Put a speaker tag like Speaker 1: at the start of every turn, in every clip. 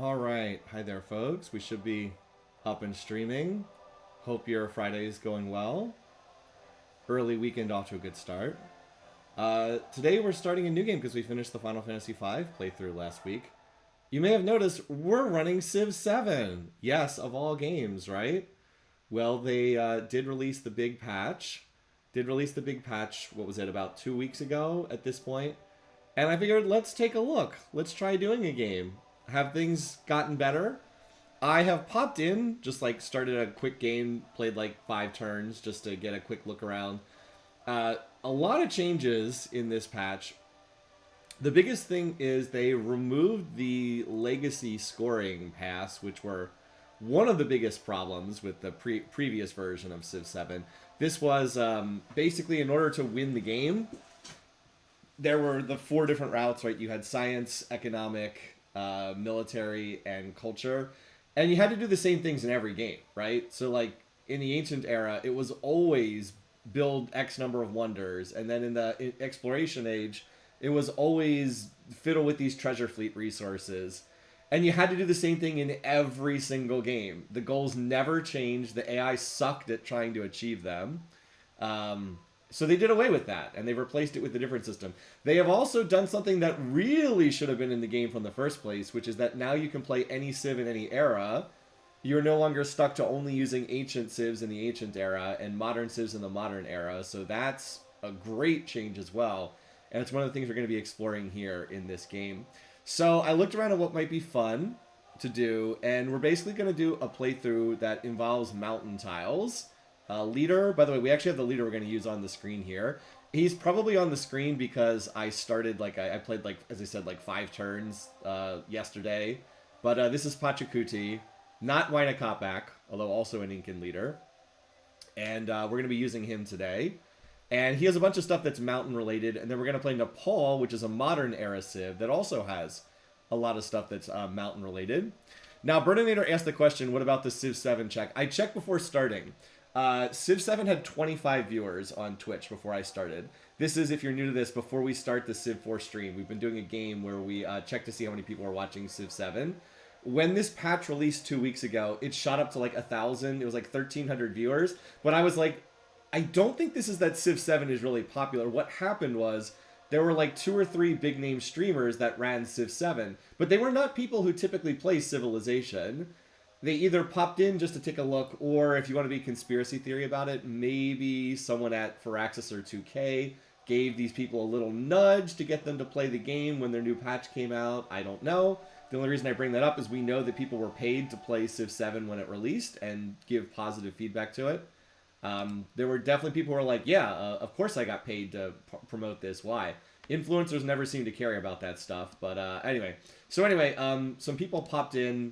Speaker 1: All right. Hi there, folks. We should be up and streaming. Hope your Friday is going well. Early weekend off to a good start. Today we're starting a new game because we finished the Final Fantasy V playthrough last week. You may have noticed we're running Civ 7. Yes, of all games, right? Well, they did release the big patch. What was it, about 2 weeks ago at this point? And I figured, let's take a look. Let's try doing a game. Have things gotten better? I have popped in, just like started a quick game, played like 5 turns just to get a quick look around. A lot of changes in this patch. The biggest thing is they removed the legacy scoring paths, which were one of the biggest problems with the previous version of Civ 7. This was basically in order to win the game, there were the 4 different routes, right? You had science, economic, military, and culture. And you had to do the same things in every game, right? So, like, in the ancient era, it was always build X number of wonders. And then in the exploration age, it was always fiddle with these treasure fleet resources. And you had to do the same thing in every single game. The goals never changed. The AI sucked at trying to achieve them. So they did away with that, and they replaced it with a different system. They have also done something that really should have been in the game from the first place, which is that now you can play any Civ in any era. You're no longer stuck to only using ancient Civs in the ancient era and modern Civs in the modern era, so that's a great change as well. And it's one of the things we're going to be exploring here in this game. So I looked around at what might be fun to do, and we're basically going to do a playthrough that involves mountain tiles. Leader, by the way, we actually have the leader we're going to use on the screen here. He's probably on the screen because I started, like, I played, like, as I said, like 5 turns yesterday. But this is Pachacuti, not Wynakoppak, although also an Incan leader. And we're going to be using him today. And he has a bunch of stuff that's mountain related. And then we're going to play Nepal, which is a modern era Civ that also has a lot of stuff that's mountain related. Now, Burninator asked the question, what about the Civ 7 check? I checked before starting. Civ 7 had 25 viewers on Twitch before I started. This is, if you're new to this, before we start the Civ 4 stream. We've been doing a game where we check to see how many people are watching Civ 7. When this patch released 2 weeks ago, it shot up to like 1,000. It was like 1,300 viewers. But I was like, I don't think this is that Civ 7 is really popular. What happened was there were like 2 or 3 big name streamers that ran Civ 7. But they were not people who typically play Civilization. They either popped in just to take a look, or if you want to be conspiracy theory about it, maybe someone at Firaxis or 2K gave these people a little nudge to get them to play the game when their new patch came out. I don't know. The only reason I bring that up is we know that people were paid to play Civ 7 when it released and give positive feedback to it. There were definitely people who were like, yeah, of course I got paid to promote this. Why? Influencers never seem to care about that stuff. But anyway. So anyway, some people popped in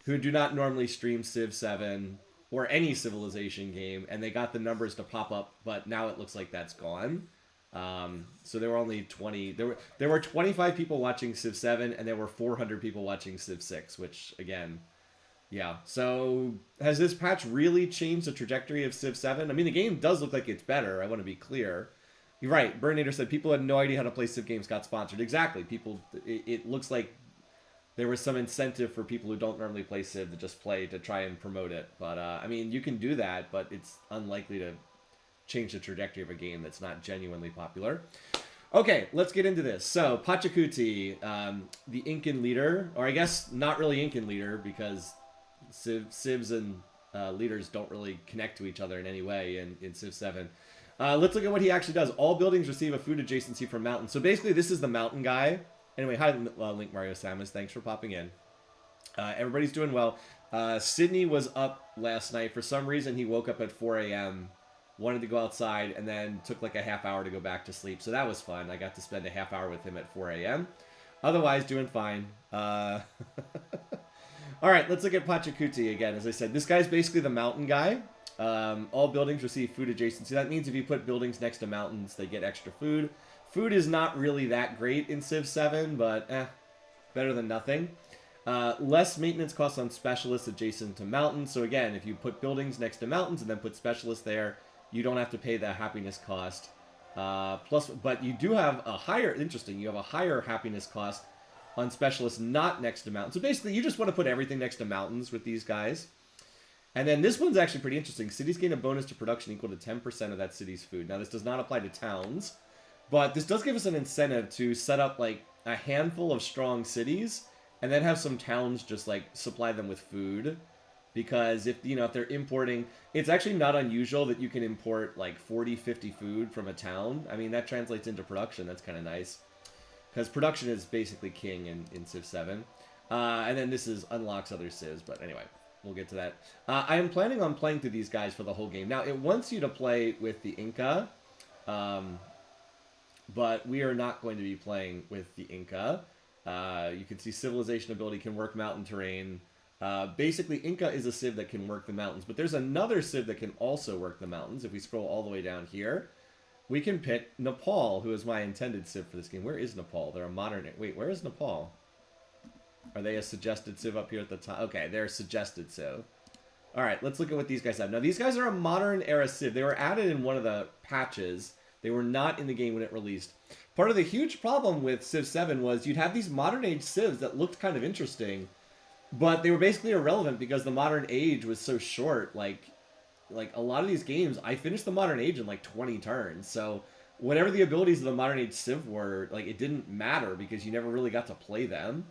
Speaker 1: who do not normally stream Civ 7 or any Civilization game, and they got the numbers to pop up, but now it looks like that's gone. So there were only 20. There were 25 people watching Civ 7, and there were 400 people watching Civ 6, which, again, yeah. So has this patch really changed the trajectory of Civ 7? I mean, the game does look like it's better. I want to be clear. You're right. Burninator said people had no idea how to play Civ games got sponsored. Exactly. It looks like there was some incentive for people who don't normally play Civ to just play to try and promote it. But, I mean, you can do that, but it's unlikely to change the trajectory of a game that's not genuinely popular. Okay, let's get into this. So, Pachacuti, the Incan leader, or I guess not really Incan leader, because Civs and leaders don't really connect to each other in any way in Civ 7. Let's look at what he actually does. All buildings receive a food adjacency from mountain. So basically, this is the mountain guy. Anyway, hi, Link Mario Samus. Thanks for popping in. Everybody's doing well. Sydney was up last night. For some reason, he woke up at 4 a.m., wanted to go outside, and then took like a half hour to go back to sleep. So that was fun. I got to spend a half hour with him at 4 a.m. Otherwise, doing fine. All right, let's look at Pachacuti again. As I said, this guy's basically the mountain guy. All buildings receive food adjacency. That means if you put buildings next to mountains, they get extra food. Food is not really that great in Civ 7, but better than nothing. Less maintenance costs on specialists adjacent to mountains. So again, if you put buildings next to mountains and then put specialists there, you don't have to pay the happiness cost. But you do have a higher, you have a higher happiness cost on specialists not next to mountains. So basically, you just want to put everything next to mountains with these guys. And then this one's actually pretty interesting. Cities gain a bonus to production equal to 10% of that city's food. Now, this does not apply to towns, but this does give us an incentive to set up, like, a handful of strong cities and then have some towns just, like, supply them with food. Because if, you know, if they're importing, it's actually not unusual that you can import, like, 40, 50 food from a town. I mean, that translates into production. That's kind of nice. Because production is basically king in Civ 7. And then this unlocks other civs, but anyway. We'll get to that. I am planning on playing through these guys for the whole game. Now, it wants you to play with the Inca, but we are not going to be playing with the Inca. You can see civilization ability can work mountain terrain. Basically, Inca is a civ that can work the mountains, but there's another civ that can also work the mountains. If we scroll all the way down here, we can pick Nepal, who is my intended civ for this game. Where is Nepal? They're a modern... Wait, where is Nepal? Are they a suggested civ up here at the top? Okay, they're a suggested civ. Alright, let's look at what these guys have. Now, these guys are a modern era civ. They were added in one of the patches. They were not in the game when it released. Part of the huge problem with Civ 7 was you'd have these modern age civs that looked kind of interesting, but they were basically irrelevant because the modern age was so short. Like a lot of these games, I finished the modern age in like 20 turns. So whatever the abilities of the modern age civ were, like, it didn't matter because you never really got to play them.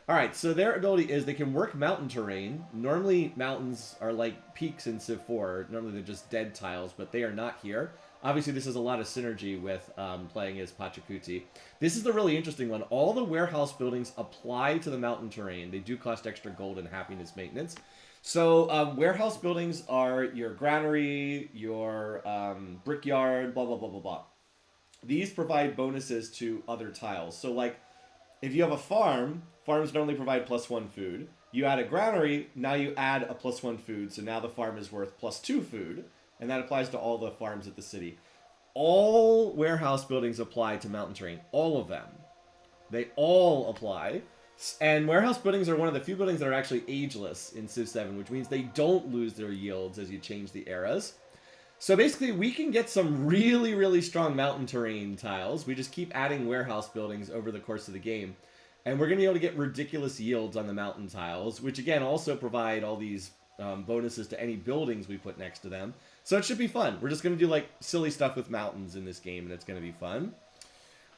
Speaker 1: Alright, so their ability is they can work mountain terrain. Normally, mountains are like peaks in Civ 4. Normally, they're just dead tiles, but they are not here. Obviously, this has a lot of synergy with playing as Pachacuti. This is the really interesting one. All the warehouse buildings apply to the mountain terrain. They do cost extra gold and happiness maintenance. So, warehouse buildings are your granary, your brickyard, blah, blah, blah, blah, blah. These provide bonuses to other tiles. So, like, if you have a farm, farms normally provide +1 food. You add a granary, now you add a +1 food, so now the farm is worth +2 food, and that applies to all the farms at the city. All warehouse buildings apply to mountain terrain. All of them. They all apply. And warehouse buildings are one of the few buildings that are actually ageless in Civ 7, which means they don't lose their yields as you change the eras. So basically, we can get some really, really strong mountain terrain tiles. We just keep adding warehouse buildings over the course of the game. And we're going to be able to get ridiculous yields on the mountain tiles, which again also provide all these bonuses to any buildings we put next to them. So it should be fun. We're just going to do like silly stuff with mountains in this game, and it's going to be fun.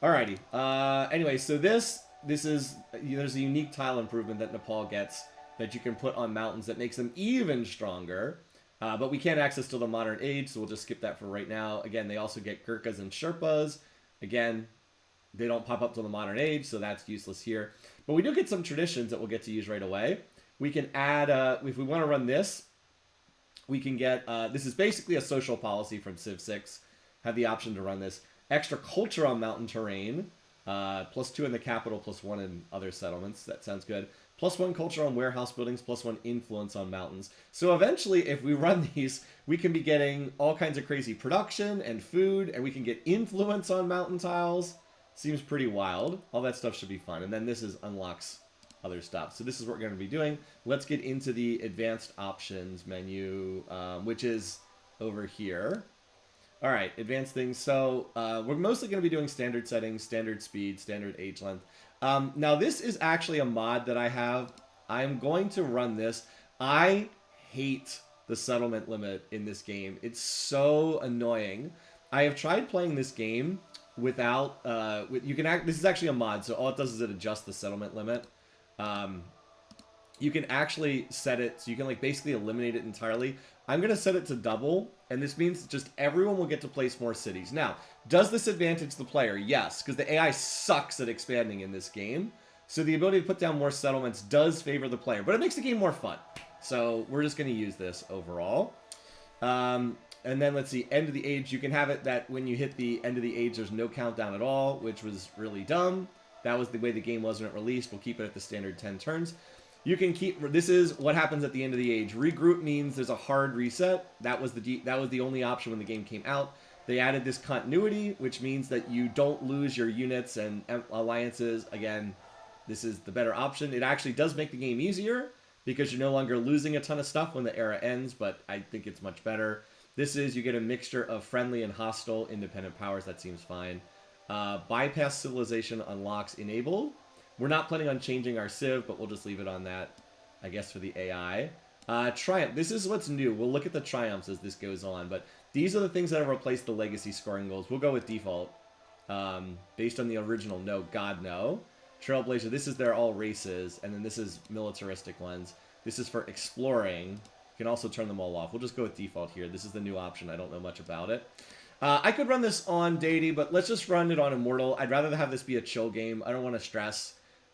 Speaker 1: Alrighty. Anyway, so this is, there's a unique tile improvement that Nepal gets that you can put on mountains that makes them even stronger. But we can't access till the modern age, so we'll just skip that for right now. Again, they also get Gurkhas and Sherpas. Again, they don't pop up till the modern age, so that's useless here. But we do get some traditions that we'll get to use right away. We can add, if we want to run this, we can get, this is basically a social policy from Civ 6. Have the option to run this. Extra culture on mountain terrain. +2 in the capital, +1 in other settlements. That sounds good. +1 culture on warehouse buildings, +1 influence on mountains. So eventually, if we run these, we can be getting all kinds of crazy production and food, and we can get influence on mountain tiles. Seems pretty wild. All that stuff should be fun. And then this unlocks other stuff. So this is what we're going to be doing. Let's get into the advanced options menu, which is over here. All right, advanced things. So we're mostly going to be doing standard settings, standard speed, standard age length. Now, this is actually a mod that I have. I'm going to run this. I hate the settlement limit in this game. It's so annoying. I have tried playing this game without... this is actually a mod, so all it does is it adjusts the settlement limit. You can actually set it so you can like basically eliminate it entirely. I'm going to set it to double, and this means just everyone will get to place more cities. Now, does this advantage the player? Yes, because the AI sucks at expanding in this game. So the ability to put down more settlements does favor the player, but it makes the game more fun. So we're just going to use this overall. And then let's see, end of the age. You can have it that when you hit the end of the age, there's no countdown at all, which was really dumb. That was the way the game was when it released. We'll keep it at the standard 10 turns. You can keep, this is what happens at the end of the age. Regroup means there's a hard reset. That was the only option when the game came out. They added this continuity, which means that you don't lose your units and alliances. Again, this is the better option. It actually does make the game easier because you're no longer losing a ton of stuff when the era ends, but I think it's much better. This is, you get a mixture of friendly and hostile independent powers. That seems fine. Bypass civilization unlocks enabled. We're not planning on changing our Civ, but we'll just leave it on that, I guess, for the AI. Triumph. This is what's new. We'll look at the triumphs as this goes on, but these are the things that have replaced the legacy scoring goals. We'll go with default. Based on the original, no, God, no. Trailblazer, this is their all races, and then this is militaristic ones. This is for exploring. You can also turn them all off. We'll just go with default here. This is the new option. I don't know much about it. I could run this on deity, but let's just run it on immortal. I'd rather have this be a chill game. I don't want to stress.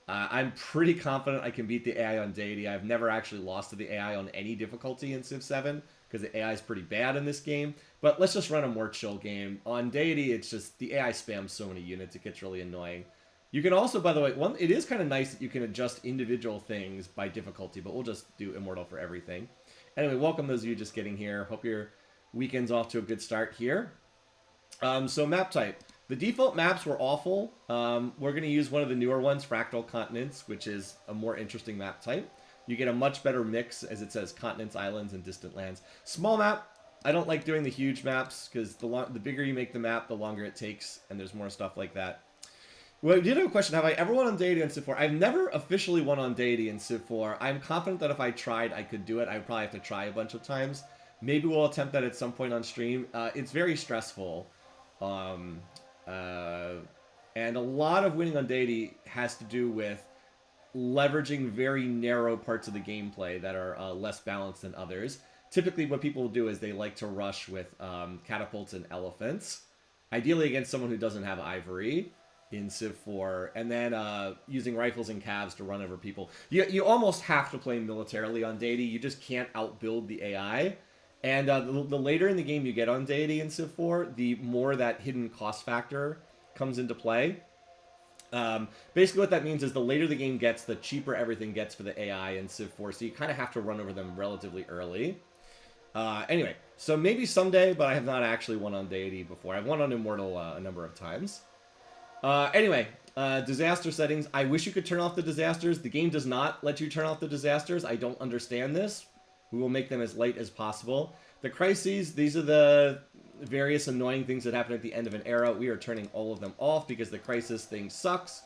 Speaker 1: I'm pretty confident I can beat the AI on deity. I've never actually lost to the AI on any difficulty in Civ 7 because the AI is pretty bad in this game. But let's just run a more chill game. On deity, it's just the AI spams so many units, it gets really annoying. You can also, by the way, it is kind of nice that you can adjust individual things by difficulty, but we'll just do immortal for everything. Anyway, welcome those of you just getting here. Hope your weekend's off to a good start here. So map type. The default maps were awful. We're going to use one of the newer ones, Fractal Continents, which is a more interesting map type. You get a much better mix, as it says, continents, islands, and distant lands. Small map. I don't like doing the huge maps, because the bigger you make the map, the longer it takes, and there's more stuff like that. Well, I did have a question. Have I ever won on deity in Civ 4? I've never officially won on deity in Civ 4. I'm confident that if I tried, I could do it. I would probably have to try a bunch of times. Maybe we'll attempt that at some point on stream. It's very stressful. And a lot of winning on deity has to do with leveraging very narrow parts of the gameplay that are less balanced than others. Typically, what people will do is they like to rush with catapults and elephants, ideally against someone who doesn't have ivory in Civ 4, and then using rifles and calves to run over people. You almost have to play militarily on deity. You just can't outbuild the AI. And the later in the game you get on deity in Civ 4, the more that hidden cost factor comes into play. Basically what that means is the later the game gets, the cheaper everything gets for the AI in Civ 4, so you kind of have to run over them relatively early. Anyway, so maybe someday, but I have not actually won on deity before. I've won on immortal a number of times. Anyway, disaster settings. I wish you could turn off the disasters. The game does not let you turn off the disasters. I don't understand this. We will make them as light as possible. The crises, these are the various annoying things that happen at the end of an era. We are turning all of them off because the crisis thing sucks.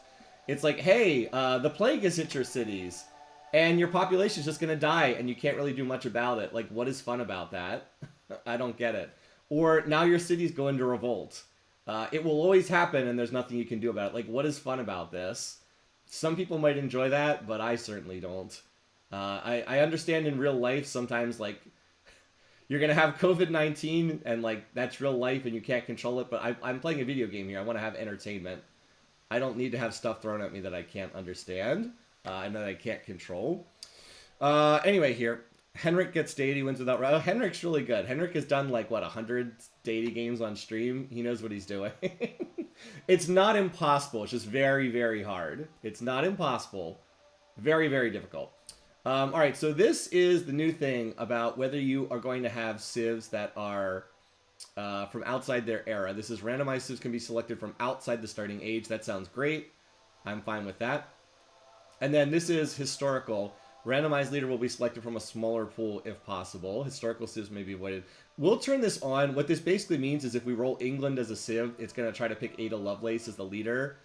Speaker 1: It's like, hey, the plague has hit your cities, and your population is just going to die, and you can't really do much about it. Like, what is fun about that? I don't get it. Or, now your city's going to revolt. It will always happen, and there's nothing you can do about it. Like, what is fun about this? Some people might enjoy that, but I certainly don't. I understand in real life sometimes, like, you're going to have COVID-19, and, like, that's real life, and you can't control it, but I'm playing a video game here. I want to have entertainment. I don't need to have stuff thrown at me that I can't understand, and that I can't control. Anyway, here. Henrik gets deity wins without... Oh, Henrik's really good. Henrik has done, like, what, 100 deity games on stream? He knows what he's doing. It's not impossible. It's just very, very hard. It's not impossible. Very, very difficult. All right, so this is the new thing about whether you are going to have civs that are from outside their era. This is randomized civs can be selected from outside the starting age. That sounds great. I'm fine with that. And then this is historical. Randomized leader will be selected from a smaller pool if possible. Historical civs may be avoided. We'll turn this on. What this basically means is if we roll England as a civ, it's going to try to pick Ada Lovelace as the leader.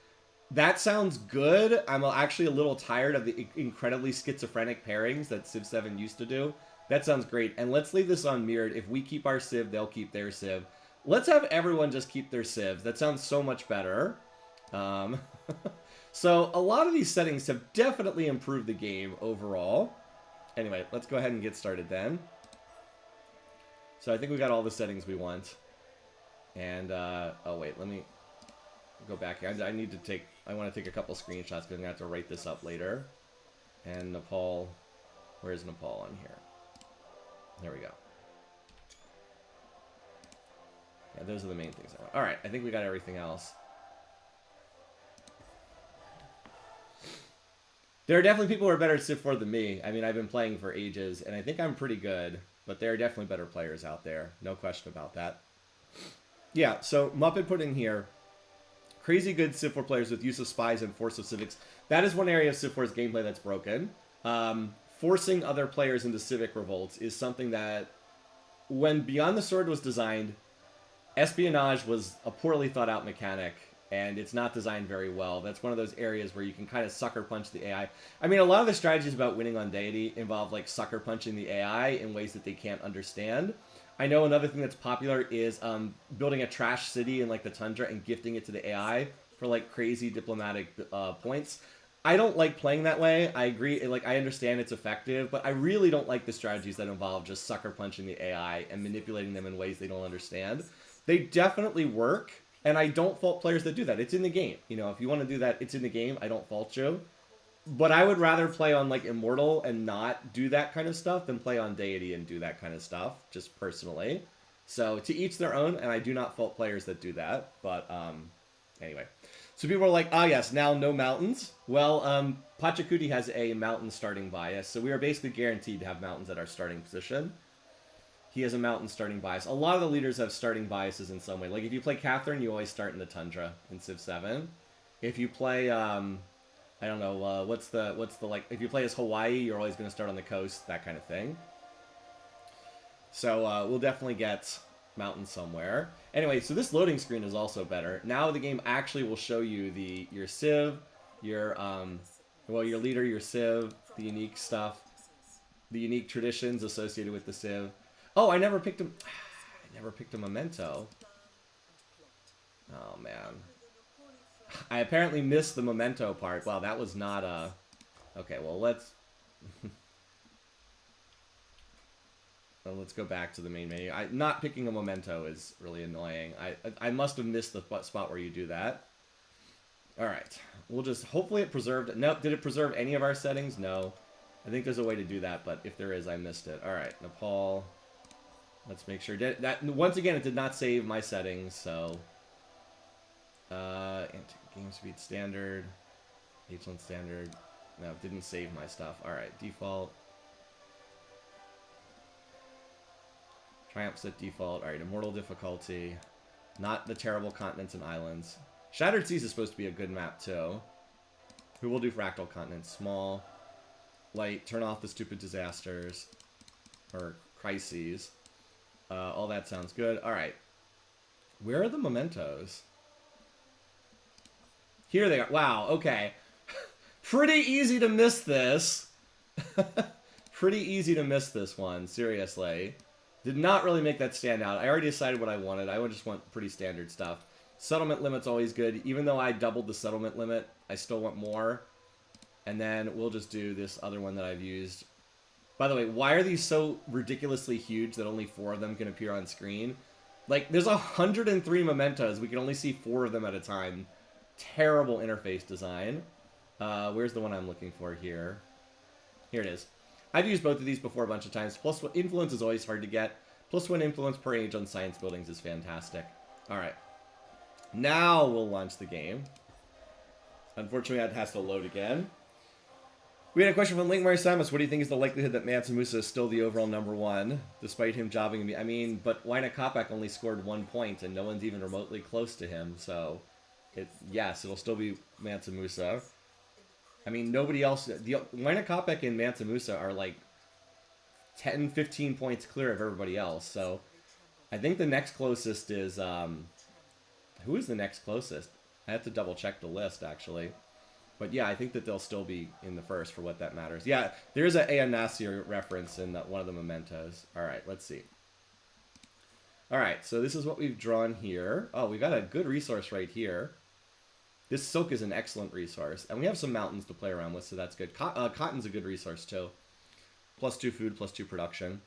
Speaker 1: That sounds good. I'm actually a little tired of the incredibly schizophrenic pairings that Civ 7 used to do. That sounds great. And let's leave this on mirrored. If we keep our civ, they'll keep their civ. Let's have everyone just keep their civs. That sounds so much better. So a lot of these settings have definitely improved the game overall. Anyway, let's go ahead and get started then. So I think we got all the settings we want. And, oh wait, let me go back here. I want to take a couple screenshots because I'm going to have to write this up later. And Nepal, where's Nepal on here? There we go. Yeah, those are the main things I want. Alright, I think we got everything else. There are definitely people who are better at Civ 4 than me. I mean, I've been playing for ages, and I think I'm pretty good. But there are definitely better players out there. No question about that. Yeah, so Muppet put in here, crazy good Civ 4 players with use of spies and force of civics. That is one area of Civ 4's gameplay that's broken. Forcing other players into civic revolts is something that, when Beyond the Sword was designed, espionage was a poorly thought out mechanic. and it's not designed very well. That's one of those areas where you can kind of sucker punch the AI. I mean, a lot of the strategies about winning on deity involve like sucker punching the AI in ways that they can't understand. I know another thing that's popular is building a trash city in like the tundra and gifting it to the AI for like crazy diplomatic points. I don't like playing that way. I agree. Like, I understand it's effective, but I really don't like the strategies that involve just sucker punching the AI and manipulating them in ways they don't understand. They definitely work, and I don't fault players that do that. It's in the game. You know, if you want to do that, it's in the game. I don't fault you. But I would rather play on, like, Immortal and not do that kind of stuff than play on Deity and do that kind of stuff, just personally. So, to each their own, and I do not fault players that do that. But, anyway. So people are like, ah, yes, now no mountains. Well, Pachacuti has a mountain starting bias, so we are basically guaranteed to have mountains at our starting position. He has a mountain starting bias. A lot of the leaders have starting biases in some way. Like, if you play Catherine, you always start in the tundra in Civ 7. If you play, I don't know, what's the, like, if you play as Hawaii, you're always going to start on the coast, that kind of thing. So, we'll definitely get mountain somewhere. Anyway, so this loading screen is also better. Now the game actually will show you your civ, your your leader, your civ, the unique stuff, the unique traditions associated with the civ. Oh, I never picked a I never picked a memento. Oh man. I apparently missed the memento part. Wow, that was not a... Okay, well, let's well, let's go back to the main menu. Not picking a memento is really annoying. I must have missed the spot where you do that. Alright. We'll just... Hopefully it preserved... Nope. Did it preserve any of our settings? No. I think there's a way to do that, but if there is, I missed it. Alright. Nepal. Let's make sure... Once again, it did not save my settings, so... Game speed standard. H1 standard. No, it didn't save my stuff. Alright. Default. Triumph set default. Alright, Immortal difficulty. Not the terrible continents and islands. Shattered Seas is supposed to be a good map, too. Who will do Fractal Continents? Small. Light. Turn off the stupid disasters. Or crises. All that sounds good. Alright. Where are the mementos? Here they are. Wow, okay. Pretty easy to miss this. Pretty easy to miss this one, seriously. Did not really make that stand out. I already decided what I wanted. I would just want pretty standard stuff. Settlement limit's always good. Even though I doubled the settlement limit, I still want more. And then we'll just do this other one that I've used. By the way, why are these so ridiculously huge that only 4 of them can appear on screen? Like, there's 103 mementos. We can only see 4 of them at a time. Terrible interface design. Where's the one I'm looking for here? Here it is. I've used both of these before a bunch of times. Plus, influence is always hard to get. Plus, one influence per age on science buildings is fantastic. Alright. Now we'll launch the game. Unfortunately, that has to load again. We had a question from Link Marisamus. What do you think is the likelihood that Mansa Musa is still the overall #1, despite him jobbing me? I mean, but Waina Kapak only scored 1 point, and no one's even remotely close to him, so... Yes, it'll still be Mansa Musa. I mean, nobody else... Waina Kapak and Mansa Musa are like 10, 15 points clear of everybody else, so... I think the next closest is... Who is the next closest? I have to double check the list, actually. But yeah, I think that they'll still be in the first for what that matters. Yeah, there's an Ayan Nasir reference in one of the mementos. Alright, let's see. Alright, so this is what we've drawn here. Oh, we got a good resource right here. This silk is an excellent resource. And we have some mountains to play around with, so that's good. Cotton's a good resource, too. +2 food, +2 production.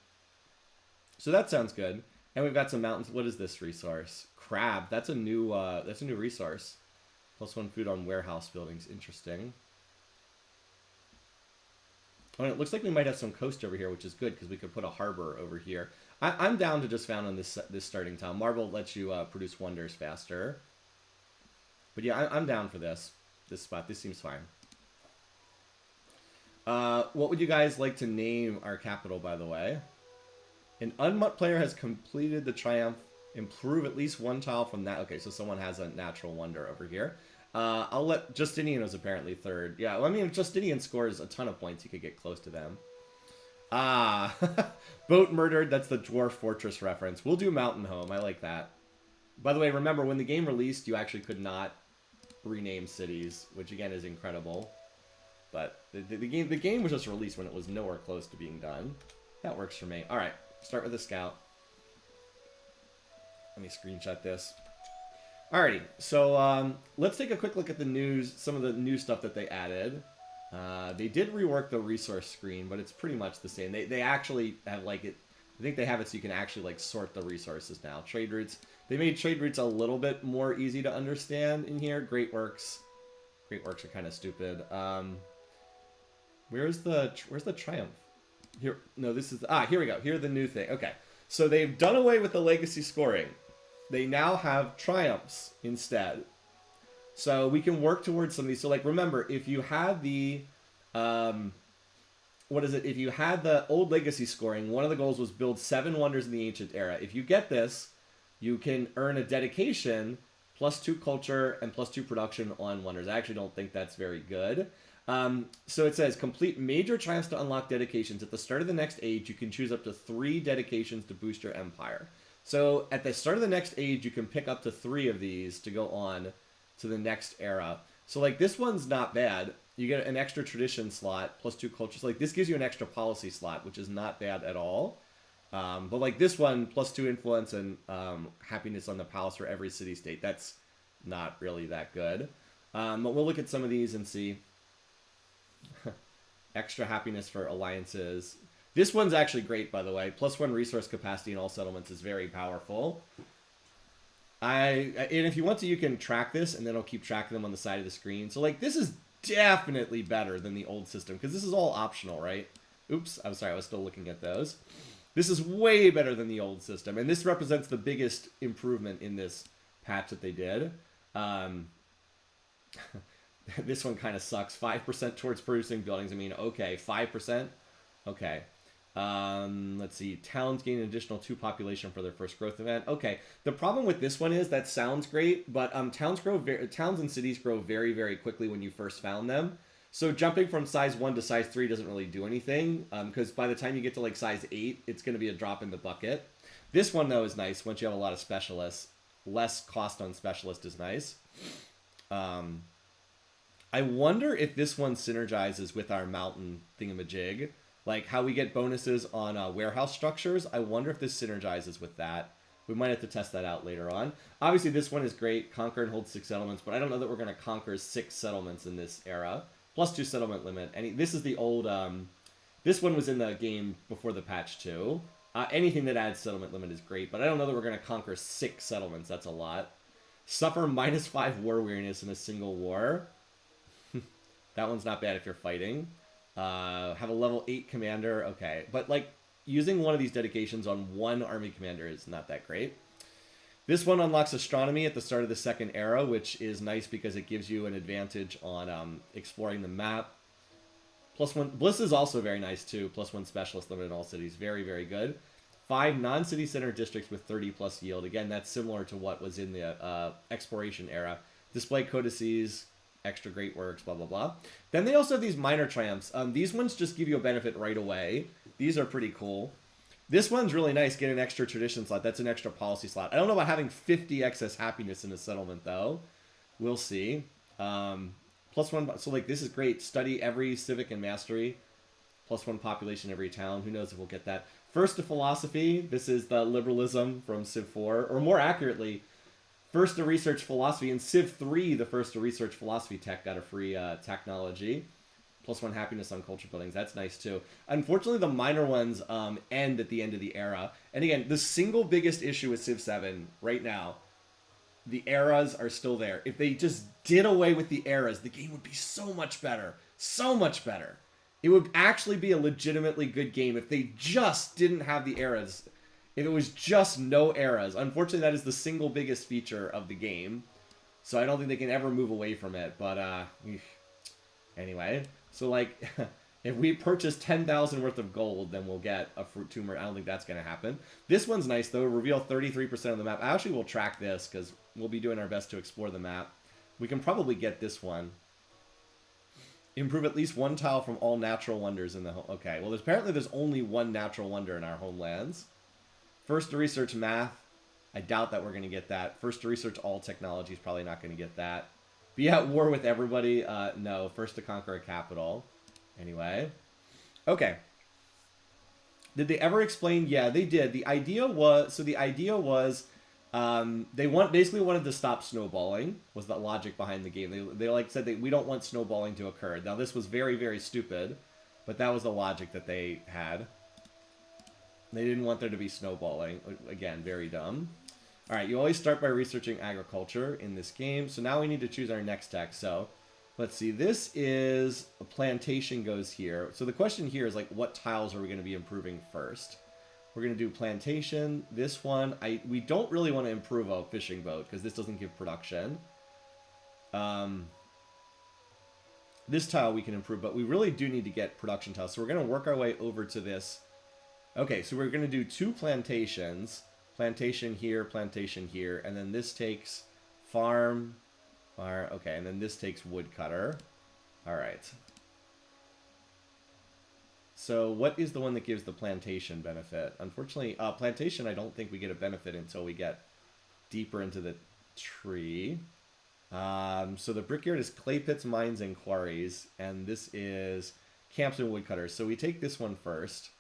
Speaker 1: So that sounds good. And we've got some mountains. What is this resource? Crab. That's a new resource. +1 food on warehouse buildings. Interesting. Oh, and it looks like we might have some coast over here, which is good, because we could put a harbor over here. I'm down to just found on this starting town. Marble lets you produce wonders faster. But yeah, I'm down for this spot. This seems fine. What would you guys like to name our capital, by the way? An unmut player has completed the triumph. Improve at least 1 tile from that. Okay, so someone has a natural wonder over here. I'll let... Justinian was apparently 3rd. Yeah, well, I mean, if Justinian scores a ton of points, you could get close to them. Ah, Boat Murdered. That's the Dwarf Fortress reference. We'll do Mountain Home. I like that. By the way, remember, when the game released, you actually could not rename cities, which again is incredible. But the game was just released when it was nowhere close to being done. That works for me. All right, start with the scout. Let me screenshot this. Alrighty, so let's take a quick look at the news, some of the new stuff that they added. They did rework the resource screen, but it's pretty much the same. They actually have like it. I think they have it so you can actually like sort the resources now. Trade routes. They made trade routes a little bit more easy to understand in here. Great works. Great works are kind of stupid. Where's the triumph? Here, no, this is here we go. Here's the new thing. Okay, so they've done away with the legacy scoring. They now have triumphs instead. So we can work towards some of these. So like, remember, if you had the, If you had the old legacy scoring, one of the goals was build 7 wonders in the ancient era. If you get this, you can earn a dedication, +2 culture, and +2 production on wonders. I actually don't think that's very good. So it says, complete major triumphs to unlock dedications. At the start of the next age, you can choose up to 3 dedications to boost your empire. So at the start of the next age, you can pick up to 3 of these to go on to the next era. So like this one's not bad. You get an extra tradition slot, +2 cultures. Like this gives you an extra policy slot, which is not bad at all. But like this one, +2 influence and happiness on the palace for every city-state. That's not really that good. But we'll look at some of these and see. Extra happiness for alliances. This one's actually great, by the way. +1 resource capacity in all settlements is very powerful. And if you want to, you can track this, and then I'll keep track of them on the side of the screen. So, like, this is definitely better than the old system, because this is all optional, right? Oops, I'm sorry, I was still looking at those. This is way better than the old system, and this represents the biggest improvement in this patch that they did. This one kind of sucks. 5% towards producing buildings. I mean, okay, 5%? Okay. Let's see. Towns gain an additional 2 population for their first growth event. Okay. The problem with this one is that sounds great, but towns and cities grow very, very quickly when you first found them. So jumping from size 1 to size 3 doesn't really do anything, because by the time you get to like size 8, it's going to be a drop in the bucket. This one, though, is nice once you have a lot of specialists. Less cost on specialist is nice. I wonder if this one synergizes with our mountain thingamajig. Like how we get bonuses on warehouse structures. I wonder if this synergizes with that. We might have to test that out later on. Obviously, this one is great. Conquer and hold 6 settlements, but I don't know that we're going to conquer 6 settlements in this era. +2 settlement limit. And this is the old... this one was in the game before the patch too. Anything that adds settlement limit is great, but I don't know that we're going to conquer 6 settlements. That's a lot. Suffer -5 war weariness in a single war. That one's not bad if you're fighting. Have a level 8 commander. Okay. But, like, using one of these dedications on one army commander is not that great. This one unlocks astronomy at the start of the 2nd era, which is nice because it gives you an advantage on exploring the map. +1. Bliss is also very nice, too. +1 specialist limit in all cities. Very, very good. 5 non-city center districts with 30+ yield. Again, that's similar to what was in the exploration era. Display codices... extra great works, blah, blah, blah. Then they also have these minor triumphs. These ones just give you a benefit right away. These are pretty cool. This one's really nice. Get an extra tradition slot. That's an extra policy slot. I don't know about having 50 excess happiness in a settlement, though. We'll see. +1. So, like, this is great. Study every civic and mastery. +1 population every town. Who knows if we'll get that. First to philosophy. This is the liberalism from Civ4. Or more accurately... First to research philosophy. In Civ3, the first to research philosophy tech got a free technology. +1 happiness on culture buildings. That's nice, too. Unfortunately, the minor ones end at the end of the era. And again, the single biggest issue with Civ7 right now, the eras are still there. If they just did away with the eras, the game would be so much better. So much better. It would actually be a legitimately good game if they just didn't have the eras. If it was just no eras. Unfortunately, that is the single biggest feature of the game. So I don't think they can ever move away from it. But, anyway. So, like, if we purchase 10,000 worth of gold, then we'll get a fruit tumor. I don't think that's going to happen. This one's nice, though. Reveal 33% of the map. I actually will track this, because we'll be doing our best to explore the map. We can probably get this one. Improve at least 1 tile from all natural wonders in the home. Okay, well, apparently there's only 1 natural wonder in our homelands. First to research math. I doubt that we're going to get that. First to research all technology is probably not going to get that. Be at war with everybody. No, first to conquer a capital. Anyway. Okay. Did they ever explain? Yeah, they did. The idea was they basically wanted to stop snowballing. Was the logic behind the game? They like said that we don't want snowballing to occur. Now this was very, very stupid, but that was the logic that they had. They didn't want there to be snowballing. Again, very dumb. All right, you always start by researching agriculture in this game. So now we need to choose our next tech. So let's see. This is a plantation goes here. So the question here is like, what tiles are we going to be improving first? We're going to do plantation. This one, we don't really want to improve a fishing boat because this doesn't give production. This tile we can improve, but we really do need to get production tiles. So we're going to work our way over to this. Okay, so we're going to do 2 plantations. Plantation here, and then this takes farm, okay, and then this takes woodcutter. All right. So what is the one that gives the plantation benefit? Unfortunately, plantation, I don't think we get a benefit until we get deeper into the tree. So the brickyard is clay pits, mines, and quarries, and this is camps and woodcutters. So we take this one first.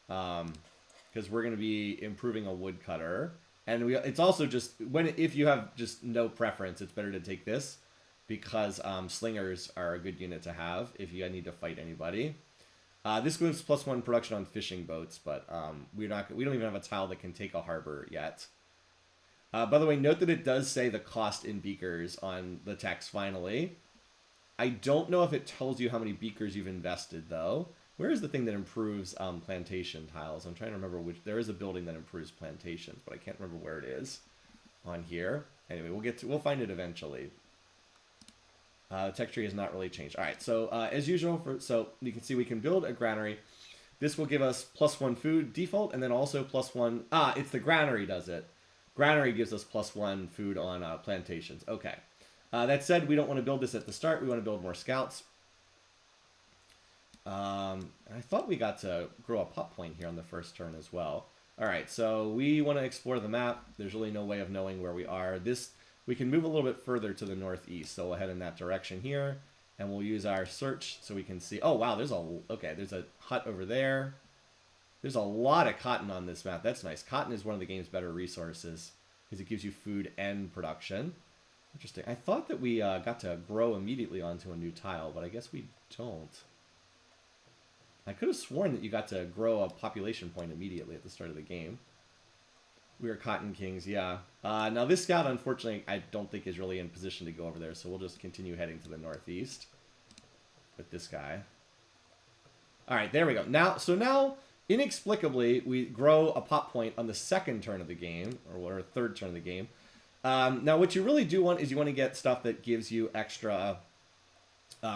Speaker 1: Because we're going to be improving a woodcutter, and it's also just if you have just no preference, it's better to take this because slingers are a good unit to have if you need to fight anybody. This gives +1 production on fishing boats, but we don't even have a tile that can take a harbor yet. By the way, note that it does say the cost in beakers on the text. Finally, I don't know if it tells you how many beakers you've invested though. Where is the thing that improves plantation tiles? I'm trying to remember which. There is a building that improves plantations, but I can't remember where it is on here. Anyway, we'll find it eventually. The tech tree has not really changed. All right, so as usual, so you can see we can build a granary. This will give us +1 food default, and then also +1. It's the granary does it. Granary gives us +1 food on plantations. Okay. That said, we don't want to build this at the start. We want to build more scouts. I thought we got to grow a pop point here on the first turn as well. All right, so we want to explore the map. There's really no way of knowing where we are. We can move a little bit further to the northeast, so we'll head in that direction here, and we'll use our search so we can see. Oh wow, there's a hut over there. There's a lot of cotton on this map. That's nice. Cotton is one of the game's better resources because it gives you food and production. Interesting. I thought that we got to grow immediately onto a new tile, but I guess we don't. I could have sworn that you got to grow a population point immediately at the start of the game. We are Cotton Kings, yeah. Now this scout, unfortunately, I don't think is really in position to go over there, so we'll just continue heading to the northeast with this guy. All right, there we go. Now, inexplicably, we grow a pop point on the second turn of the game, or third turn of the game. Now, what you really do want is you want to get stuff that gives you extra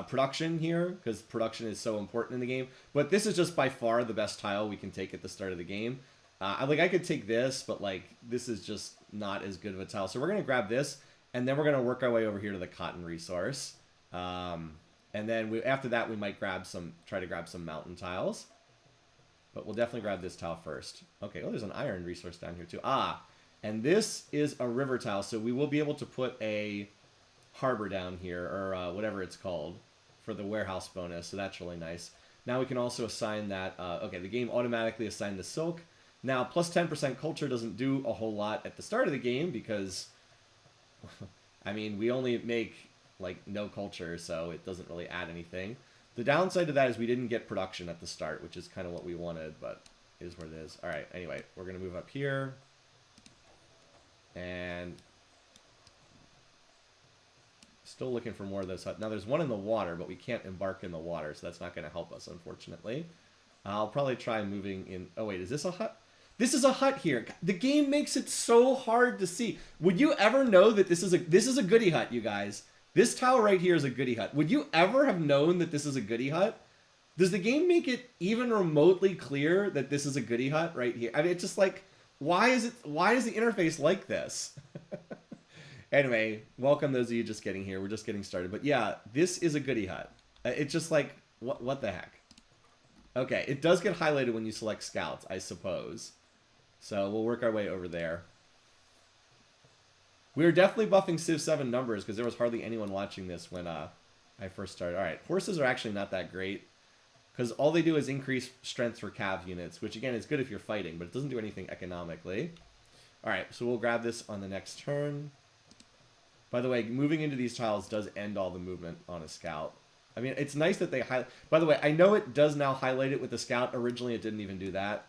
Speaker 1: production here, because production is so important in the game. But this is just by far the best tile we can take at the start of the game. I could take this, but this is just not as good of a tile. So we're going to grab this, and then we're going to work our way over here to the cotton resource. And then after that, we might try to grab some mountain tiles. But we'll definitely grab this tile first. Okay, there's an iron resource down here too. And this is a river tile, so we will be able to put a harbor down here, or whatever it's called, for the warehouse bonus, so that's really nice. Now we can also assign that, okay, the game automatically assigned the silk. Now, plus 10% culture doesn't do a whole lot at the start of the game, because, I mean, we only make, no culture, so it doesn't really add anything. The downside to that is we didn't get production at the start, which is kind of what we wanted, but it is what it is. All right, anyway, we're going to move up here, and still looking for more of those huts. Now, there's one in the water, but we can't embark in the water, so that's not going to help us, unfortunately. I'll probably try moving in. Oh, wait, is this a hut? This is a hut here. The game makes it so hard to see. Would you ever know that this is a goodie hut, you guys? This tile right here is a goodie hut. Would you ever have known that this is a goodie hut? Does the game make it even remotely clear that this is a goodie hut right here? I mean, it's just why is the interface like this? Anyway, welcome those of you just getting here. We're just getting started. But yeah, this is a goodie hut. It's just what the heck? Okay, it does get highlighted when you select scouts, I suppose. So we'll work our way over there. We were definitely buffing Civ7 numbers because there was hardly anyone watching this when I first started. All right, horses are actually not that great because all they do is increase strength for cav units, which again is good if you're fighting, but it doesn't do anything economically. All right, so we'll grab this on the next turn. By the way, moving into these tiles does end all the movement on a scout. I mean, it's nice that they highlight... By the way, I know it does now highlight it with the scout. Originally, it didn't even do that.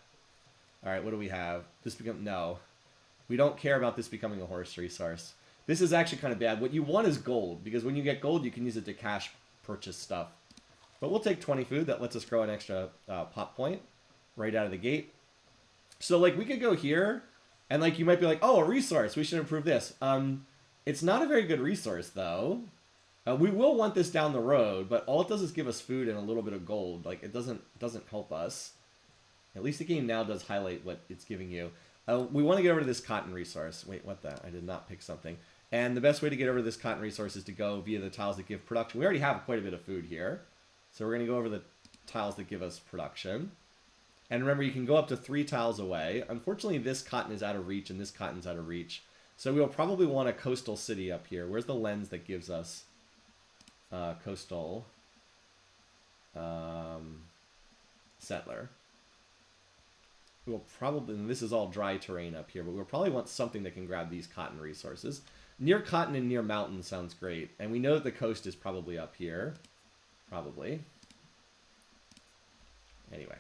Speaker 1: All right, what do we have? This become... No. We don't care about this becoming a horse resource. This is actually kind of bad. What you want is gold, because when you get gold, you can use it to cash purchase stuff. But we'll take 20 food. That lets us grow an extra pop point right out of the gate. So, like, we could go here, and, like, you might be like, oh, a resource. We should improve this. It's not a very good resource, though. We will want this down the road, but all it does is give us food and a little bit of gold. Like, it doesn't help us. At least the game now does highlight what it's giving you. We want to get over to this cotton resource. Wait, what the? I did not pick something. And the best way to get over to this cotton resource is to go via the tiles that give production. We already have quite a bit of food here. So we're going to go over the tiles that give us production. And remember, you can go up to 3 tiles away. Unfortunately, this cotton is out of reach, and this cotton's out of reach. So we'll probably want a coastal city up here. Where's the lens that gives us coastal settler? We'll probably, and this is all dry terrain up here, but we'll probably want something that can grab these cotton resources. Near cotton and near mountain sounds great. And we know that the coast is probably up here. Probably. Anyway.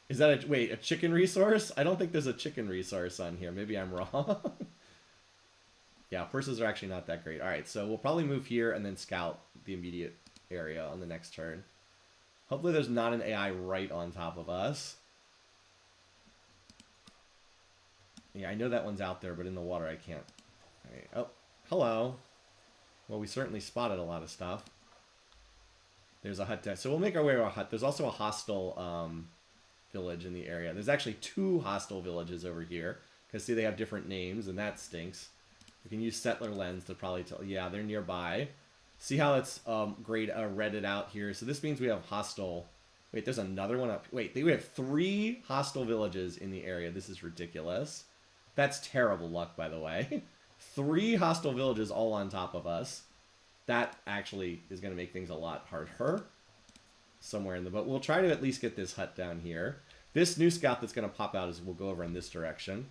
Speaker 1: Is that a chicken resource? I don't think there's a chicken resource on here. Maybe I'm wrong. Yeah, horses are actually not that great. All right, so we'll probably move here and then scout the immediate area on the next turn. Hopefully there's not an AI right on top of us. Yeah, I know that one's out there, but in the water I can't. All right. Oh, hello. Well, we certainly spotted a lot of stuff. There's a hut there. So we'll make our way to a hut. There's also a hostile village in the area. There's actually 2 hostile villages over here. Because, see, they have different names, and that stinks. We can use Settler Lens to probably tell... Yeah, they're nearby. See how it's redded out here? So this means we have hostile... Wait, there's another one up... Wait, we have 3 hostile villages in the area. This is ridiculous. That's terrible luck, by the way. 3 hostile villages all on top of us. That actually is going to make things a lot harder. Somewhere in the boat. We'll try to at least get this hut down here. This new scout that's going to pop out is we'll go over in this direction.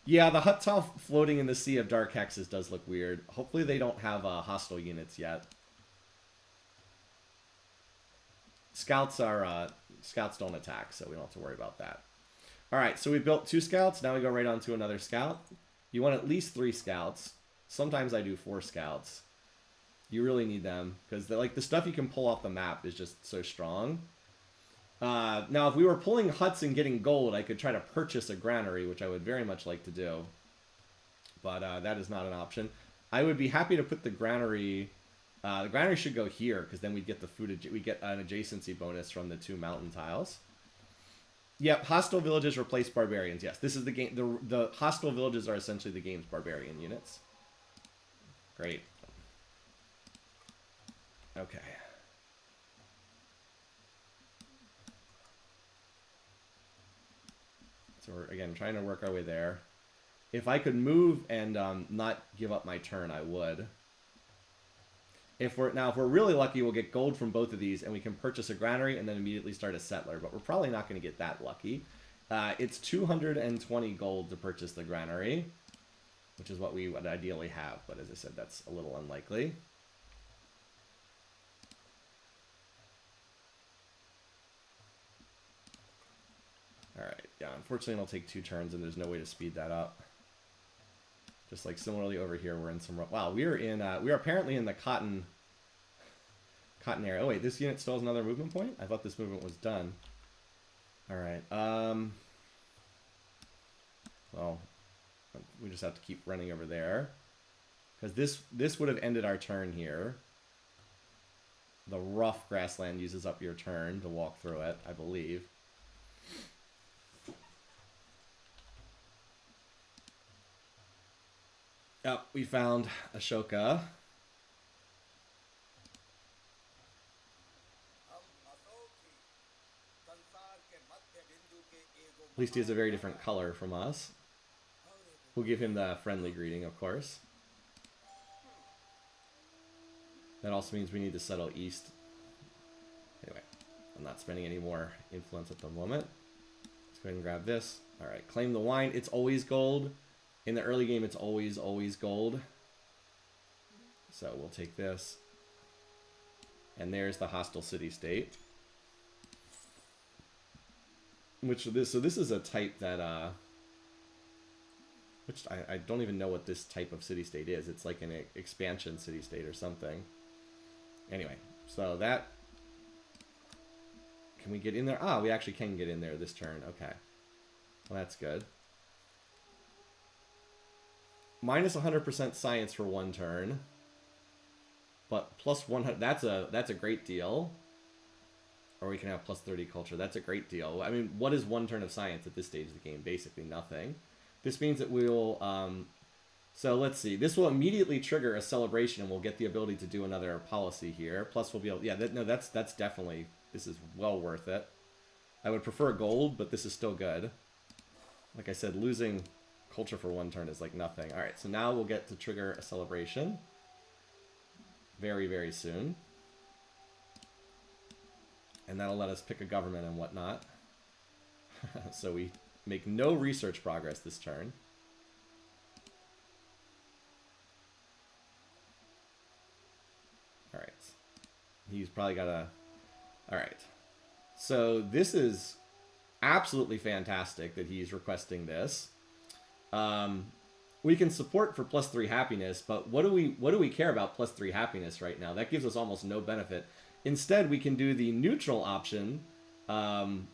Speaker 1: Yeah, the hut tile floating in the sea of dark hexes does look weird. Hopefully they don't have hostile units yet. Scouts don't attack, so we don't have to worry about that. All right, so we built 2 scouts. Now we go right on to another scout. You want at least 3 scouts. Sometimes I do 4 scouts. You really need them because the stuff you can pull off the map is just so strong. Now, if we were pulling huts and getting gold, I could try to purchase a granary, which I would very much like to do. But that is not an option. I would be happy to put the granary... the granary should go here, because then we'd get the food... We get an adjacency bonus from the 2 mountain tiles. Yep, hostile villages replace barbarians. Yes, this is the game... The hostile villages are essentially the game's barbarian units. Great. Okay. So we're, again, trying to work our way there. If I could move and not give up my turn, I would. If we're really lucky, we'll get gold from both of these, and we can purchase a granary and then immediately start a settler. But we're probably not going to get that lucky. It's 220 gold to purchase the granary, which is what we would ideally have. But as I said, that's a little unlikely. Alright, yeah, unfortunately it'll take 2 turns and there's no way to speed that up. Just like similarly over here, we're in some... Wow, we are apparently in the cotton area. Oh wait, this unit still has another movement point? I thought this movement was done. Alright, well, we just have to keep running over there. Because this would have ended our turn here. The rough grassland uses up your turn to walk through it, I believe. Oh, we found Ashoka. At least he has a very different color from us. We'll give him the friendly greeting, of course. That also means we need to settle east. Anyway, I'm not spending any more influence at the moment. Let's go ahead and grab this. All right, claim the wine. It's always gold. In the early game, it's always gold. So we'll take this. And there's the hostile city-state. So this is a type that, which I don't even know what this type of city-state is. It's like an expansion city-state or something. Anyway, so that... Can we get in there? Ah, we actually can get in there this turn. Okay. Well, that's good. Minus 100% science for one turn. But plus 100... That's a great deal. Or we can have plus 30 culture. That's a great deal. I mean, what is one turn of science at this stage of the game? Basically nothing. This means that we'll... so let's see. This will immediately trigger a celebration, and we'll get the ability to do another policy here. Plus, we'll be able... Yeah, that's definitely... This is well worth it. I would prefer gold, but this is still good. Like I said, losing culture for one turn is like nothing. All right, so now we'll get to trigger a celebration. Very, very soon. And that'll let us pick a government and whatnot. So we make no research progress this turn. All right. He's probably got a... All right. So this is absolutely fantastic that he's requesting this. We can support for plus 3 happiness, but what do we care about plus 3 happiness right now? That gives us almost no benefit. Instead, we can do the neutral option,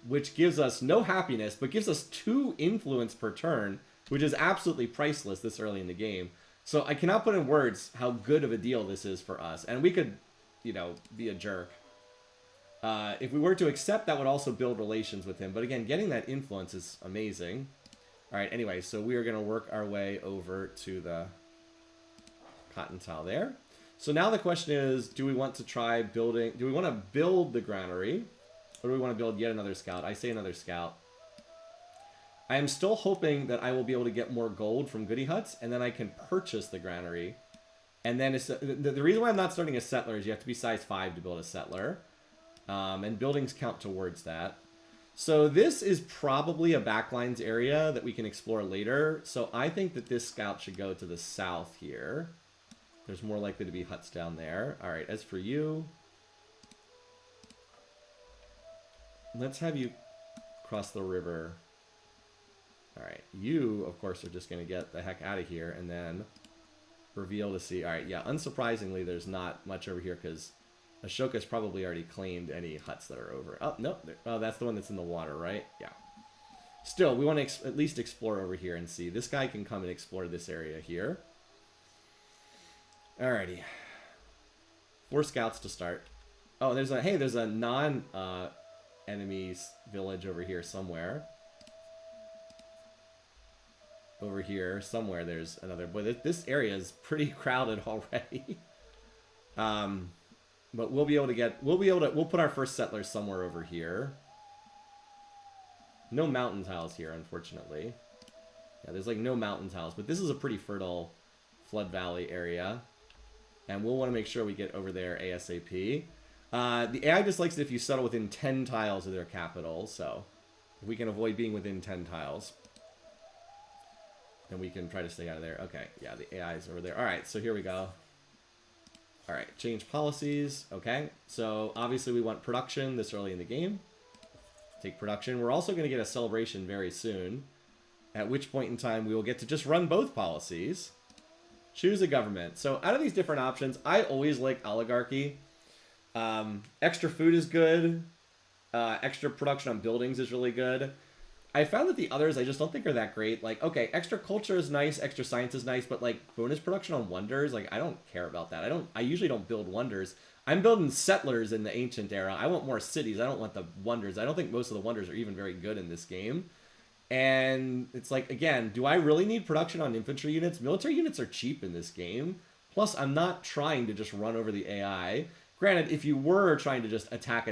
Speaker 1: which gives us no happiness, but gives us 2 influence per turn, which is absolutely priceless this early in the game. So I cannot put in words how good of a deal this is for us. And we could, you know, be a jerk. If we were to accept, that would also build relations with him. But again, getting that influence is amazing. All right, anyway, so we are going to work our way over to the cotton tile there. So now the question is, do we want to try building... Do we want to build the granary? Or do we want to build yet another scout? I say another scout. I am still hoping that I will be able to get more gold from goody huts, and then I can purchase the granary. And then the reason why I'm not starting a settler is you have to be size 5 to build a settler. And buildings count towards that. So this is probably a backlines area that we can explore later. So I think that this scout should go to the south here. There's more likely to be huts down there. All right, as for you, let's have you cross the river. All right, you, of course, are just going to get the heck out of here and then reveal to see. All right, yeah, unsurprisingly, there's not much over here because Ashoka's probably already claimed any huts that are over. Oh, no. Oh, that's the one that's in the water, right? Yeah. Still, we want to at least explore over here and see. This guy can come and explore this area here. Alrighty. 4 scouts to start. Oh, there's a non-enemies village over here somewhere. Over here somewhere there's another. Boy, this area is pretty crowded already. But we'll put our first settlers somewhere over here. No mountain tiles here, unfortunately. Yeah, there's like no mountain tiles, but this is a pretty fertile flood valley area. And we'll want to make sure we get over there ASAP. The AI dislikes it if you settle within 10 tiles of their capital, so if we can avoid being within 10 tiles, then we can try to stay out of there. Okay, yeah, the AI is over there. All right, so here we go. All right, change policies. Okay, so obviously we want production this early in the game. Take production. We're also going to get a celebration very soon, at which point in time we will get to just run both policies. Choose a government. So out of these different options, I always like oligarchy. Extra food is good. Extra production on buildings is really good. I found that the others I just don't think are that great. Like, okay, extra culture is nice, extra science is nice, but like bonus production on wonders, like I don't care about that. I usually don't build wonders. I'm building settlers in the ancient era. I want more cities. I don't want the wonders. I don't think most of the wonders are even very good in this game. And it's like, again, do I really need production on infantry units? Military units are cheap in this game. Plus, I'm not trying to just run over the AI. Granted, if you were trying to just attack,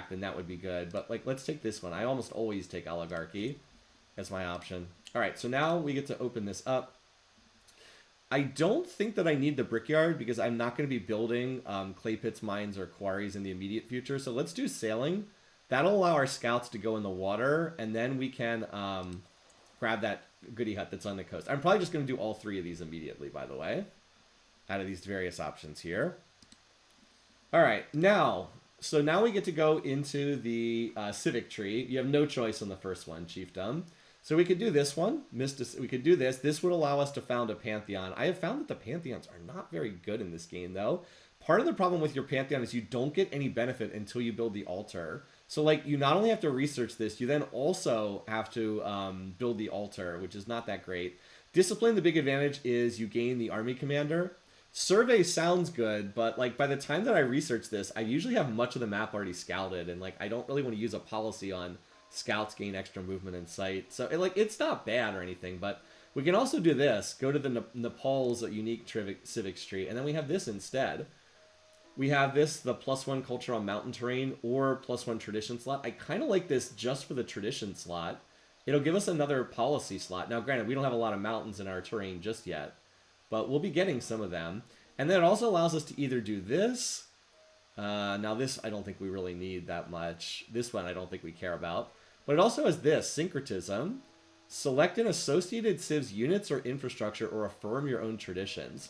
Speaker 1: then that would be good. But, like, let's take this one. I almost always take oligarchy as my option. All right, so now we get to open this up. I don't think that I need the brickyard because I'm not going to be building clay pits, mines, or quarries in the immediate future. So let's do sailing. That'll allow our scouts to go in the water, and then we can grab that goodie hut that's on the coast. I'm probably just going to do all 3 of these immediately, by the way, out of these various options here. All right, so now we get to go into the civic tree. You have no choice on the first one, chiefdom. So we could do this one. We could do this. This would allow us to found a pantheon. I have found that the pantheons are not very good in this game, though. Part of the problem with your pantheon is you don't get any benefit until you build the altar. So, like, you not only have to research this, you then also have to build the altar, which is not that great. Discipline, the big advantage is you gain the army commander. Survey sounds good, but, like, by the time that I research this, I usually have much of the map already scouted, and, like, I don't really want to use a policy on scouts gain extra movement in sight. So, it's not bad or anything, but we can also do this. Go to the Nepal's unique civic street, and then we have this instead. We have this, the +1 culture on mountain terrain or +1 tradition slot. I kind of like this just for the tradition slot. It'll give us another policy slot. Now, granted, we don't have a lot of mountains in our terrain just yet, but we'll be getting some of them. And then it also allows us to either do this. Now, this I don't think we really need that much. This one I don't think we care about. But it also has this, syncretism. Select an associated Civ's units or infrastructure or affirm your own traditions.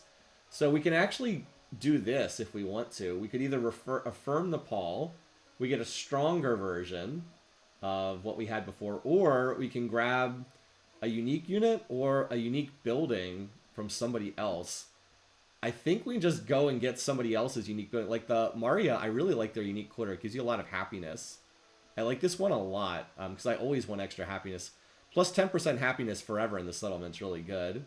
Speaker 1: So we can actually do this if we want to. We could either affirm Nepal, we get a stronger version of what we had before, or we can grab a unique unit or a unique building from somebody else. I think we just go and get somebody else's unique building. Like the Maria, I really like their unique quarter. It gives you a lot of happiness. I like this one a lot because I always want extra happiness. Plus 10% happiness forever in the settlement's really good.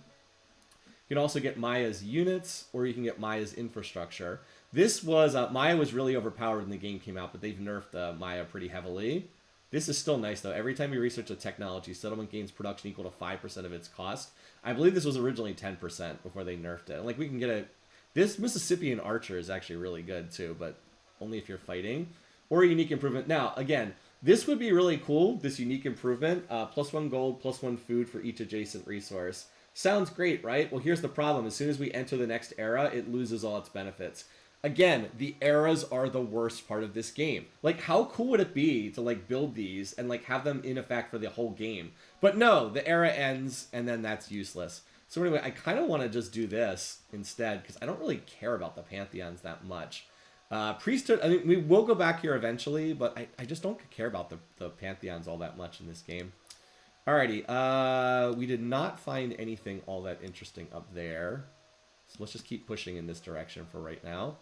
Speaker 1: You can also get Maya's units, or you can get Maya's infrastructure. This was, Maya was really overpowered when the game came out, but they've nerfed Maya pretty heavily. This is still nice, though. Every time you research a technology, settlement gains production equal to 5% of its cost. I believe this was originally 10% before they nerfed it. And, like, we can get this Mississippian archer is actually really good, too, but only if you're fighting. Or a unique improvement. Now, again, this would be really cool, this unique improvement. +1 gold, +1 food for each adjacent resource. Sounds great, right? Well, here's the problem. As soon as we enter the next era, it loses all its benefits. Again, the eras are the worst part of this game. Like, how cool would it be to, like, build these and, like, have them in effect for the whole game? But no, the era ends, and then that's useless. So anyway, I kind of want to just do this instead, because I don't really care about the Pantheons that much. Priesthood, I mean, we will go back here eventually, but I just don't care about the Pantheons all that much in this game. Alrighty, we did not find anything all that interesting up there. So let's just keep pushing in this direction for right now.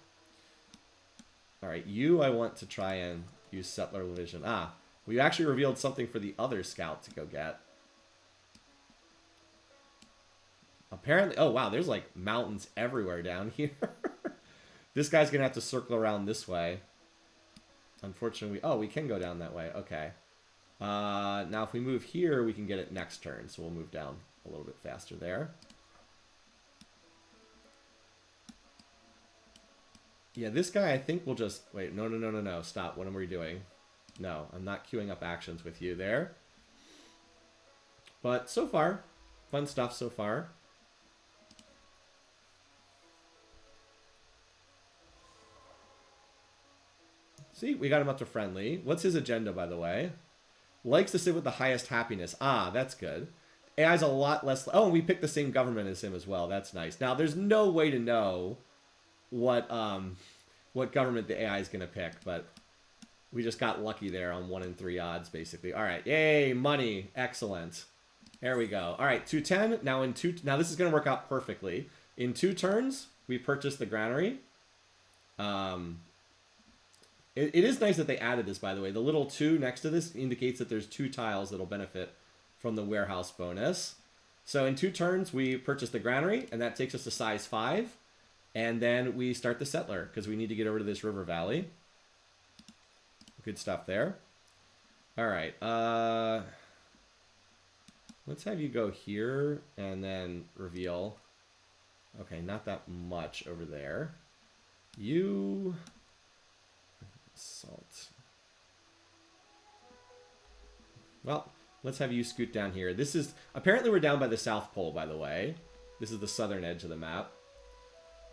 Speaker 1: Alright, I want to try and use Settler Vision. We actually revealed something for the other scout to go get. Apparently, oh wow, there's like mountains everywhere down here. This guy's going to have to circle around this way. Unfortunately, we can go down that way. Okay. Now, if we move here, we can get it next turn. So we'll move down a little bit faster there. Yeah, this guy, I think, will just... Wait, no. Stop. What am we doing? No, I'm not queuing up actions with you there. But so far, fun stuff so far. See, we got him up to friendly. What's his agenda, by the way? Likes to sit with the highest happiness. That's good. AI's a lot less... Oh, and we picked the same government as him as well. That's nice. Now, there's no way to know what government the AI is going to pick, but we just got lucky there on 1 in 3 odds, basically. All right. Yay, money. Excellent. There we go. All right, 210. Now this is going to work out perfectly. In 2 turns, we purchased the granary. It is nice that they added this, by the way. The little 2 next to this indicates that there's 2 tiles that'll benefit from the warehouse bonus. So in 2 turns, we purchase the granary, and that takes us to size 5. And then we start the settler, because we need to get over to this river valley. Good stuff there. All right. Let's have you go here, and then reveal. Okay, not that much over there. Salt. Well, Let's have you scoot down here. This is... Apparently we're down by the South Pole, by the way. This is the southern edge of the map.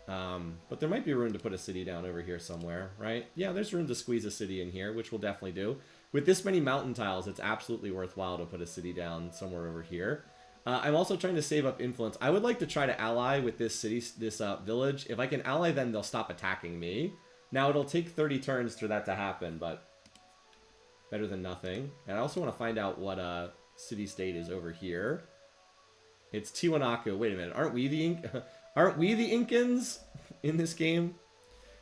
Speaker 1: But there might be room to put a city down over here somewhere, right? Yeah, there's room to squeeze a city in here, which we'll definitely do. With this many mountain tiles, it's absolutely worthwhile to put a city down somewhere over here. I'm also trying to save up influence. I would like to try to ally with this city, this village. If I can ally them, they'll stop attacking me. Now, it'll take 30 turns for that to happen, but better than nothing. And I also want to find out what city-state is over here. It's Tiwanaku. Wait a minute. Aren't we the Incans in this game?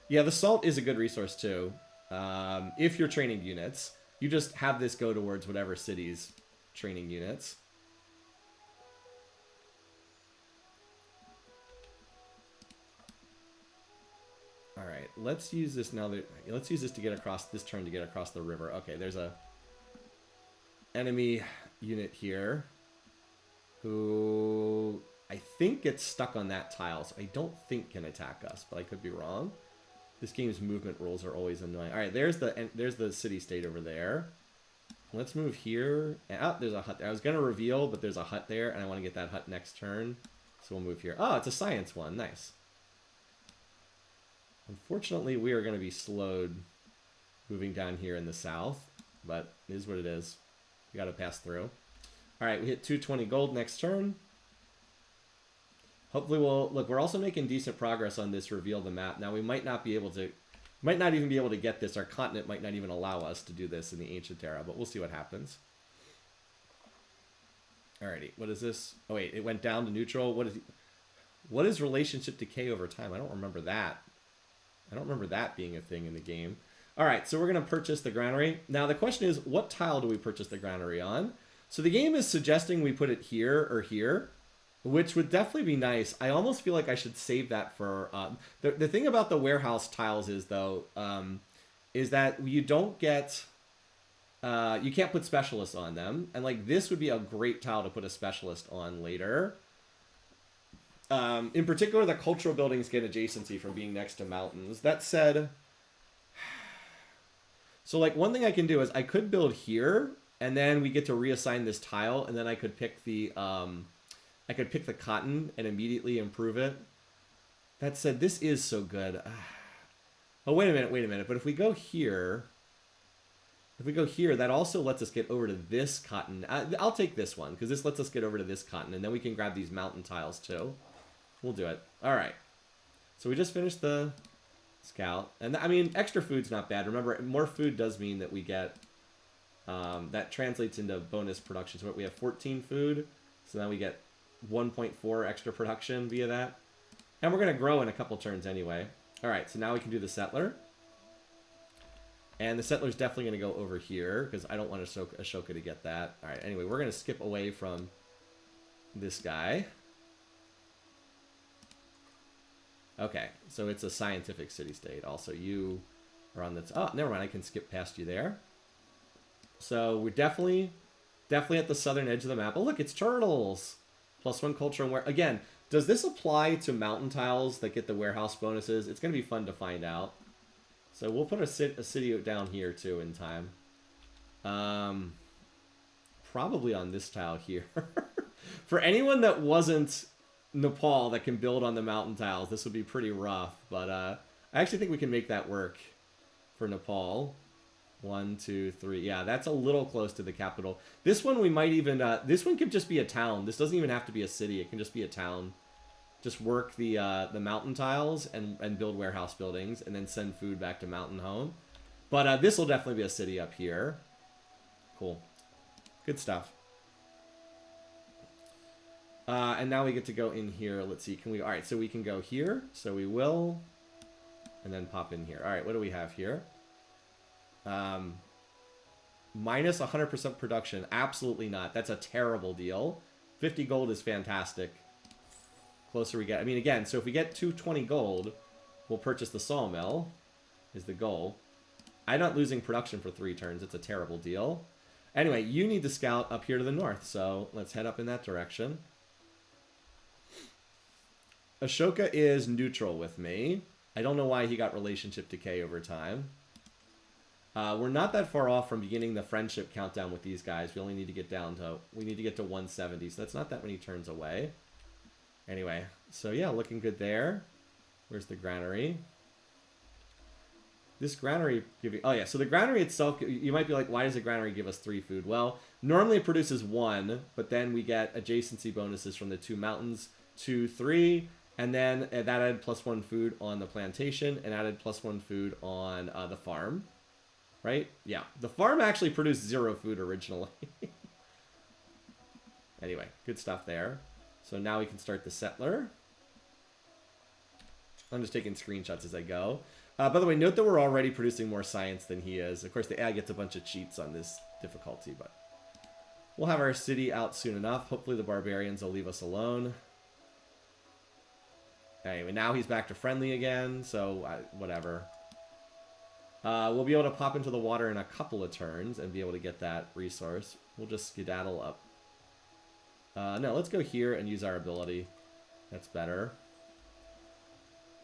Speaker 1: Yeah, the salt is a good resource, too. If you're training units, you just have this go towards whatever city's training units. All right, let's use this now. Let's use this to get across this turn to get across the river. Okay, there's a enemy unit here who I think gets stuck on that tile, so I don't think can attack us, but I could be wrong. This game's movement rules are always annoying. All right, there's the city-state over there. Let's move here. Oh, there's a hut there. I was gonna reveal, but there's a hut there, and I want to get that hut next turn, so we'll move here. Oh, it's a science one. Nice. Unfortunately, we are going to be slowed moving down here in the south, but it is what it is. We got to pass through. All right, we hit 220 gold next turn. Hopefully we'll... Look, we're also making decent progress on this reveal the map. Now, we might not be able to... Might not even be able to get this. Our continent might not even allow us to do this in the ancient era, but we'll see what happens. Alrighty, what is this? Oh, wait, it went down to neutral. What is relationship decay over time? I don't remember that. I don't remember that being a thing in the game. All right, so we're going to purchase the granary. Now, the question is, what tile do we purchase the granary on? So the game is suggesting we put it here or here, which would definitely be nice. I almost feel like I should save that for... The thing about the warehouse tiles is, though, is that you don't get... you can't put specialists on them. And, like, this would be a great tile to put a specialist on later. In particular, the cultural buildings get adjacency from being next to mountains. That said, so like one thing I can do is I could build here, and then we get to reassign this tile, and then I could pick the cotton and immediately improve it. That said, this is so good. Oh, wait a minute. But if we go here, that also lets us get over to this cotton. I'll take this one because this lets us get over to this cotton, and then we can grab these mountain tiles too. We'll do it. All right. So we just finished the scout. And I mean, extra food's not bad. Remember, more food does mean that we get... that translates into bonus production. So we have 14 food. So now we get 1.4 extra production via that. And we're going to grow in a couple turns anyway. All right. So now we can do the settler. And the settler's definitely going to go over here because I don't want Ashoka to get that. All right. Anyway, we're going to skip away from this guy. Okay, so it's a scientific city-state. Also, you are on the... Oh, never mind. I can skip past you there. So we're definitely at the southern edge of the map. Oh, look, it's turtles. +1 culture and where... Again, does this apply to mountain tiles that get the warehouse bonuses? It's going to be fun to find out. So we'll put a city down here, too, in time. Probably on this tile here. For anyone that wasn't... Nepal that can build on the mountain tiles, this would be pretty rough, but I actually think we can make that work for Nepal. 1, 2, 3. Yeah, that's a little close to the capital. This one we might even this one could just be a town. This doesn't even have to be a city. It can just be a town. Just work the mountain tiles and build warehouse buildings and then send food back to mountain home. But this will definitely be a city up here. Cool. Good stuff. And now we get to go in here. Let's see. Can we... All right, so we can go here. So we will. And then pop in here. All right, what do we have here? Minus 100% production. Absolutely not. That's a terrible deal. 50 gold is fantastic. Closer we get. I mean, again, so if we get 220 gold, we'll purchase the sawmill, is the goal. I'm not losing production for 3 turns. It's a terrible deal. Anyway, you need to scout up here to the north, so let's head up in that direction. Ashoka is neutral with me. I don't know why he got relationship decay over time. We're not that far off from beginning the friendship countdown with these guys. We only need to get we need to get to 170, so that's not that many turns away. Anyway, so yeah, looking good there. Where's the granary? This granary give you... Oh yeah, so the granary itself, you might be like, why does the granary give us 3 food? Well, normally it produces 1, but then we get adjacency bonuses from the 2 mountains, 2, 3, and then that added +1 food on the plantation and added +1 food on the farm. Right? Yeah. The farm actually produced 0 food originally. Anyway, good stuff there. So now we can start the settler. I'm just taking screenshots as I go. By the way, note that we're already producing more science than he is. Of course, the AI gets a bunch of cheats on this difficulty, but we'll have our city out soon enough. Hopefully the barbarians will leave us alone. Anyway, now he's back to friendly again, so whatever. We'll be able to pop into the water in a couple of turns and be able to get that resource. We'll just skedaddle up. No, let's go here and use our ability. That's better.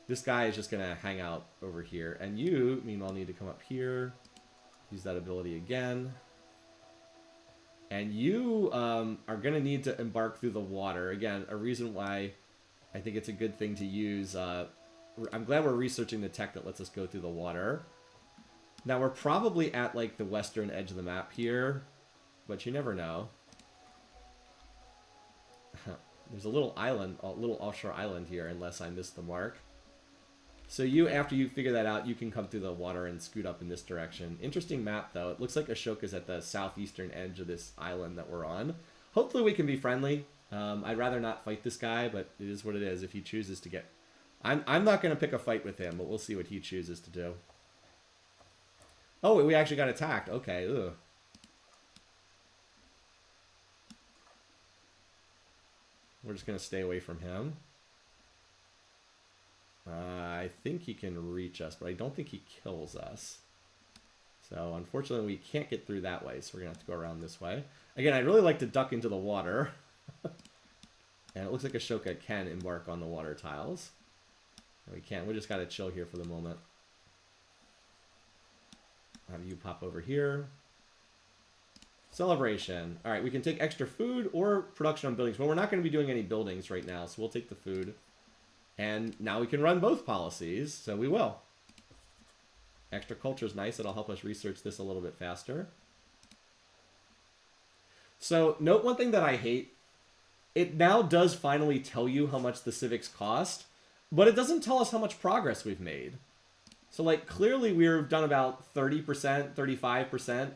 Speaker 1: This guy is just going to hang out over here. And you, meanwhile, need to come up here. Use that ability again. And you are going to need to embark through the water. Again, a reason why I think it's a good thing to use. I'm glad we're researching the tech that lets us go through the water. Now, we're probably at, like, the western edge of the map here. But you never know. There's a little island, a little offshore island here, unless I missed the mark. So you, after you figure that out, you can come through the water and scoot up in this direction. Interesting map, though. It looks like Ashoka's at the southeastern edge of this island that we're on. Hopefully we can be friendly. I'd rather not fight this guy, but it is what it is if he chooses to get... I'm not going to pick a fight with him, but we'll see what he chooses to do. Oh, we actually got attacked. Okay, ugh. We're just going to stay away from him. I think he can reach us, but I don't think he kills us. So, unfortunately, we can't get through that way, so we're going to have to go around this way. Again, I'd really like to duck into the water. And it looks like Ashoka can embark on the water tiles. No, we can't. We just got to chill here for the moment. Have you pop over here. Celebration. All right, we can take extra food or production on buildings. Well, we're not going to be doing any buildings right now, so we'll take the food. And now we can run both policies, so we will. Extra culture is nice. It'll help us research this a little bit faster. So, note one thing that I hate. It now does finally tell you how much the civics cost, but it doesn't tell us how much progress we've made. So, like, clearly we've done about 30%, 35%.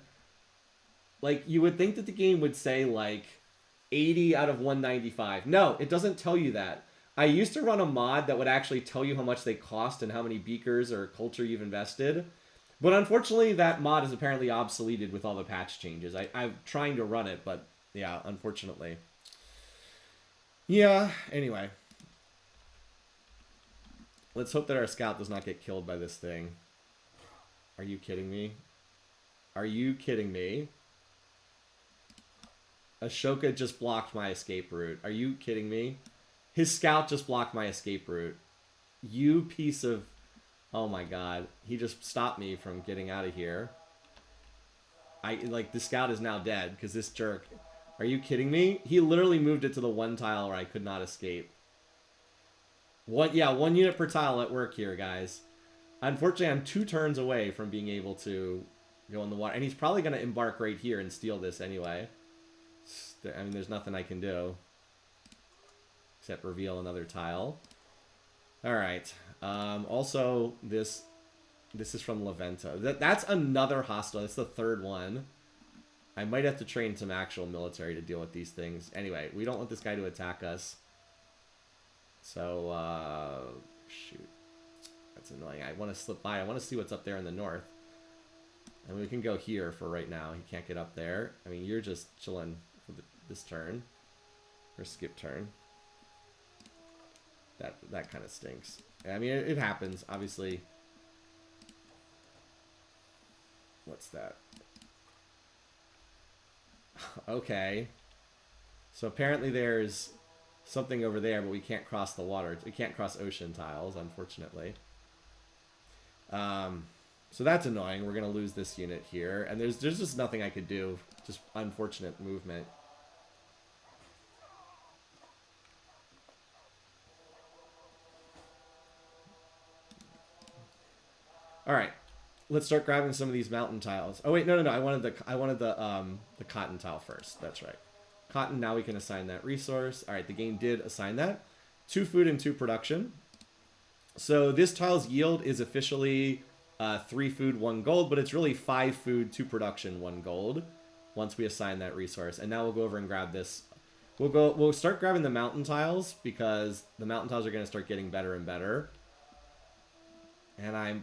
Speaker 1: Like, you would think that the game would say, like, 80 out of 195. No, it doesn't tell you that. I used to run a mod that would actually tell you how much they cost and how many beakers or culture you've invested. But unfortunately, that mod is apparently obsoleted with all the patch changes. I'm trying to run it, but yeah, unfortunately. Yeah, anyway. Let's hope that our scout does not get killed by this thing. Are you kidding me? Are you kidding me? Ashoka just blocked my escape route. Are you kidding me? His scout just blocked my escape route. You piece of... Oh my god. He just stopped me from getting out of here. The scout is now dead because this jerk... Are you kidding me? He literally moved it to the one tile where I could not escape. One unit per tile at work here, guys. Unfortunately, I'm 2 turns away from being able to go in the water. And he's probably going to embark right here and steal this anyway. I mean, there's nothing I can do. Except reveal another tile. Alright. Also, this is from Levento. That's another hostile. That's the 3rd one. I might have to train some actual military to deal with these things. Anyway, we don't want this guy to attack us. So, shoot. That's annoying. I want to slip by. I want to see what's up there in the north. And we can go here for right now. He can't get up there. I mean, you're just chilling for this turn. Or skip turn. That kind of stinks. I mean, it happens, obviously. What's that? Okay. So apparently there's something over there, but we can't cross the water. We can't cross ocean tiles, unfortunately. So that's annoying. We're going to lose this unit here. And there's just nothing I could do. Just unfortunate movement. All right. Let's start grabbing some of these mountain tiles. Oh wait, no. I wanted the cotton tile first. That's right. Cotton, now we can assign that resource. All right, the game did assign that. 2 food and 2 production. So this tile's yield is officially 3 food, 1 gold, but it's really 5 food, 2 production, 1 gold once we assign that resource. And now we'll go over and grab this. We'll start grabbing the mountain tiles because the mountain tiles are going to start getting better and better. And I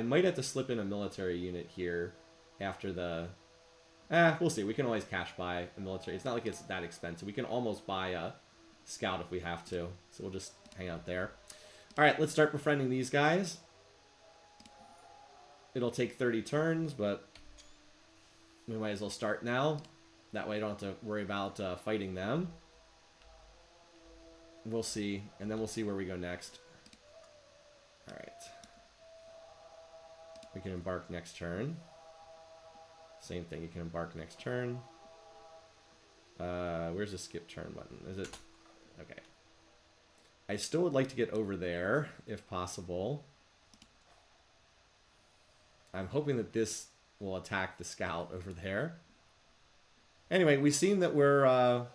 Speaker 1: might have to slip in a military unit here after the... we'll see. We can always cash buy a military. It's not like it's that expensive. We can almost buy a scout if we have to. So we'll just hang out there. All right, let's start befriending these guys. It'll take 30 turns, but we might as well start now. That way I don't have to worry about fighting them. We'll see, and then we'll see where we go next. All right. We can embark next turn. Same thing, you can embark next turn. Where's the skip turn button? Is it? Okay. I still would like to get over there, if possible. I'm hoping that this will attack the scout over there. Anyway, we've seen that we're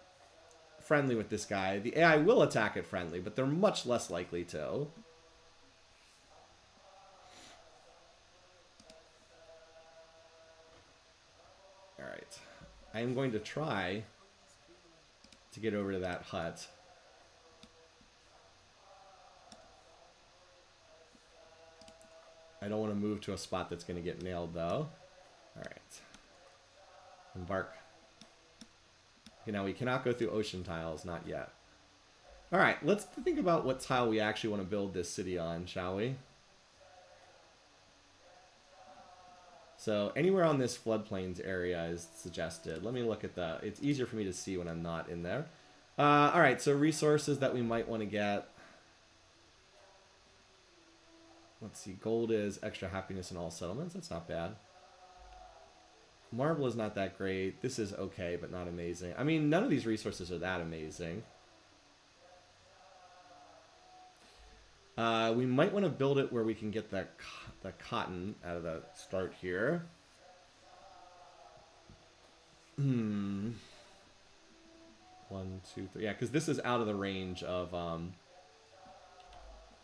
Speaker 1: friendly with this guy. The AI will attack it friendly, but they're much less likely to. Alright. I am going to try to get over to that hut. I don't want to move to a spot that's going to get nailed, though. Alright. Embark. Okay, now we cannot go through ocean tiles, not yet. Alright, let's think about what tile we actually want to build this city on, shall we? So, anywhere on this floodplains area is suggested. Let me look at the... It's easier for me to see when I'm not in there. Alright, so resources that we might want to get. Let's see, gold is extra happiness in all settlements. That's not bad. Marble is not that great. This is okay, but not amazing. I mean, none of these resources are that amazing. We might want to build it where we can get the cotton out of the start here. 1, 2, 3. Yeah, because this is out of the range of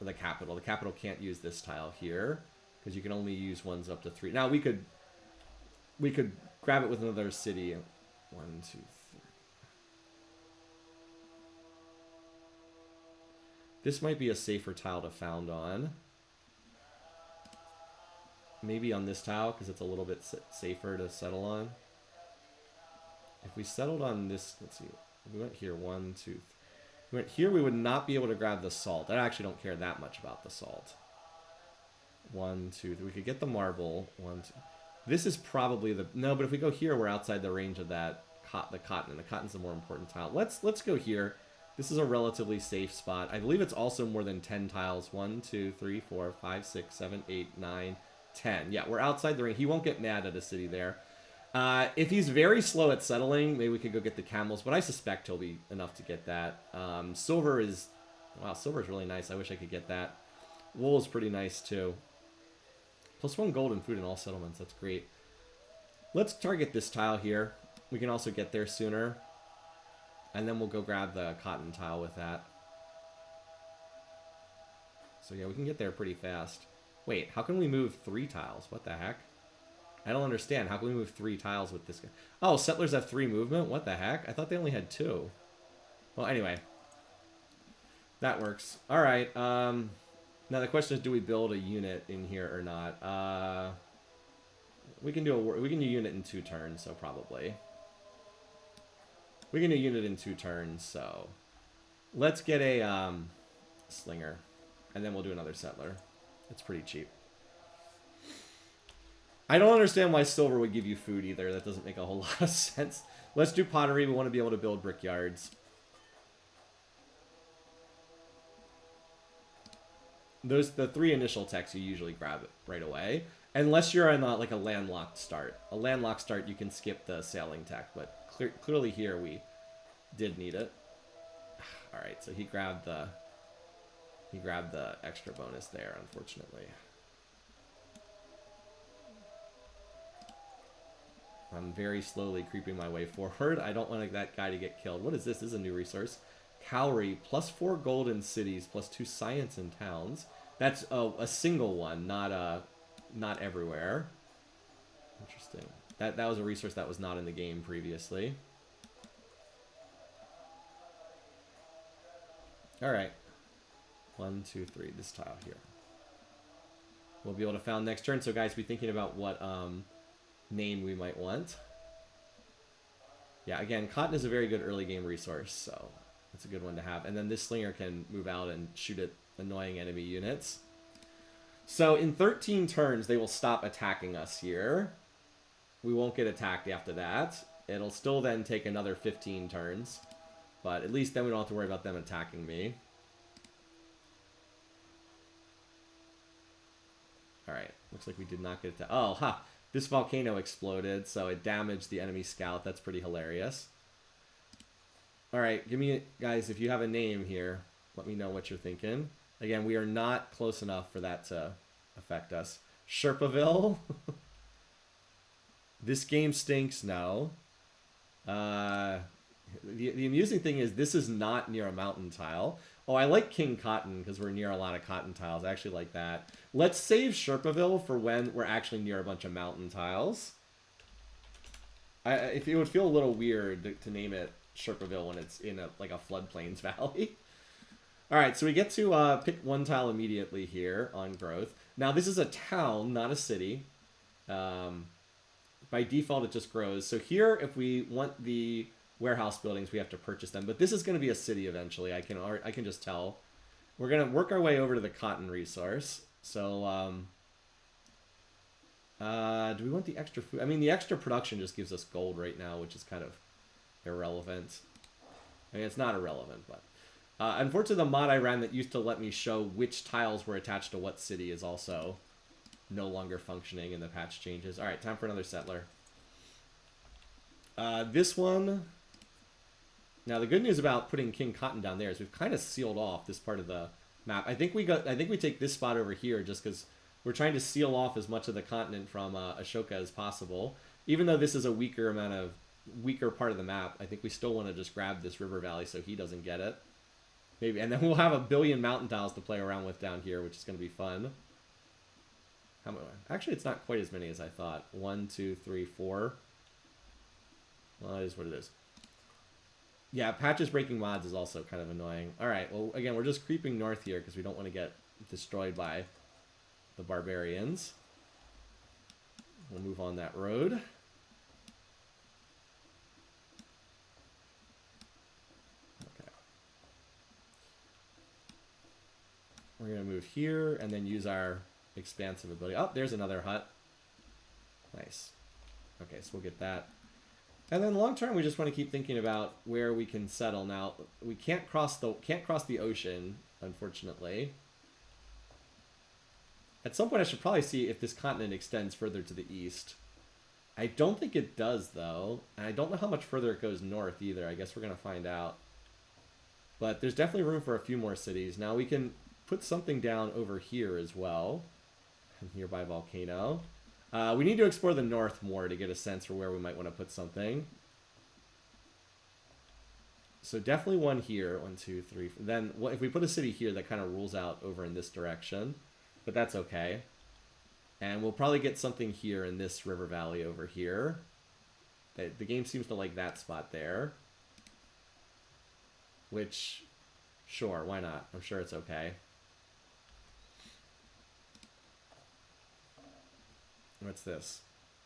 Speaker 1: the capital. The capital can't use this tile here because you can only use ones up to 3. Now we could grab it with another city. 1, 2, 3. This might be a safer tile to found on. Maybe on this tile because it's a little bit safer to settle on. If we settled on this, let's see. We went here, 1, 2, 3. We went here, we would not be able to grab the salt. I actually don't care that much about the salt. 1, 2, 3. We could get the marble. 1, 2. This is probably the... No, but if we go here, we're outside the range of that the cotton, and the cotton's the more important tile. Let's go here. This is a relatively safe spot. I believe it's also more than 10 tiles. 1, 2, 3, 4, 5, 6, 7, 8, 9, 10. Yeah, we're outside the range. He won't get mad at a city there. If he's very slow at settling, maybe we could go get the camels, but I suspect he'll be enough to get that. Silver is... Wow, silver is really nice. I wish I could get that. Wool is pretty nice, too. +1 gold and food in all settlements. That's great. Let's target this tile here. We can also get there sooner. And then we'll go grab the cotton tile with that. So yeah, we can get there pretty fast. Wait, how can we move 3 tiles? What the heck? I don't understand. How can we move 3 tiles with this guy? Oh, settlers have 3 movement? What the heck? I thought they only had 2. Well, anyway. That works. Alright, now the question is, do we build a unit in here or not? We can do a unit in 2 turns, so probably. We can do a unit in 2 turns, so... Let's get a slinger. And then we'll do another settler. It's pretty cheap. I don't understand why silver would give you food either. That doesn't make a whole lot of sense. Let's do pottery. We want to be able to build brickyards. The 3 initial techs you usually grab it right away. Unless you're on like a landlocked start. A landlocked start, you can skip the sailing tech, but clearly here we did need it. All right, so he grabbed the extra bonus there, unfortunately. I'm very slowly creeping my way forward. I don't want that guy to get killed. What is this? This is a new resource. Cowrie, +4 gold in cities, +2 science in towns. That's a single one, not everywhere. Interesting. That was a resource that was not in the game previously. All right. 1, 2, 3. This tile here. We'll be able to found next turn. So guys, be thinking about what name we might want. Yeah, again, cotton is a very good early game resource, so it's a good one to have. And then this slinger can move out and shoot at annoying enemy units. So in 13 turns, they will stop attacking us here. We won't get attacked after that. It'll still then take another 15 turns. But at least then we don't have to worry about them attacking me. Alright, looks like we did not get attacked. Oh, ha! This volcano exploded, so it damaged the enemy scout. That's pretty hilarious. Alright, give me, guys, if you have a name here, let me know what you're thinking. Again, we are not close enough for that to affect us. Sherpaville? This game stinks, no. The amusing thing is this is not near a mountain tile. Oh, I like King Cotton because we're near a lot of cotton tiles. I actually like that. Let's save Sherpaville for when we're actually near a bunch of mountain tiles. If it would feel a little weird to name it Sherpaville when it's in like a floodplains valley. All right, so we get to pick one tile immediately here on growth. Now this is a town, not a city. By default, it just grows. So here, if we want the warehouse buildings, we have to purchase them. But this is going to be a city eventually. I can just tell. We're going to work our way over to the cotton resource. So, do we want the extra food? I mean, the extra production just gives us gold right now, which is kind of irrelevant. I mean, it's not irrelevant, but... unfortunately, the mod I ran that used to let me show which tiles were attached to what city is also no longer functioning in the patch changes. All right, time for another settler. This one... Now, the good news about putting King Cotton down there is we've kind of sealed off this part of the map. I think we take this spot over here just because we're trying to seal off as much of the continent from Ashoka as possible. Even though this is a weaker part of the map, I think we still want to just grab this river valley so he doesn't get it. Maybe, and then we'll have a billion mountain tiles to play around with down here, which is going to be fun. How many? Actually, it's not quite as many as I thought. 1, 2, 3, 4. Well, that is what it is. Yeah, patches breaking mods is also kind of annoying. Alright, well, again, we're just creeping north here because we don't want to get destroyed by the barbarians. We'll move on that road. Okay. We're going to move here and then use our expansive ability. Oh, there's another hut. Nice. Okay, so we'll get that. And then long term, we just want to keep thinking about where we can settle. Now, we can't cross the ocean, unfortunately. At some point, I should probably see if this continent extends further to the east. I don't think it does, though. And I don't know how much further it goes north, either. I guess we're going to find out. But there's definitely room for a few more cities. Now, we can put something down over here as well. Nearby volcano. We need to explore the north more to get a sense for where we might want to put something. So definitely one here. 1, 2, 3. Then if we put a city here, that kind of rules out over in this direction. But that's okay. And we'll probably get something here in this river valley over here. The game seems to like that spot there. Which, sure, why not? I'm sure it's okay. What's this?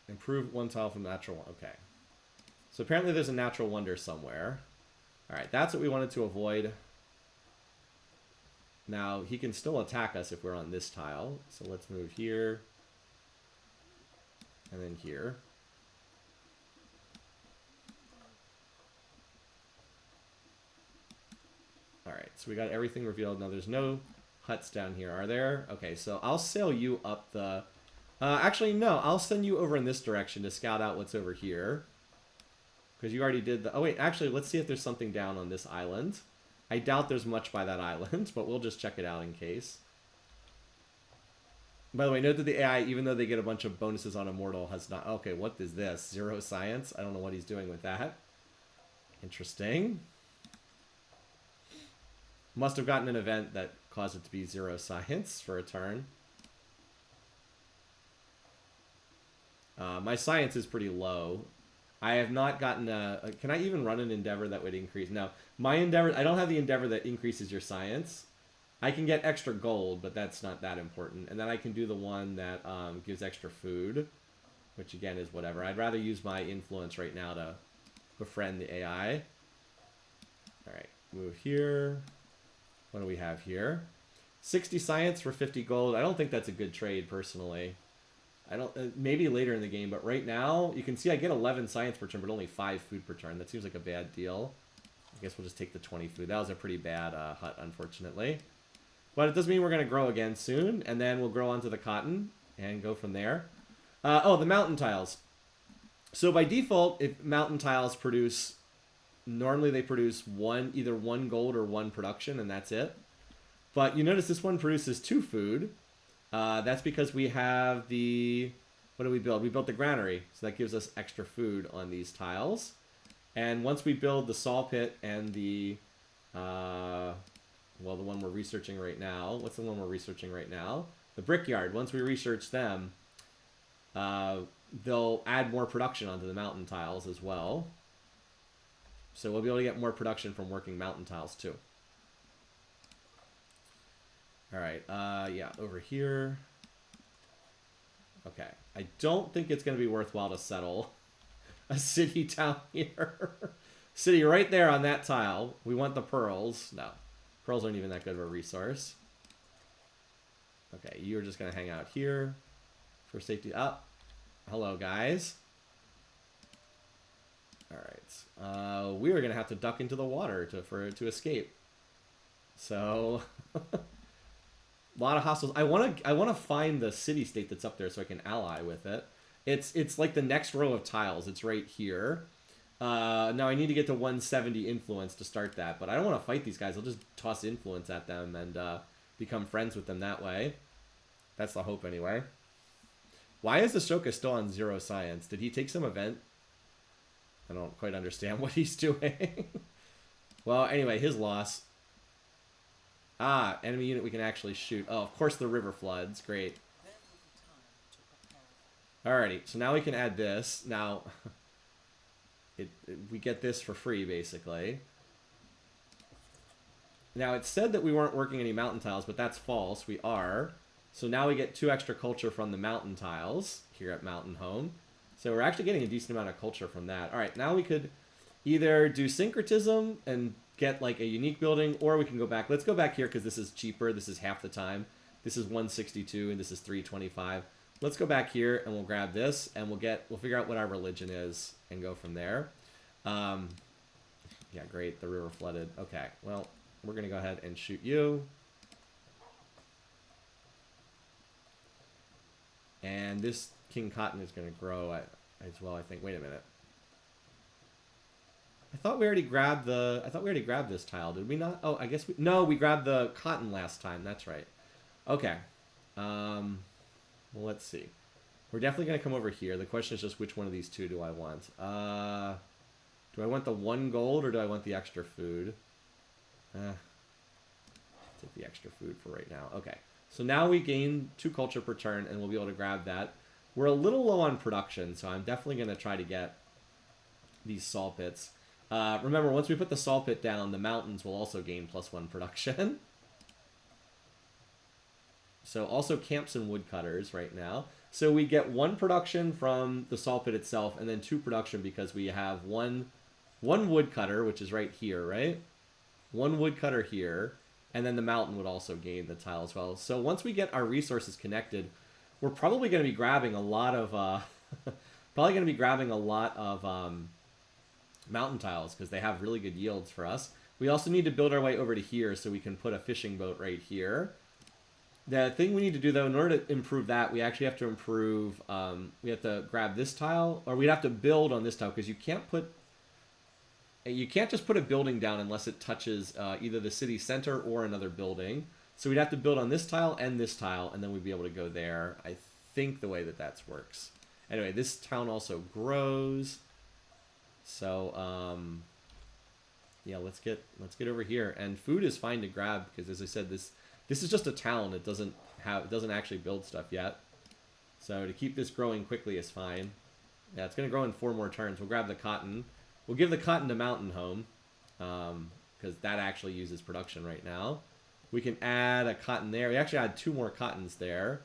Speaker 1: Improve one tile from natural. Okay. So apparently there's a natural wonder somewhere. Alright, that's what we wanted to avoid. Now, he can still attack us if we're on this tile. So let's move here. And then here. Alright, so we got everything revealed. Now, there's no huts down here, are there? Okay, so I'll sail you up the... Actually, no. I'll send you over in this direction to scout out what's over here. Because you already did the... Oh, wait. Actually, let's see if there's something down on this island. I doubt there's much by that island, but we'll just check it out in case. By the way, note that the AI, even though they get a bunch of bonuses on Immortal, has not... Okay, what is this? 0 science? I don't know what he's doing with that. Interesting. Must have gotten an event that caused it to be 0 science for a turn. My science is pretty low. I have not gotten a... Can I even run an endeavor that would increase? No. My endeavor... I don't have the endeavor that increases your science. I can get extra gold, but that's not that important. And then I can do the one that gives extra food, which again is whatever. I'd rather use my influence right now to befriend the AI. Alright, move here. What do we have here? 60 science for 50 gold. I don't think that's a good trade, personally. I don't... maybe later in the game, but right now, you can see I get 11 science per turn, but only 5 food per turn. That seems like a bad deal. I guess we'll just take the 20 food. That was a pretty bad hut, unfortunately. But it does mean we're going to grow again soon, and then we'll grow onto the cotton and go from there. Oh, the mountain tiles. So by default, if mountain tiles produce... Normally they produce either 1 gold or 1 production, and that's it. But you notice this one produces 2 food. That's because we have the... What do we build? We built the granary, so that gives us extra food on these tiles. And once we build the saw pit and the... well, the one we're researching right now. What's the one we're researching right now? The brickyard. Once we research them, they'll add more production onto the mountain tiles as well. So we'll be able to get more production from working mountain tiles too. Alright, yeah, over here. Okay, I don't think it's going to be worthwhile to settle a city down here. City right there on that tile. We want the pearls. No, pearls aren't even that good of a resource. Okay, you're just going to hang out here for safety. Oh, hello, guys. Alright, we are going to have to duck into the water to escape. So... A lot of hostiles. I want to find the city-state that's up there so I can ally with it. It's like the next row of tiles. It's right here. Now I need to get to 170 influence to start that, but I don't want to fight these guys. I'll just toss influence at them and become friends with them that way. That's the hope anyway. Why is Ashoka still on 0 science? Did he take some event? I don't quite understand what he's doing. Well, anyway, his loss. Ah, enemy unit we can actually shoot. Oh, of course the river floods. Great. Alrighty, so now we can add this. Now, we get this for free, basically. Now, it said that we weren't working any mountain tiles, but that's false. We are. So now we get 2 extra culture from the mountain tiles here at Mountain Home. So we're actually getting a decent amount of culture from that. Alright, now we could either do syncretism and get like a unique building, or we can go back. Let's go back here because this is cheaper. This is half the time. This is 162 and this is 325. Let's go back here and we'll grab this and we'll figure out what our religion is and go from there. Yeah, great. The river flooded. Okay, well, we're gonna go ahead and shoot you. And this King Cotton is gonna grow as well, I think. Wait a minute. I thought we already grabbed this tile, did we not? Oh, I guess no, we grabbed the cotton last time. That's right. Okay. Well, let's see. We're definitely going to come over here. The question is just which one of these 2 do I want? Do I want the 1 gold or do I want the extra food? Take the extra food for right now. Okay. So now we gain 2 culture per turn and we'll be able to grab that. We're a little low on production, so I'm definitely going to try to get these saw pits. Remember, once we put the saw pit down, the mountains will also gain +1 production. So also camps and woodcutters right now. So we get 1 production from the saw pit itself, and then 2 production because we have one woodcutter, which is right here, right? 1 woodcutter here, and then the mountain would also gain the tile as well. So once we get our resources connected, we're probably going to be grabbing a lot of mountain tiles because they have really good yields for us. We also need to build our way over to here so we can put a fishing boat right here. The thing we need to do, though, in order to improve that, we actually have to improve... we have to grab this tile, or we'd have to build on this tile, because you can't put... You can't just put a building down unless it touches either the city center or another building. So we'd have to build on this tile, and then we'd be able to go there. I think the way that works. Anyway, this town also grows. So, yeah, let's get over here. And food is fine to grab because, as I said, this is just a town. It doesn't actually build stuff yet. So to keep this growing quickly is fine. Yeah, it's gonna grow in 4 more turns. We'll grab the cotton. We'll give the cotton to Mountain Home because that actually uses production right now. We can add a cotton there. We actually add 2 more cottons there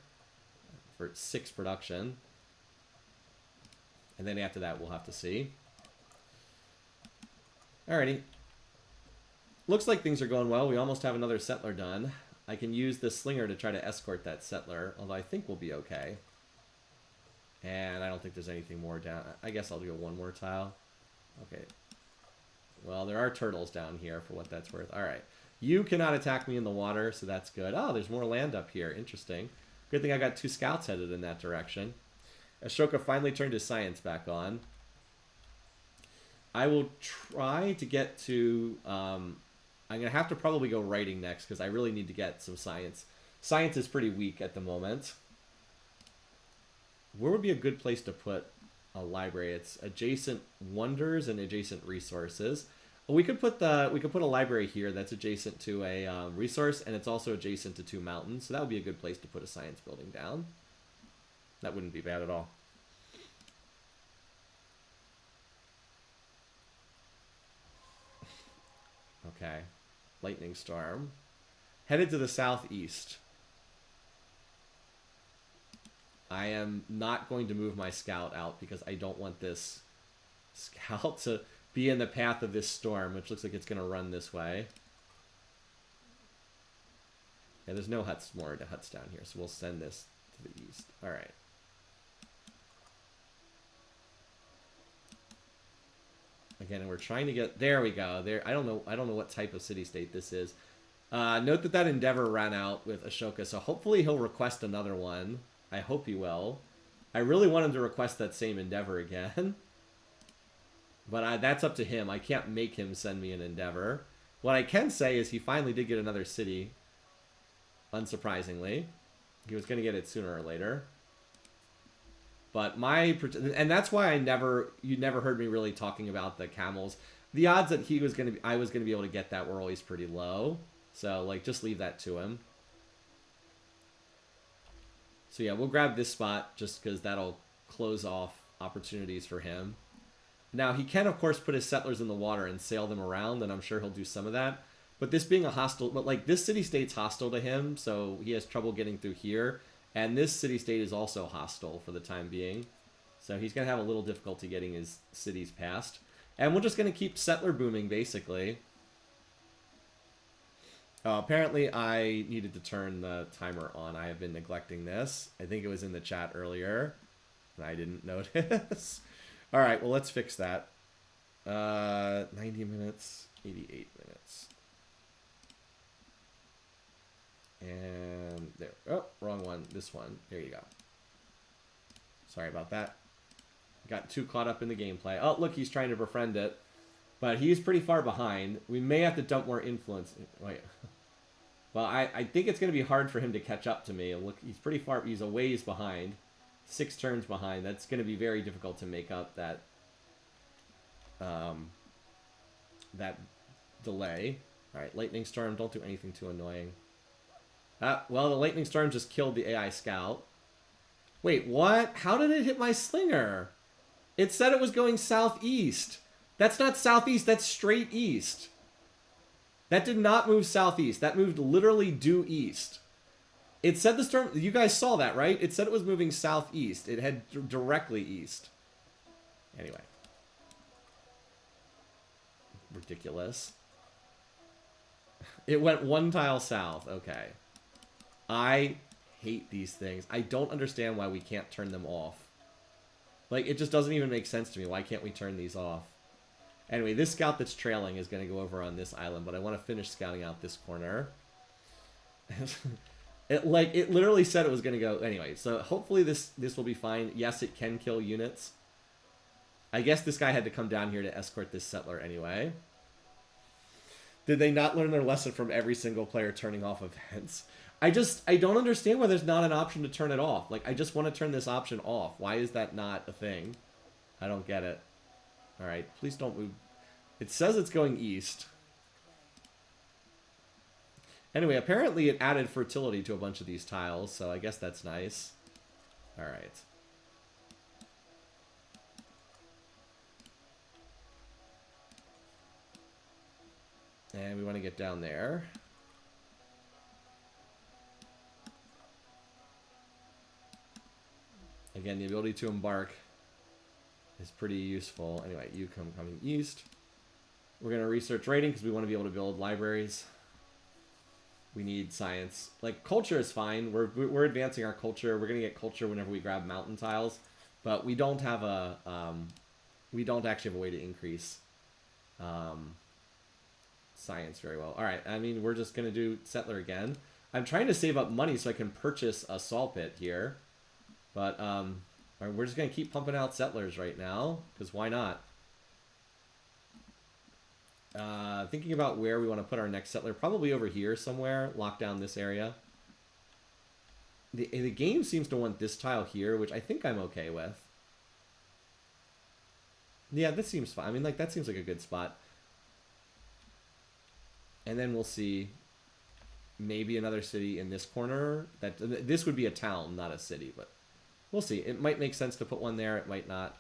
Speaker 1: for 6 production. And then after that, we'll have to see. Alrighty. Looks like things are going well. We almost have another settler done. I can use the slinger to try to escort that settler, although I think we'll be okay. And I don't think there's anything more down. I guess I'll do 1 more tile. Okay. Well, there are turtles down here for what that's worth. Alright. You cannot attack me in the water, so that's good. Oh, there's more land up here. Interesting. Good thing I got 2 scouts headed in that direction. Ashoka finally turned his science back on. I will try to get to... I'm going to have to probably go writing next, because I really need to get some science. Science is pretty weak at the moment. Where would be a good place to put a library? It's adjacent wonders and adjacent resources. We could put a library here that's adjacent to a resource, and it's also adjacent to 2 mountains. So that would be a good place to put a science building down. That wouldn't be bad at all. Okay. Lightning storm. Headed to the southeast. I am not going to move my scout out because I don't want this scout to be in the path of this storm, which looks like it's going to run this way. Yeah, there's no huts down here, so we'll send this to the east. All right. Again, we're trying to get... There we go. There. I don't know what type of city-state this is. Note that endeavor ran out with Ashoka, so hopefully he'll request another one. I hope he will. I really want him to request that same endeavor again. But that's up to him. I can't make him send me an endeavor. What I can say is he finally did get another city. Unsurprisingly. He was going to get it sooner or later. But and that's why you never heard me really talking about the camels. The odds that I was going to be able to get that were always pretty low. So, like, just leave that to him. So yeah, we'll grab this spot just because that'll close off opportunities for him. Now, he can, of course, put his settlers in the water and sail them around, and I'm sure he'll do some of that. But this being a hostile... But, like, this city-state's hostile to him, so he has trouble getting through here. And this city-state is also hostile for the time being. So he's going to have a little difficulty getting his cities past. And we're just going to keep settler booming, basically. Apparently, I needed to turn the timer on. I have been neglecting this. I think it was in the chat earlier. And I didn't notice. All right, well, let's fix that. 90 minutes, 88 minutes. And there. Oh, wrong one. This one. There you go. Sorry about that. Got too caught up in the gameplay. Oh, look, he's trying to befriend it. But he's pretty far behind. We may have to dump more influence. Wait. Well, I think it's going to be hard for him to catch up to me. Look, he's pretty far. He's a ways behind. 6 turns behind. That's going to be very difficult to make up that delay. All right, lightning storm. Don't do anything too annoying. Well, the lightning storm just killed the AI scout. Wait, what? How did it hit my slinger? It said it was going southeast. That's not southeast, that's straight east. That did not move southeast. That moved literally due east. It said the storm... You guys saw that, right? It said it was moving southeast. It had directly east. Anyway. Ridiculous. It went 1 tile south. Okay. I hate these things. I don't understand why we can't turn them off. Like, it just doesn't even make sense to me. Why can't we turn these off? Anyway, this scout that's trailing is going to go over on this island, but I want to finish scouting out this corner. It literally said it was gonna go anyway. So hopefully this will be fine. Yes, it can kill units. I guess this guy had to come down here to escort this settler anyway. Did they not learn their lesson from every single player turning off events? I don't understand why there's not an option to turn it off. Like, I just want to turn this option off. Why is that not a thing? I don't get it. Alright, please don't move. It says it's going east. Anyway, apparently it added fertility to a bunch of these tiles, so I guess that's nice. Alright. And we want to get down there. Again, the ability to embark is pretty useful. Anyway, you coming east. We're going to research rating because we want to be able to build libraries. We need science. Like, culture is fine. We're advancing our culture. We're going to get culture whenever we grab mountain tiles. But we don't have a... we don't actually have a way to increase science very well. Alright, I mean, we're just going to do settler again. I'm trying to save up money so I can purchase a saw pit here. But we're just going to keep pumping out settlers right now, because why not? Thinking about where we want to put our next settler, probably over here somewhere, lock down this area. The game seems to want this tile here, which I think I'm okay with. Yeah, this seems fine. I mean, like, that seems like a good spot. And then we'll see maybe another city in this corner. This would be a town, not a city, but we'll see. It might make sense to put one there. It might not.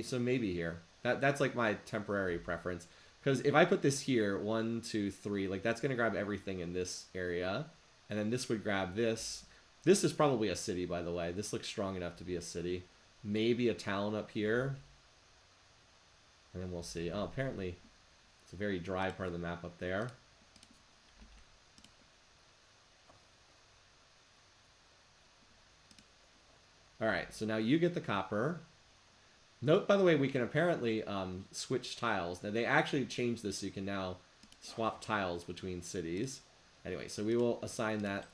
Speaker 1: So maybe here. That's like my temporary preference. Because if I put this here, 1, 2, 3, like that's going to grab everything in this area. And then this would grab this. This is probably a city, by the way. This looks strong enough to be a city. Maybe a town up here. And then we'll see. Oh, apparently it's a very dry part of the map up there. Alright, so now you get the copper. Note, by the way, we can apparently switch tiles. Now, they actually changed this so you can now swap tiles between cities. Anyway, so we will assign that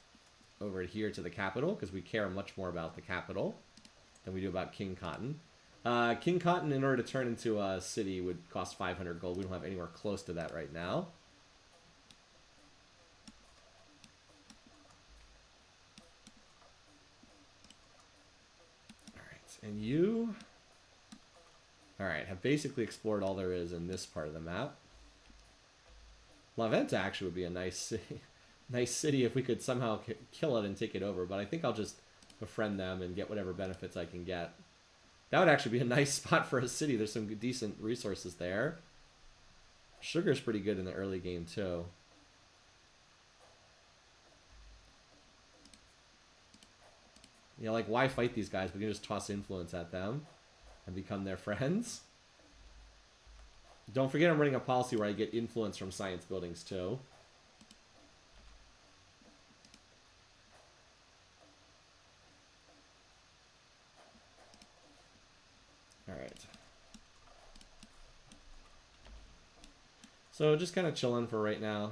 Speaker 1: over here to the capital, because we care much more about the capital than we do about King Cotton. King Cotton, in order to turn into a city, would cost 500 gold. We don't have anywhere close to that right now. Alright, and you... Alright, have basically explored all there is in this part of the map. La Venta actually would be a nice city. Nice city if we could somehow kill it and take it over, but I think I'll just befriend them and get whatever benefits I can get. That would actually be a nice spot for a city. There's some decent resources there. Sugar's pretty good in the early game, too. You know, like, why fight these guys? We can just toss influence at them and become their friends. Don't forget I'm running a policy where I get influence from science buildings, too. Alright. So just kind of chilling for right now.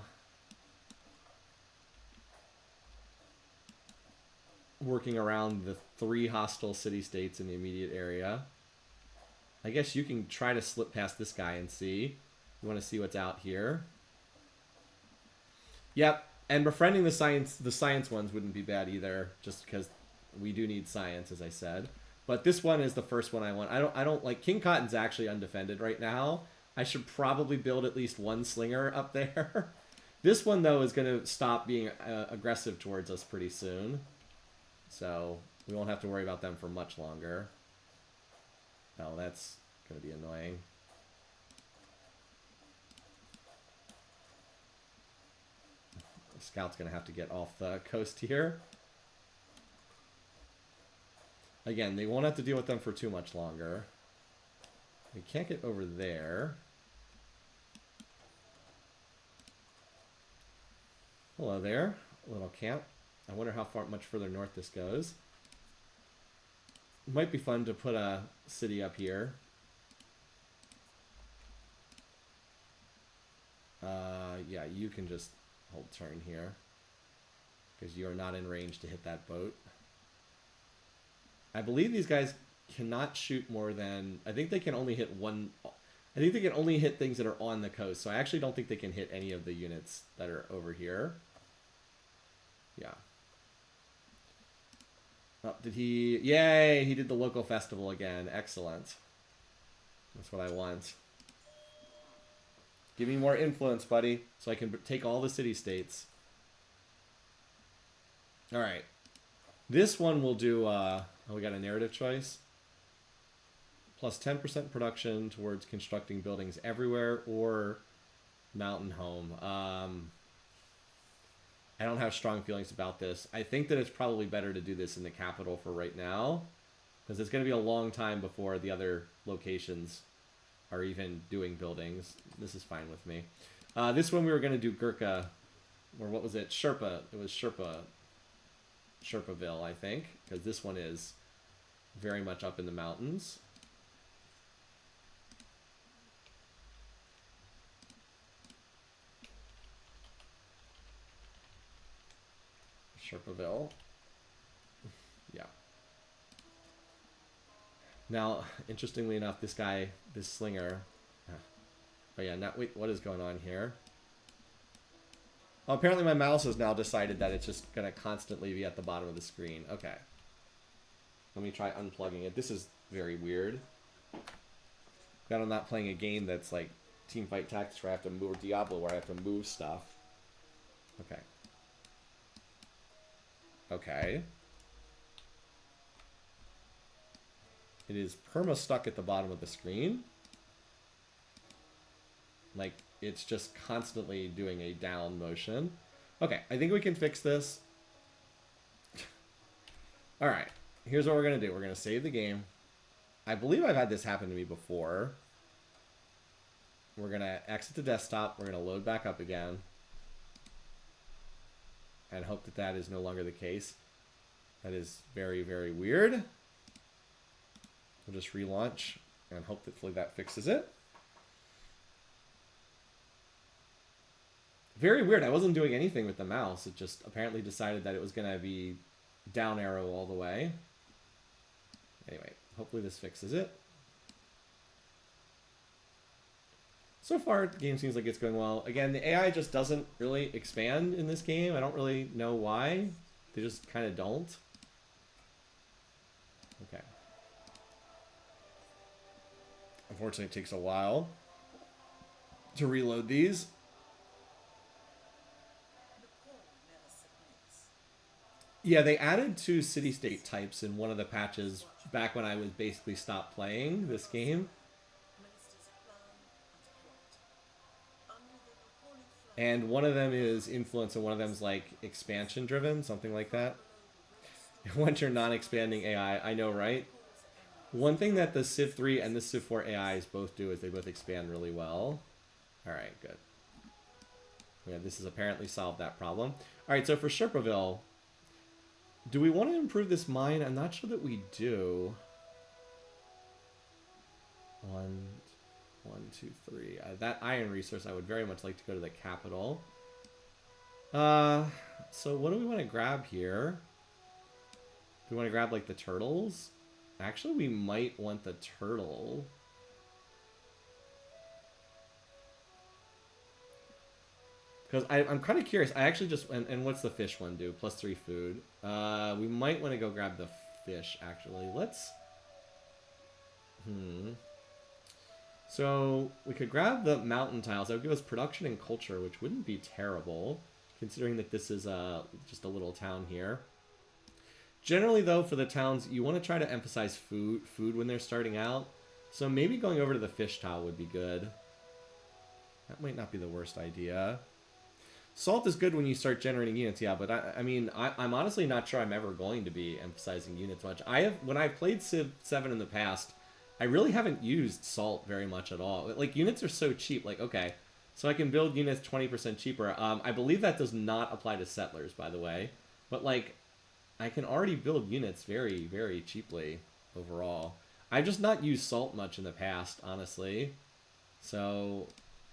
Speaker 1: Working around the 3 hostile city-states in the immediate area. I guess you can try to slip past this guy and see. You want to see what's out here. Yep, and befriending the science ones wouldn't be bad either, just because we do need science, as I said. But this one is the first one I want. I don't like King Cotton's actually undefended right now. I should probably build at least one slinger up there. This one though is going to stop being aggressive towards us pretty soon. So we won't have to worry about them for much longer. Oh, that's going to be annoying. The scout's going to have to get off the coast here. Again, they won't have to deal with them for too much longer. We can't get over there. Hello there, little camp. I wonder how much further north this goes. It might be fun to put a city up here. Yeah, you can just hold turn here. Because you are not in range to hit that boat. I believe these guys cannot shoot more than... I think they can only hit one... I think they can only hit things that are on the coast. So I actually don't think they can hit any of the units that are over here. Yeah. Oh, did he... Yay! He did the local festival again. Excellent. That's what I want. Give me more influence, buddy, so I can take all the city-states. Alright. This one will do... oh, we got a narrative choice. Plus 10% production towards constructing buildings everywhere or mountain home. I don't have strong feelings about this. I think that it's probably better to do this in the capital for right now. Because it's going to be a long time before the other locations are even doing buildings. This is fine with me. This one we were going to do Gurkha, or what was it? Sherpa. It was Sherpaville, I think. Because this one is very much up in the mountains. Sherpaville. Yeah. Now, interestingly enough, this guy, this slinger... Oh yeah, now, wait, what is going on here? Oh, apparently my mouse has now decided that it's just going to constantly be at the bottom of the screen. Okay. Let me try unplugging it. This is very weird. Glad I'm not playing a game that's like Teamfight Tactics where I have to move, or Diablo where I have to move stuff. Okay. Okay. It is perma-stuck at the bottom of the screen. Like, it's just constantly doing a down motion. Okay, I think we can fix this. Alright, here's what we're going to do. We're going to save the game. I believe I've had this happen to me before. We're going to exit the desktop. We're going to load back up again. And hope that that is no longer the case. That is very, very weird. We'll just relaunch and hopefully that fixes it. Very weird. I wasn't doing anything with the mouse. It just apparently decided that it was going to be down arrow all the way. Anyway, hopefully this fixes it. So far, the game seems like it's going well. Again, the AI just doesn't really expand in this game. I don't really know why. They just kind of don't. Okay. Unfortunately, it takes a while to reload these. Yeah, they added 2 city-state types in one of the patches back when I was basically stopped playing this game. And one of them is influence and one of them is like expansion driven, something like that. Once you're non-expanding AI, I know, right? One thing that the Civ 3 and the Civ 4 AIs both do is they both expand really well. Alright, good. Yeah, this has apparently solved that problem. Alright, so for Sherpaville, do we want to improve this mine? I'm not sure that we do. 1, 2, 3. That iron resource, I would very much like to go to the capital. So what do we want to grab here? Do we want to grab like the turtles? Actually, we might want the turtle. Because I'm kind of curious. I actually just... And what's the fish one do? +3 food. We might want to go grab the fish, actually. Let's... So, we could grab the mountain tiles. That would give us production and culture, which wouldn't be terrible, considering that this is just a little town here. Generally, though, for the towns, you want to try to emphasize food when they're starting out. So maybe going over to the fish tile would be good. That might not be the worst idea. Salt is good when you start generating units, yeah, but I mean, I'm honestly not sure I'm ever going to be emphasizing units much. When I've played Civ 7 in the past, I really haven't used salt very much at all. Like, units are so cheap, like, okay, so I can build units 20% cheaper. I believe that does not apply to settlers, by the way, but, like, I can already build units very, very cheaply overall. I've just not used salt much in the past, honestly, so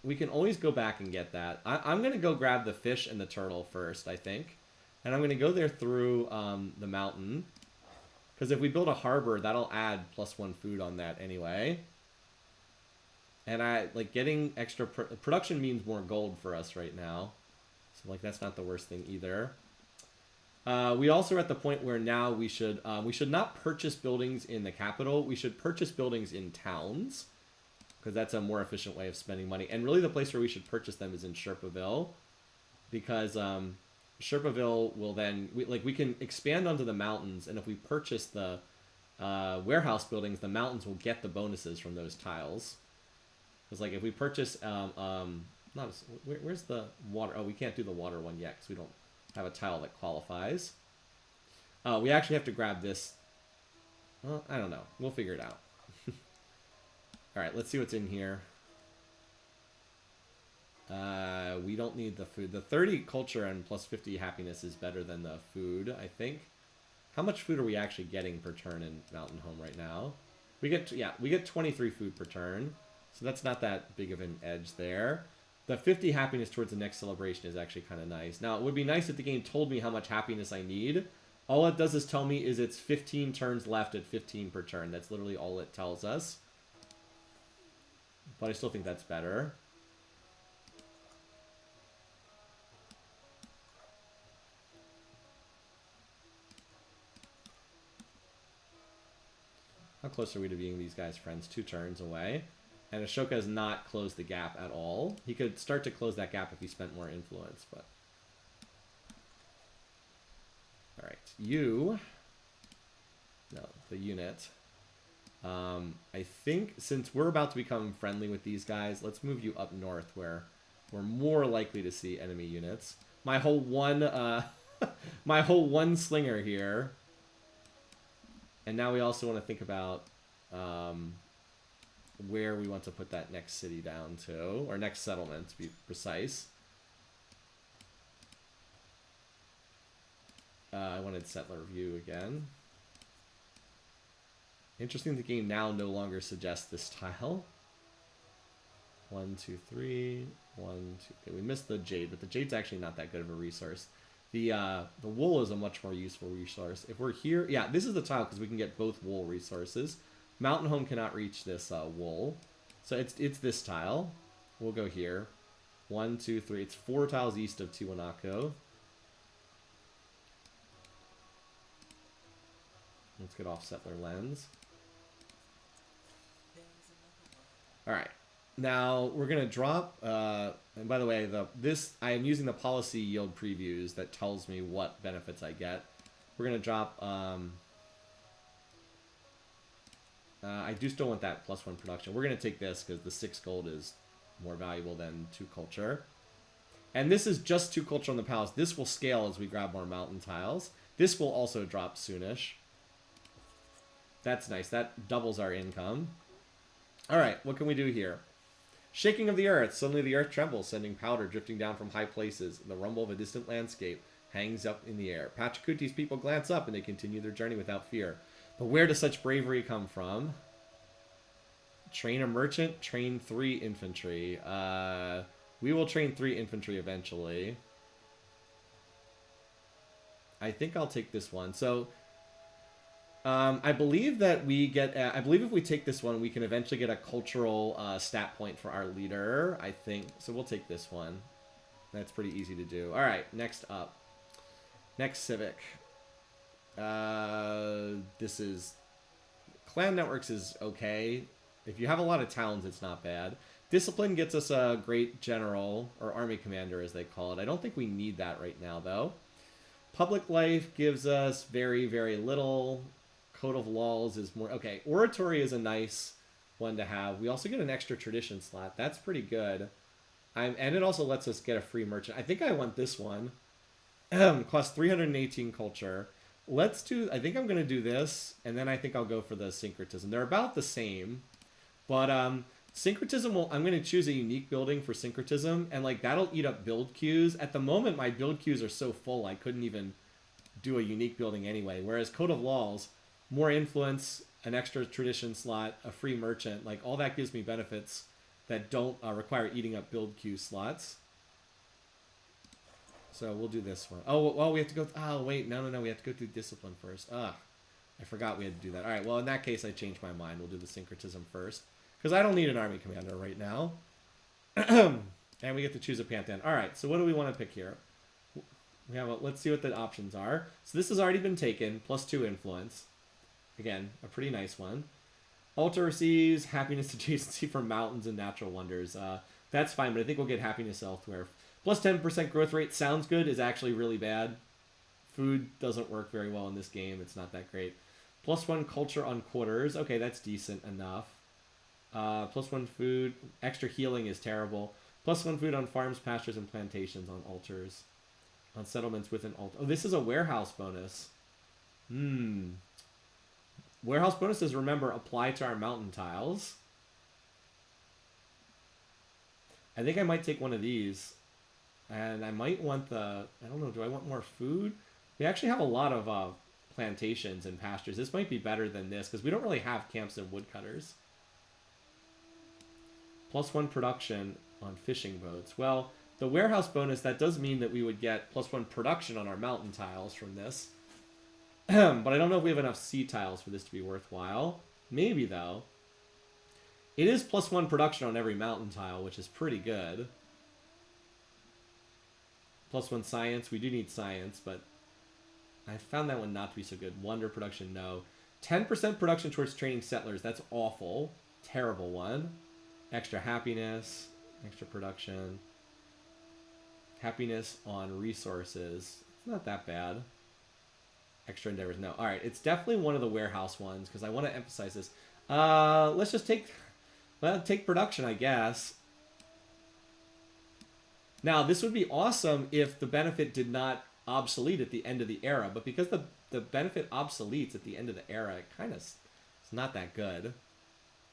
Speaker 1: we can always go back and get that. I'm going to go grab the fish and the turtle first, I think. And I'm going to go there through the mountain. Because if we build a harbor, that'll add +1 food on that anyway. And I like getting extra production means more gold for us right now. So like that's not the worst thing either. We also are at the point where now we should not purchase buildings in the capital. We should purchase buildings in towns. Because that's a more efficient way of spending money. And really the place where we should purchase them is in Sherpaville. Because Sherpaville will then... we can expand onto the mountains. And if we purchase the warehouse buildings, the mountains will get the bonuses from those tiles. Because like if we purchase... where's the water? Oh, we can't do the water one yet because we don't have a tile that qualifies. We actually have to grab this. Well, I don't know. We'll figure it out. All right, let's see what's in here. We don't need the food. The 30 culture and +50 happiness is better than the food, I think. How much food are we actually getting per turn in Mountain Home right now? We get 23 food per turn. So that's not that big of an edge there. The 50 happiness towards the next celebration is actually kind of nice. Now, it would be nice if the game told me how much happiness I need. All it does is tell me is it's 15 turns left at 15 per turn. That's literally all it tells us. But I still think that's better. How close are we to being these guys' friends? 2 turns away. And Ashoka has not closed the gap at all. He could start to close that gap if he spent more influence, but... Alright, you... No, the unit. I think since we're about to become friendly with these guys, let's move you up north where we're more likely to see enemy units. My whole one, my whole one slinger here. And now we also want to think about where we want to put that next city down to, or next settlement to be precise. I wanted settler view again. Interesting, the game now no longer suggests this tile. 1, 2, 3, 1, 2. Okay, we missed the jade, but the jade's actually not that good of a resource. The wool is a much more useful resource. If we're here, yeah, this is the tile because we can get both wool resources. Mountain Home cannot reach this wool, so it's this tile. We'll go here. 1, 2, 3. It's 4 tiles east of Tiwanaku. Let's get off settler lens. All right, now we're gonna drop. And by the way, I am using the policy yield previews that tells me what benefits I get. We're gonna drop. I do still want that +1 production. We're gonna take this because the 6 gold is more valuable than 2 culture. And this is just 2 culture on the palace. This will scale as we grab more mountain tiles. This will also drop soonish. That's nice. That doubles our income. All right, what can we do here? Shaking of the earth. Suddenly the earth trembles, sending powder drifting down from high places. The rumble of a distant landscape hangs up in the air. Pachacuti's people glance up and they continue their journey without fear. But where does such bravery come from? Train a merchant, train 3 infantry. We will train 3 infantry eventually. I think I'll take this one. So... I believe that we get... I believe if we take this one, we can eventually get a cultural stat point for our leader, I think. So we'll take this one. That's pretty easy to do. All right, next up. Next civic. This is... Clan Networks is okay. If you have a lot of towns, it's not bad. Discipline gets us a great general, or army commander as they call it. I don't think we need that right now, though. Public life gives us very, very little... Code of Laws is more... Okay, Oratory is a nice one to have. We also get an extra tradition slot. That's pretty good. And it also lets us get a free merchant. I think I want this one. Costs 318 culture. Let's do... I think I'm going to do this, and then I think I'll go for the syncretism. They're about the same, but syncretism will... I'm going to choose a unique building for syncretism, and like that'll eat up build queues. At the moment, my build queues are so full, I couldn't even do a unique building anyway. Whereas Code of Laws... More influence, an extra tradition slot, a free merchant, like all that gives me benefits that don't require eating up build queue slots. So we'll do this one. Oh, well, we have to go... Oh, wait. No. We have to go through discipline first. Ugh. I forgot we had to do that. All right, well, in that case, I changed my mind. We'll do the syncretism first. Because I don't need an army commander right now. And we get to choose a pantheon. All right, so what do we want to pick here? We have let's see what the options are. So this has already been taken. +2 influence. Again, a pretty nice one. Altar receives happiness adjacency from mountains and natural wonders. That's fine, but I think we'll get happiness elsewhere. +10% growth rate sounds good, is actually really bad. Food doesn't work very well in this game. It's not that great. +1 culture on quarters. Okay, that's decent enough. +1 food. Extra healing is terrible. +1 food on farms, pastures, and plantations on altars. On settlements with an altar. Oh, this is a warehouse bonus. Warehouse bonuses, remember, apply to our mountain tiles. I think I might take one of these. And I might want the... I don't know, do I want more food? We actually have a lot of plantations and pastures. This might be better than this, because we don't really have camps and woodcutters. +1 production on fishing boats. Well, the warehouse bonus, that does mean that we would get +1 production on our mountain tiles from this. But I don't know if we have enough sea tiles for this to be worthwhile. Maybe, though. It is +1 production on every mountain tile, which is pretty good. +1 science. We do need science, but I found that one not to be so good. Wonder production, no. 10% production towards training settlers. That's awful. Terrible one. Extra happiness. Extra production. Happiness on resources. It's not that bad. Extra endeavors, no. All right, it's definitely one of the warehouse ones because I want to emphasize this. Let's just take production, I guess. Now, this would be awesome if the benefit did not obsolete at the end of the era, but because the benefit obsoletes at the end of the era, it kind of it's not that good.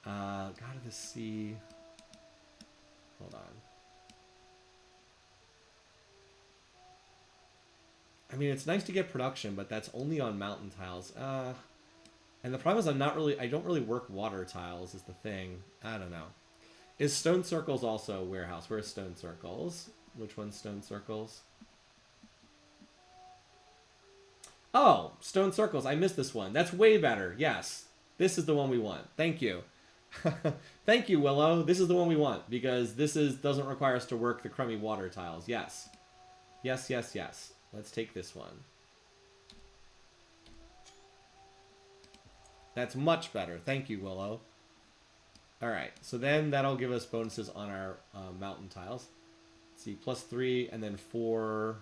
Speaker 1: God of the Sea. Hold on. I mean, it's nice to get production, but that's only on mountain tiles. And the problem is I don't really work water tiles is the thing. I don't know. Is Stone Circles also warehouse? Where's Stone Circles? Which one's Stone Circles? Oh, Stone Circles. I missed this one. That's way better. Yes. This is the one we want. Thank you. Thank you, Willow. This is the one we want because this doesn't require us to work the crummy water tiles. Yes. Yes, yes, yes. Let's take this one. That's much better. Thank you, Willow. Alright, so then that'll give us bonuses on our mountain tiles. Let's see, +3 and then 4.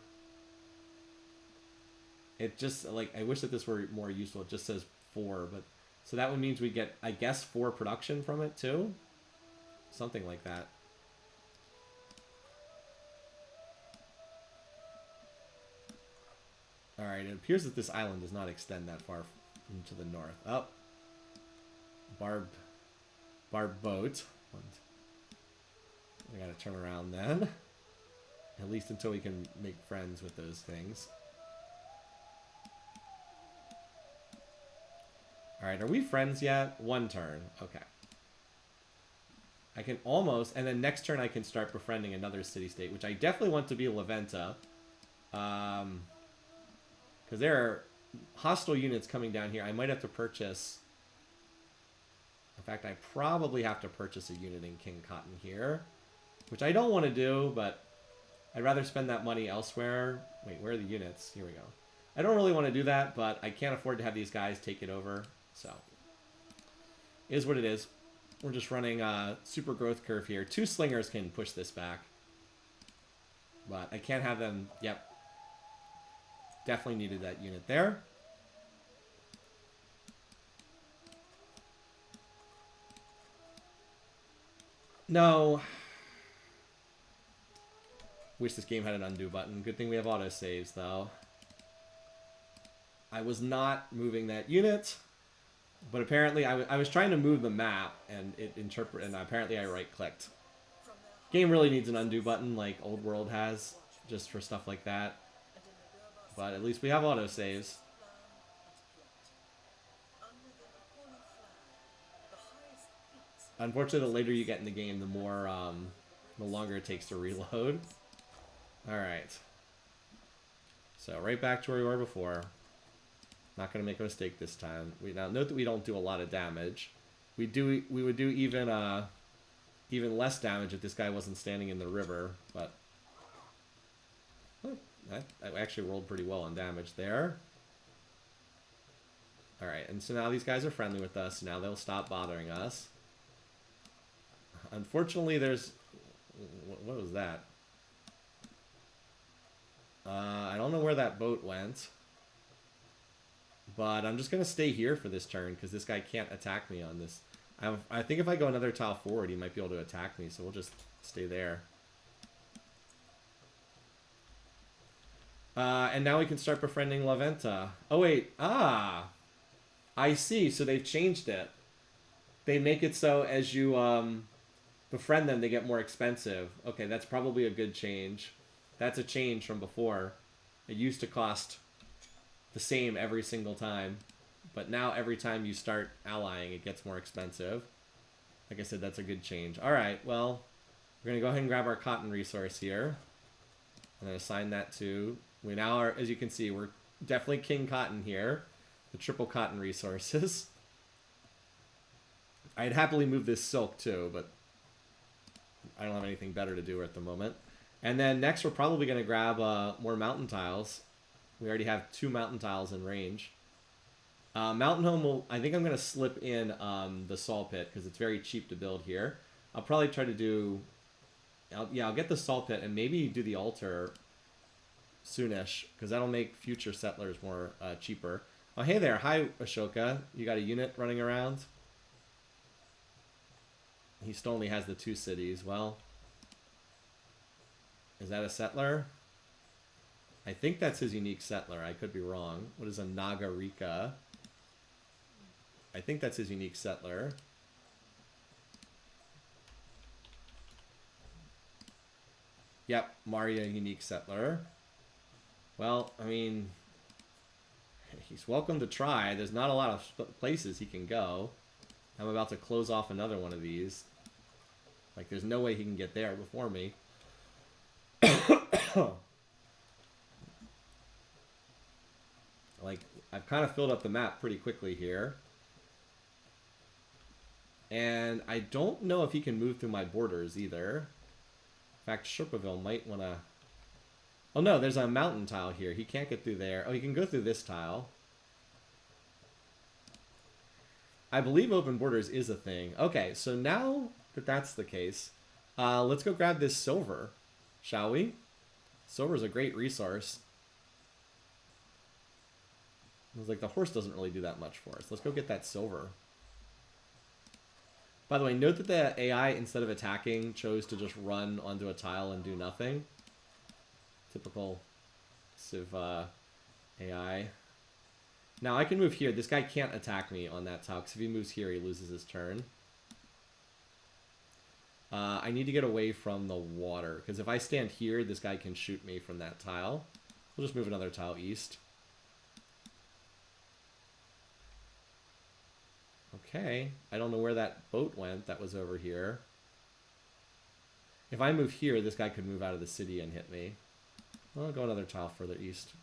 Speaker 1: It just, like, I wish that this were more useful. It just says 4, but... So that would mean we get, I guess, 4 production from it, too? Something like that. Alright, it appears that this island does not extend that far into the north. Oh. Barb boat. I gotta turn around then. At least until we can make friends with those things. Alright, are we friends yet? One turn. Okay. I can almost... And then next turn I can start befriending another city-state, which I definitely want to be Leventa. Because there are hostile units coming down here. I might have to purchase... In fact, I probably have to purchase a unit in King Cotton here. Which I don't want to do, but I'd rather spend that money elsewhere. Wait, where are the units? Here we go. I don't really want to do that, but I can't afford to have these guys take it over. So, it is what it is. We're just running a super growth curve here. 2 slingers can push this back. But I can't have them... Yep. Definitely needed that unit there. No. Wish this game had an undo button. Good thing we have autosaves, though. I was not moving that unit. But apparently, I was trying to move the map, and and apparently I right-clicked. Game really needs an undo button, like Old World has, just for stuff like that. But at least we have autosaves. Unfortunately, the later you get in the game, the longer it takes to reload. All right. So right back to where we were before. Not going to make a mistake this time. Now note that we don't do a lot of damage. We would do even less damage if this guy wasn't standing in the river, but I actually rolled pretty well on damage there. All right, and so now these guys are friendly with us. Now they'll stop bothering us. Unfortunately, there's... What was that? I don't know where that boat went. But I'm just going to stay here for this turn because this guy can't attack me on this. I think if I go another tile forward, he might be able to attack me, so we'll just stay there. And now we can start befriending La Venta. Oh, wait. Ah! I see. So they've changed it. They make it so as you befriend them, they get more expensive. Okay, that's probably a good change. That's a change from before. It used to cost the same every single time, but now every time you start allying, it gets more expensive. Like I said, that's a good change. All right, well, we're gonna go ahead and grab our cotton resource here. I'm gonna assign that to. We now are, as you can see, we're definitely King Cotton here. The triple cotton resources. I'd happily move this silk too, but I don't have anything better to do at the moment. And then next, we're probably gonna grab more mountain tiles. We already have 2 mountain tiles in range. Mountain Home will... I think I'm going to slip in the Salt Pit because it's very cheap to build here. I'll probably try to do... I'll get the Salt Pit and maybe do the altar soonish because that'll make future settlers more cheaper. Oh, hey there. Hi, Ashoka. You got a unit running around? He still only has the 2 cities. Well, is that a settler? I think that's his unique settler. I could be wrong. What is a Nagarika? I think that's his unique settler. Yep, Maria unique settler. Well, I mean, he's welcome to try. There's not a lot of places he can go. I'm about to close off another one of these. Like, there's no way he can get there before me. Like, I've kind of filled up the map pretty quickly here. And I don't know if he can move through my borders either. In fact, Sherpaville might want to... Oh no, there's a mountain tile here. He can't get through there. Oh, he can go through this tile. I believe open borders is a thing. Okay, so now that that's the case, let's go grab this silver, shall we? Silver's a great resource. It was like the horse doesn't really do that much for us. Let's go get that silver. By the way, note that the AI, instead of attacking, chose to just run onto a tile and do nothing. Typical Civ AI. Now I can move here. This guy can't attack me on that tile, because if he moves here, he loses his turn. I need to get away from the water, because if I stand here, this guy can shoot me from that tile. We'll just move another tile east. Okay, I don't know where that boat went that was over here. If I move here, this guy could move out of the city and hit me. I'll go another tile further east.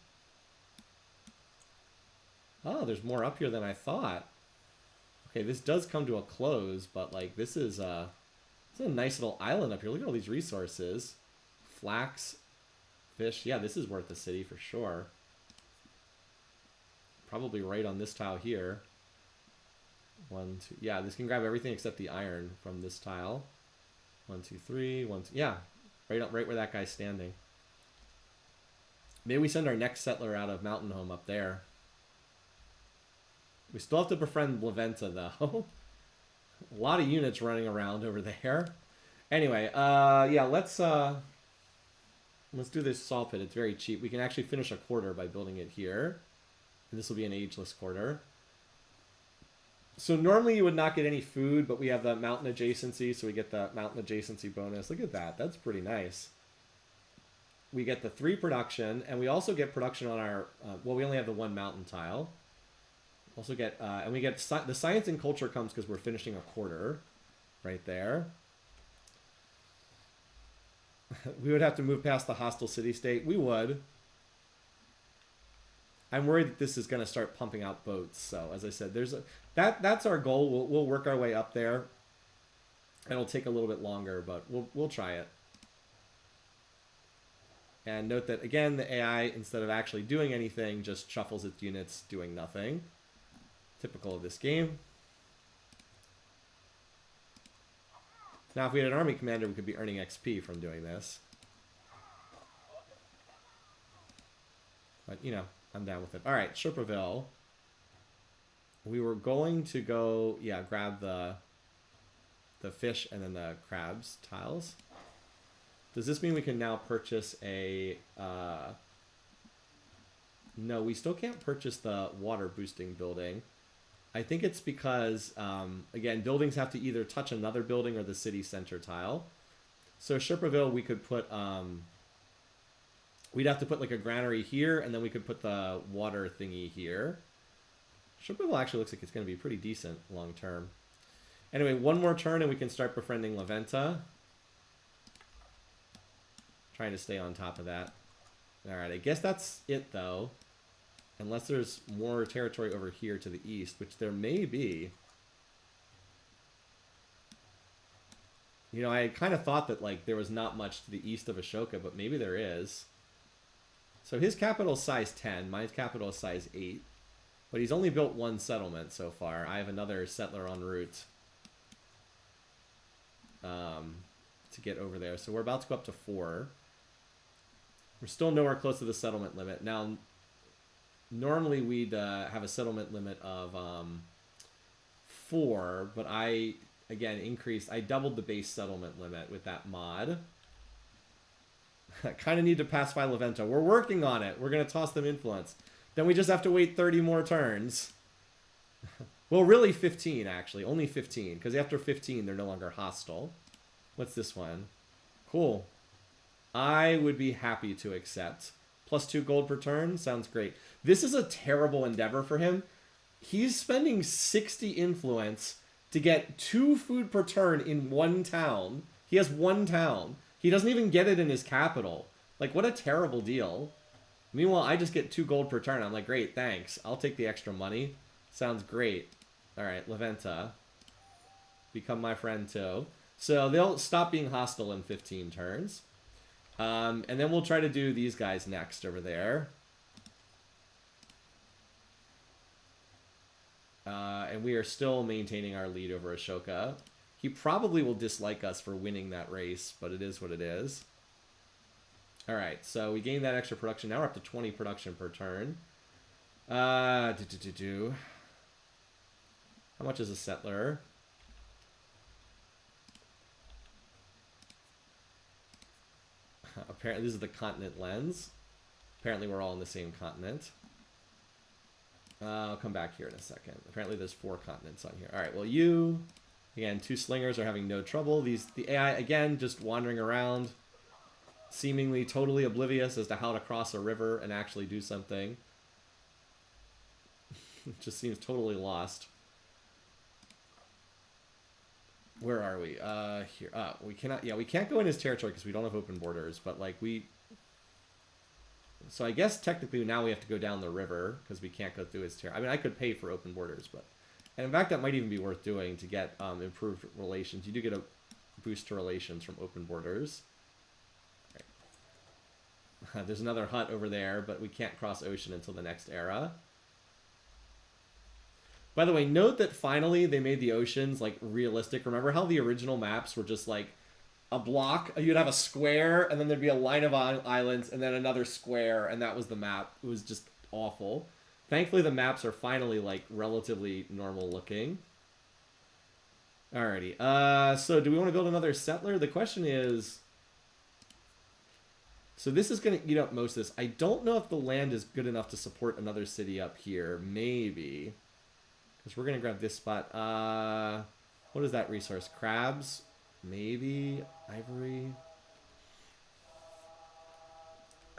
Speaker 1: Oh, there's more up here than I thought. Okay, this does come to a close, but like this is a nice little island up here. Look at all these resources. Flax, fish. Yeah, this is worth the city for sure. Probably right on this tile here. 1, 2. Yeah, this can grab everything except the iron from this tile. 1, 2, 3. 1, 2. Yeah, right where that guy's standing. Maybe we send our next settler out of Mountain Home up there. We still have to befriend La Venta, though. A lot of units running around over there. Anyway, yeah, let's do this salt pit. It's very cheap. We can actually finish a quarter by building it here. And this will be an ageless quarter. So normally you would not get any food, but we have the mountain adjacency, so we get the mountain adjacency bonus. Look at that. That's pretty nice. We get the 3 production, and we also get production on our... well, we only have the 1 mountain tile. Also get... and we get... the science and culture comes because we're finishing a quarter. right there. We would have to move past the hostile city-state. We would. I'm worried that this is going to start pumping out boats. So, as I said, that's our goal. We'll work our way up there. It'll take a little bit longer, but we'll try it. And note that, again, the AI, instead of actually doing anything, just shuffles its units doing nothing. Typical of this game. Now, if we had an army commander, we could be earning XP from doing this. But, you know, I'm down with it. All right, Sherpaville. We were going to go, yeah, grab the fish and then the crabs tiles. Does this mean we can now purchase a... No, we still can't purchase the water boosting building. I think it's because, again, buildings have to either touch another building or the city center tile. So Sherpaville, we could put... we'd have to put like a granary here, and then we could put the water thingy here. Sherpaville actually looks like it's going to be pretty decent long term. Anyway, one more turn and we can start befriending La Venta. Trying to stay on top of that. Alright, I guess that's it though. Unless there's more territory over here to the east, which there may be. You know, I kind of thought that like there was not much to the east of Ashoka, but maybe there is. So his capital is size 10, my capital is size 8. But he's only built one settlement so far. I have another settler en route to get over there. So we're about to go up to 4. We're still nowhere close to the settlement limit. Now, normally we'd have a settlement limit of 4, but I, again, I doubled the base settlement limit with that mod. I kind of need to pacify La Venta. We're working on it. We're going to toss them influence. Then we just have to wait 30 more turns. Well, really 15, actually. Only 15, because after 15, they're no longer hostile. What's this one? Cool. I would be happy to accept. +2 gold per turn? Sounds great. This is a terrible endeavor for him. He's spending 60 influence to get 2 food per turn in one town. He has one town. He doesn't even get it in his capital. Like, what a terrible deal. Meanwhile, I just get 2 gold per turn. I'm like, great, thanks. I'll take the extra money. Sounds great. All right, La Venta. Become my friend, too. So they'll stop being hostile in 15 turns. And then we'll try to do these guys next over there. And we are still maintaining our lead over Ashoka. He probably will dislike us for winning that race, but it is what it is. Alright, so we gained that extra production. Now we're up to 20 production per turn. How much is a settler? Apparently, this is the continent lens. Apparently, we're all on the same continent. I'll come back here in a second. Apparently, there's 4 continents on here. Alright, well, you... Again, 2 slingers are having no trouble. The AI, again, just wandering around, seemingly totally oblivious as to how to cross a river and actually do something. It just seems totally lost. Where are we? Here. We cannot. Yeah, we can't go in his territory because we don't have open borders. But like so I guess technically now we have to go down the river because we can't go through his territory. I mean, I could pay for open borders, but and in fact that might even be worth doing to get improved relations. You do get a boost to relations from open borders. Right. There's another hut over there, but we can't cross ocean until the next era. By the way, note that finally they made the oceans like realistic. Remember how the original maps were just like a block? You'd have a square, and then there'd be a line of islands, and then another square, and that was the map. It was just awful. Thankfully, the maps are finally like relatively normal looking. Alrighty. So do we want to build another settler? The question is... So this is going to eat up most of this. I don't know if the land is good enough to support another city up here. Maybe. Because we're going to grab this spot. What is that resource? Crabs? Maybe? Ivory?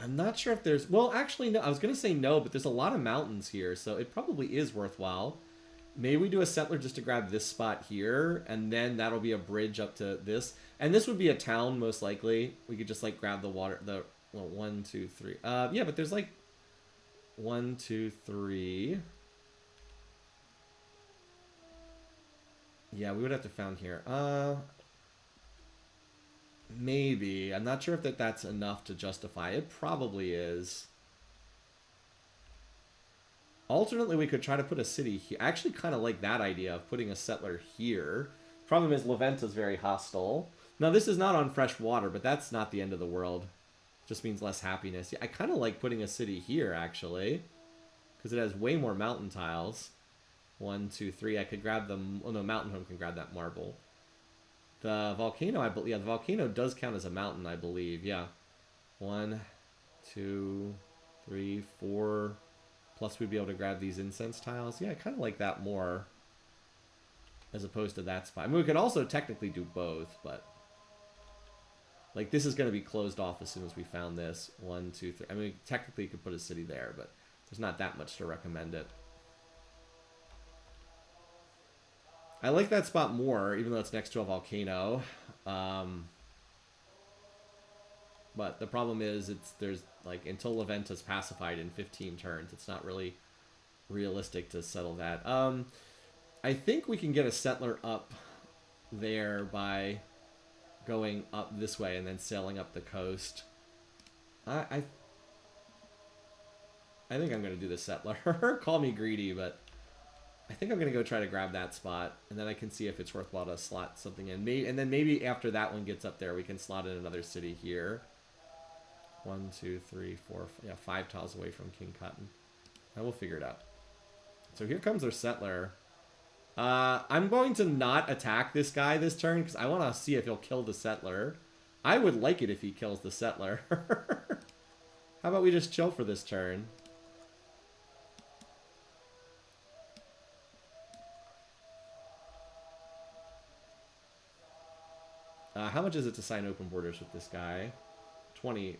Speaker 1: I'm not sure if there's... Well, actually, no. I was going to say no, but there's a lot of mountains here, so it probably is worthwhile. Maybe we do a settler just to grab this spot here, and then that'll be a bridge up to this. And this would be a town, most likely. We could just, like, grab the water, well, 1, 2, 3. Yeah, but there's, like, 1, 2, 3. Yeah, we would have to found here. Maybe. I'm not sure if that's enough to justify. It probably is. Alternately, we could try to put a city here. I actually kind of like that idea of putting a settler here. Problem is, Leventa's very hostile. Now, this is not on fresh water, but that's not the end of the world. Just means less happiness. Yeah, I kind of like putting a city here, actually. Because it has way more mountain tiles. 1, 2, 3. I could grab them. Oh, no, Mountain Home can grab that marble. The volcano, I believe. Yeah, the volcano does count as a mountain, I believe. Yeah. 1, 2, 3, 4... Plus, we'd be able to grab these incense tiles. Yeah, I kind of like that more. As opposed to that spot. I mean, we could also technically do both, but... Like, this is going to be closed off as soon as we found this. 1, 2, 3. I mean, technically you could put a city there, but there's not that much to recommend it. I like that spot more, even though it's next to a volcano. But the problem is, there's like, until Leventa's pacified in 15 turns, it's not really realistic to settle that. I think we can get a settler up there by going up this way and then sailing up the coast. I think I'm going to do the settler. Call me greedy, but I think I'm going to go try to grab that spot, and then I can see if it's worthwhile to slot something in. And then maybe after that one gets up there, we can slot in another city here. 1, 2, 3, 4, yeah, 5 tiles away from King Cotton. And we'll figure it out. So here comes our settler. I'm going to not attack this guy this turn, because I want to see if he'll kill the settler. I would like it if he kills the settler. How about we just chill for this turn? How much is it to sign open borders with this guy? 20.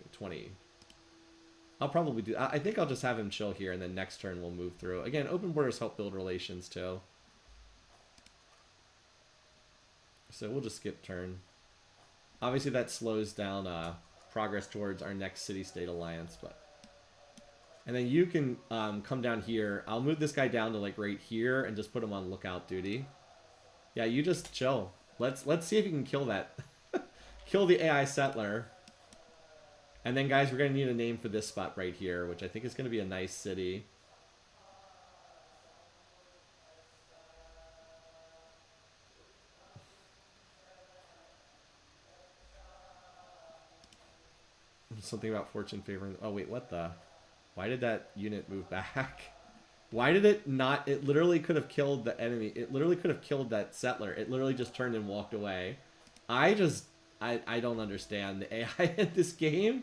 Speaker 1: I'll probably do... I think I'll just have him chill here, and then next turn we'll move through. Again, open borders help build relations, too. So we'll just skip turn. Obviously, that slows down progress towards our next city-state alliance, but... And then you can come down here. I'll move this guy down to, like, right here, and just put him on lookout duty. Yeah, you just chill. Let's see if you can kill that. Kill the AI settler. And then, guys, we're going to need a name for this spot right here, which I think is going to be a nice city. Something about fortune favoring... Oh, wait, what the... Why did that unit move back? Why did it not... It literally could have killed the enemy. It literally could have killed that settler. It literally just turned and walked away. I don't understand the AI in this game.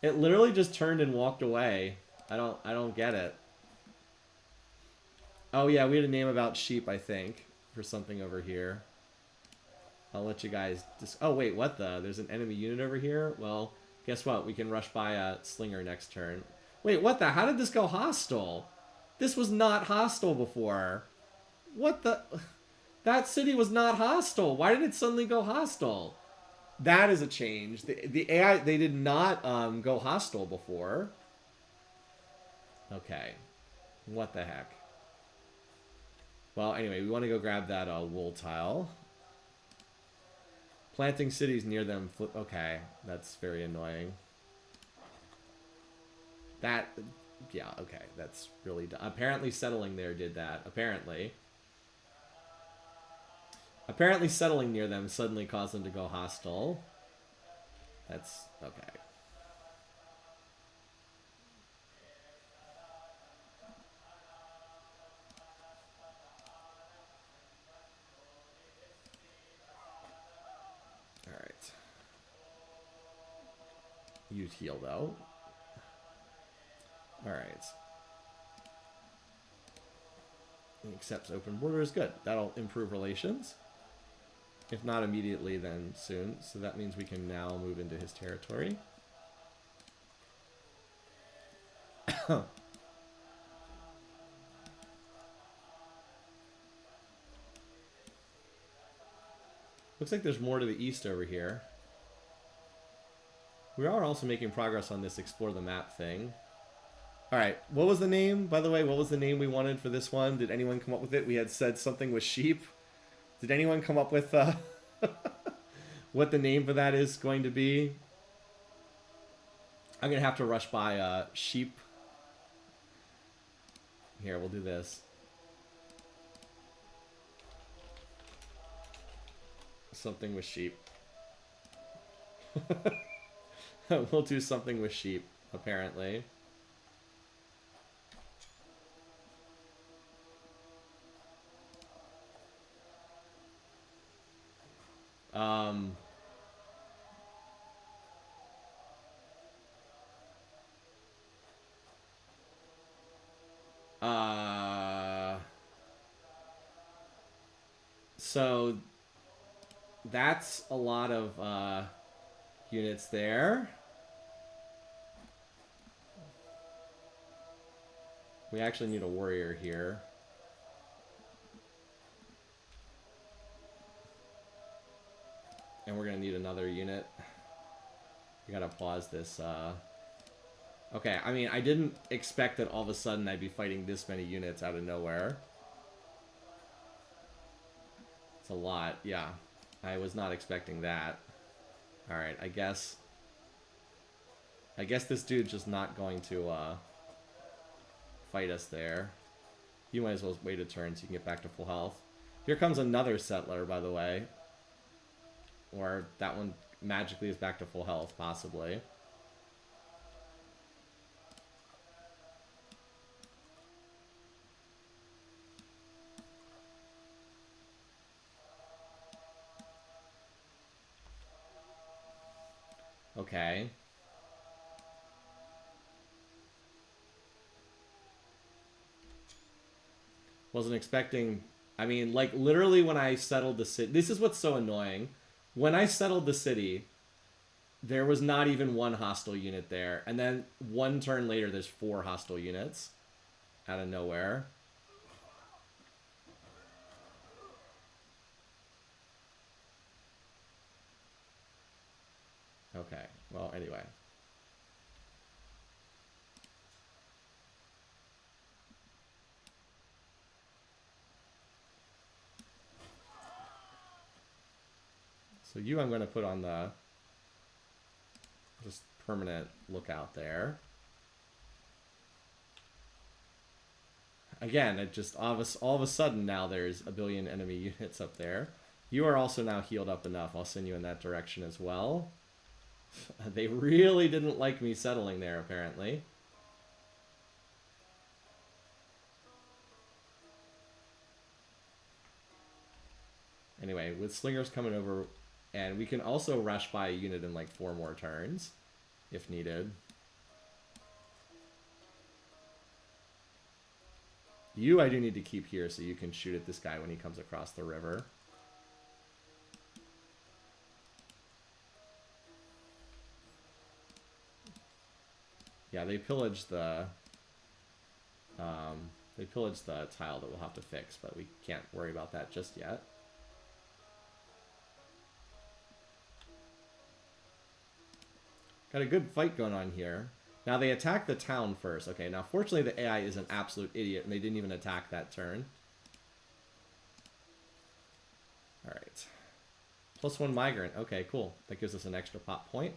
Speaker 1: It literally just turned and walked away. I don't get it. Oh, yeah, we had a name about sheep, I think, for something over here. I'll let you guys... Oh, wait, what the... There's an enemy unit over here? Well, guess what? We can rush by a slinger next turn. Wait, what the... How did this go hostile? This was not hostile before. What the... That city was not hostile. Why did it suddenly go hostile? That is a change. The AI, they did not go hostile before. Okay. What the heck? Well, anyway, we want to go grab that wool tile. Planting cities near them. Okay, that's very annoying. That... Yeah, okay, that's really... Apparently settling there did that. Apparently. Apparently settling near them suddenly caused them to go hostile. That's... okay. Alright. You'd heal, though. Alright. He accepts open borders. Good. That'll improve relations. If not immediately, then soon. So that means we can now move into his territory. Looks like there's more to the east over here. We are also making progress on this explore the map thing. Alright, what was the name, by the way? What was the name we wanted for this one? Did anyone come up with it? We had said something with sheep. Did anyone come up with what the name for that is going to be? I'm going to have to rush by sheep. Here, we'll do this. Something with sheep. We'll do something with sheep, apparently. So that's a lot of units there. We actually need a warrior here. And we're gonna need another unit. We gotta pause this. Okay, I mean, I didn't expect that all of a sudden I'd be fighting this many units out of nowhere. It's a lot, yeah. I was not expecting that. Alright, I guess this dude's just not going to fight us there. You might as well wait a turn so you can get back to full health. Here comes another settler, by the way. Or that one magically is back to full health, possibly. Okay. Wasn't expecting... I mean, like, literally when I settled the city... This is what's so annoying. When I settled the city, there was not even one hostile unit there. And then one turn later, there's 4 hostile units. Out of nowhere. Okay, well, anyway. So you I'm going to put on the just permanent lookout there. Again, it just all of a sudden now there's a billion enemy units up there. You are also now healed up enough. I'll send you in that direction as well. They really didn't like me settling there, apparently. Anyway, with slingers coming over, and we can also rush by a unit in like 4 more turns, if needed. You I do need to keep here so you can shoot at this guy when he comes across the river. Yeah, they pillaged the tile that we'll have to fix, but we can't worry about that just yet. Got a good fight going on here. Now they attack the town first. Okay, now fortunately the AI is an absolute idiot and they didn't even attack that turn. Alright. +1 migrant. Okay, cool. That gives us an extra pop point.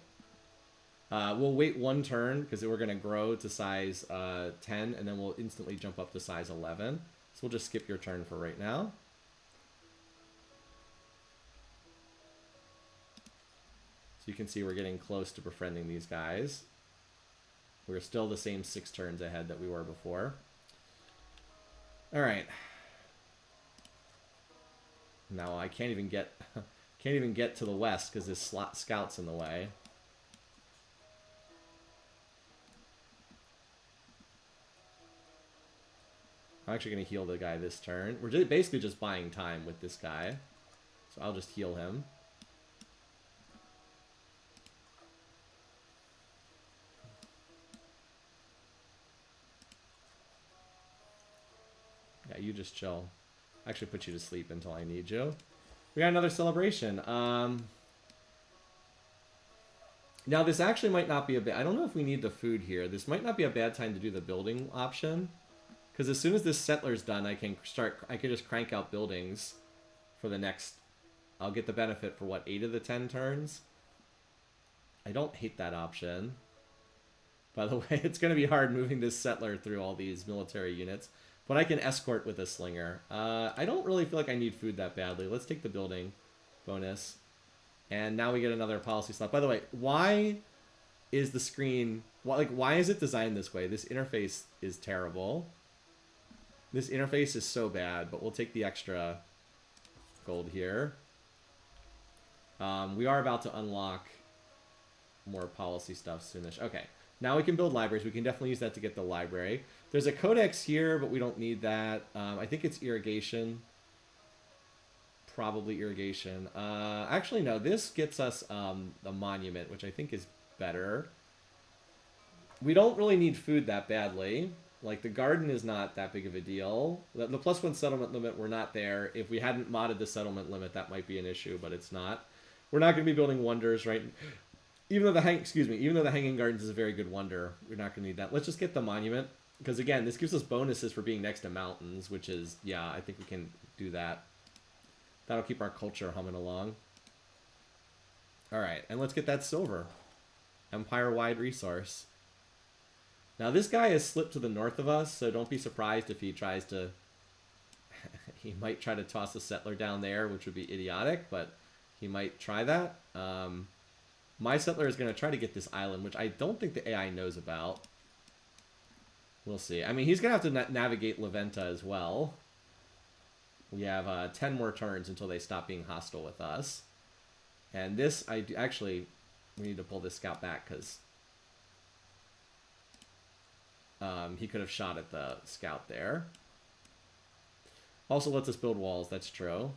Speaker 1: We'll wait 1 turn because we're going to grow to size 10 and then we'll instantly jump up to size 11. So we'll just skip your turn for right now. So you can see we're getting close to befriending these guys. We're still the same 6 turns ahead that we were before. Alright. Now I can't even get to the west because this scout's in the way. I'm actually going to heal the guy this turn. We're basically just buying time with this guy. So I'll just heal him. Yeah, you just chill. Actually put you to sleep until I need you. We got another celebration. Now this actually might not be a bad... I don't know if we need the food here. This might not be a bad time to do the building option. Because as soon as this settler's done, I can just crank out buildings for the next... I'll get the benefit for, what, 8 of the 10 turns? I don't hate that option. By the way, it's going to be hard moving this settler through all these military units. But I can escort with a slinger. I don't really feel like I need food that badly. Let's take the building bonus. And now we get another policy slot. By the way, why is the screen... why is it designed this way? This interface is terrible. This interface is so bad, but we'll take the extra gold here. We are about to unlock more policy stuff soonish. Okay, now we can build libraries. We can definitely use that to get the library. There's a codex here, but we don't need that. I think it's irrigation. Probably irrigation. Actually, no, this gets us a monument, which I think is better. We don't really need food that badly. Like, the garden is not that big of a deal. The +1 settlement limit, we're not there. If we hadn't modded the settlement limit, that might be an issue, but it's not. We're not going to be building wonders, right? Even though the Hanging Gardens is a very good wonder, we're not going to need that. Let's just get the monument. Because, again, this gives us bonuses for being next to mountains, which is, yeah, I think we can do that. That'll keep our culture humming along. Alright, and let's get that silver. Empire-wide resource. Now, this guy has slipped to the north of us, so don't be surprised if he tries to... he might try to toss a settler down there, which would be idiotic, but he might try that. My settler is going to try to get this island, which I don't think the AI knows about. We'll see. I mean, he's going to have to navigate Leventa as well. We have 10 more turns until they stop being hostile with us. And this, actually, we need to pull this scout back because he could have shot at the scout there. Also lets us build walls, that's true.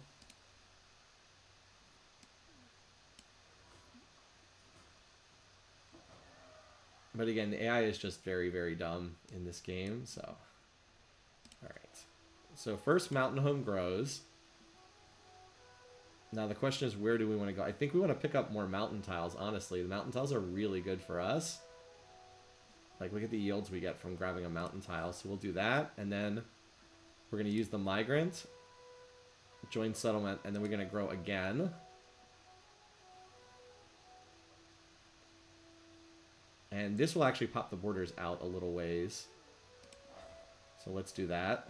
Speaker 1: But again, the AI is just very, very dumb in this game, so... Alright. So first Mountain Home grows. Now the question is, where do we want to go? I think we want to pick up more mountain tiles, honestly. The mountain tiles are really good for us. Like, look at the yields we get from grabbing a mountain tile. So we'll do that, and then we're going to use the migrant, join settlement, and then we're going to grow again. And this will actually pop the borders out a little ways. So let's do that.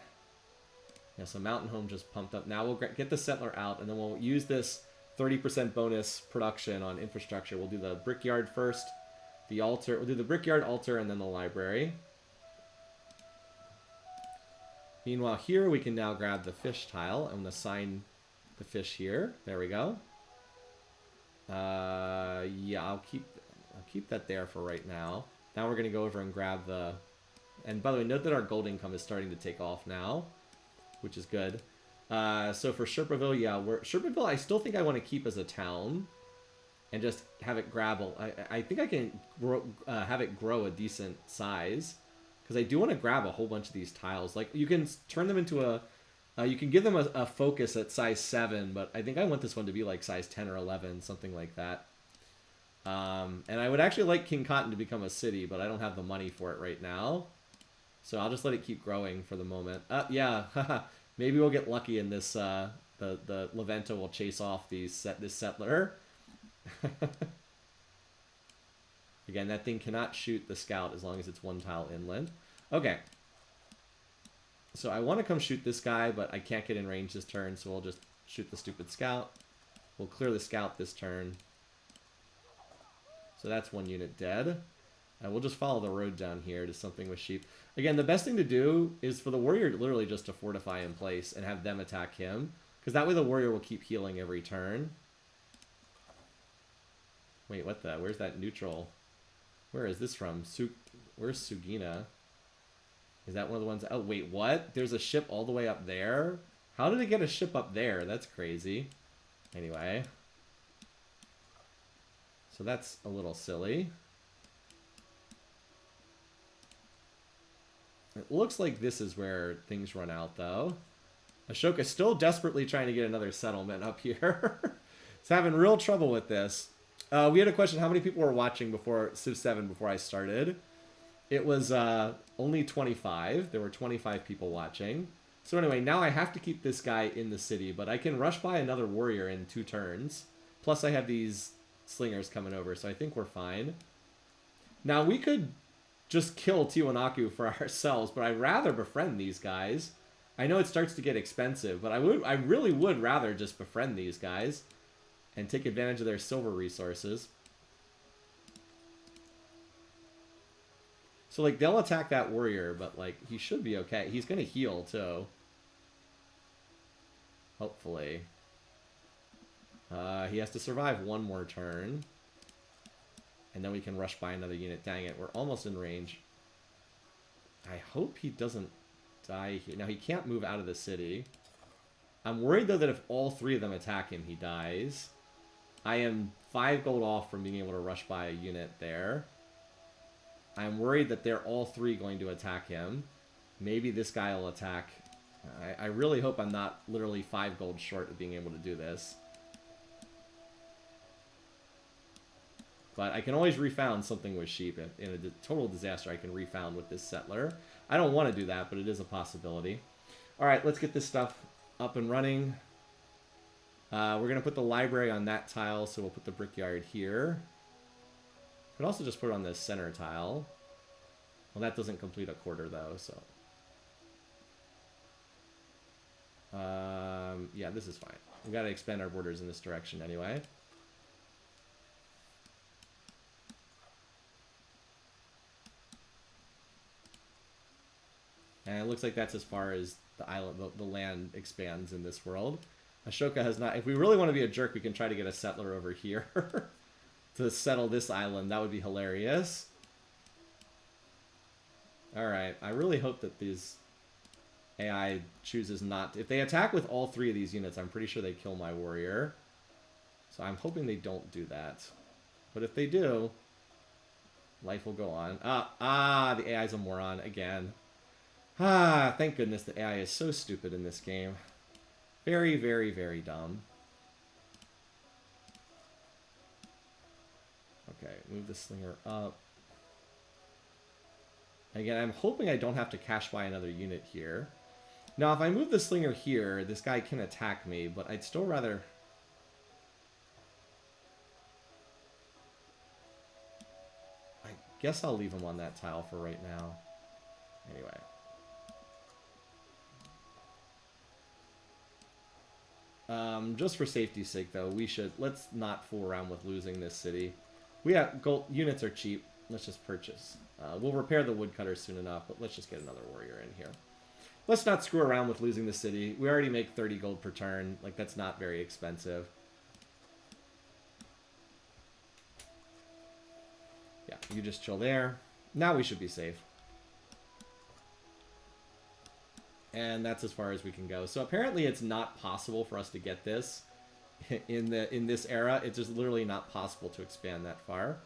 Speaker 1: Yeah, so Mountain Home just pumped up. Now we'll get the settler out, and then we'll use this 30% bonus production on infrastructure. We'll do the brickyard first, the altar. We'll do the brickyard, altar, and then the library. Meanwhile, here we can now grab the fish tile. I'm going to assign the fish here. There we go. Yeah, I'll keep that there for right now. Now we're going to go over and grab the... And by the way, note that our gold income is starting to take off now, which is good. So for Sherpaville, yeah, Sherpaville I still think I want to keep as a town and just have it grab... I think I can have it grow a decent size, because I do want to grab a whole bunch of these tiles. Like, you can turn them into a... you can give them a focus at size 7, but I think I want this one to be like size 10 or 11, something like that. And I would actually like King Cotton to become a city, but I don't have the money for it right now. So I'll just let it keep growing for the moment. Yeah, maybe we'll get lucky in this, the Leventa will chase off this settler. Again, that thing cannot shoot the scout as long as it's one tile inland. Okay. So I want to come shoot this guy, but I can't get in range this turn, so we'll just shoot the stupid scout. We'll clear the scout this turn. So that's one unit dead. And we'll just follow the road down here to something with sheep. Again, the best thing to do is for the warrior literally just to fortify in place and have them attack him, because that way the warrior will keep healing every turn. Wait, what the? Where's that neutral? Where is this from? Where's Sugina? Is that one of the ones? Oh, wait, what? There's a ship all the way up there? How did it get a ship up there? That's crazy. Anyway. So that's a little silly. It looks like this is where things run out, though. Ashoka's still desperately trying to get another settlement up here. It's having real trouble with this. We had a question, how many people were watching before Civ7 before I started? It was only 25. There were 25 people watching. So anyway, now I have to keep this guy in the city, but I can rush by another warrior in 2 turns. Plus I have these slingers coming over, so I think we're fine. Now we could just kill Tiwanaku for ourselves, but I'd rather befriend these guys. I know it starts to get expensive, but I really would rather just befriend these guys and take advantage of their silver resources. So, like, they'll attack that warrior, but, like, he should be okay. He's going to heal, too. Hopefully. He has to survive 1 more turn. And then we can rush by another unit. Dang it, we're almost in range. I hope he doesn't die here. Now, he can't move out of the city. I'm worried, though, that if all 3 of them attack him, he dies. I am 5 gold off from being able to rush by a unit there. I'm worried that they're all 3 going to attack him. Maybe this guy will attack. I really hope I'm not literally 5 gold short of being able to do this. But I can always refound something with sheep. In a total disaster, I can refound with this settler. I don't want to do that, but it is a possibility. Alright, let's get this stuff up and running. We're going to put the library on that tile, so we'll put the brickyard here. Could also just put it on this center tile. Well, that doesn't complete a quarter, though, so... yeah, this is fine. We've got to expand our borders in this direction anyway. And it looks like that's as far as the island, the land expands in this world. Ashoka has not... If we really want to be a jerk, we can try to get a settler over here to settle this island. That would be hilarious. Alright, I really hope that these AI chooses not to... If they attack with all 3 of these units, I'm pretty sure they kill my warrior. So I'm hoping they don't do that. But if they do, life will go on. The AI's a moron again. Thank goodness the AI is so stupid in this game. Very, very, very dumb. Okay, move the slinger up. Again, I'm hoping I don't have to cash by another unit here. Now, if I move the slinger here, this guy can attack me, but I'd still rather... I guess I'll leave him on that tile for right now. Anyway. Just for safety's sake, though, let's not fool around with losing this city. We have gold units are cheap. Let's just purchase. We'll repair the woodcutter soon enough, but let's just get another warrior in here. Let's not screw around with losing the city. We already make 30 gold per turn. Like, that's not very expensive. Yeah, you just chill there. Now we should be safe. And that's as far as we can go. So apparently it's not possible for us to get this in this era. It's just literally not possible to expand that far.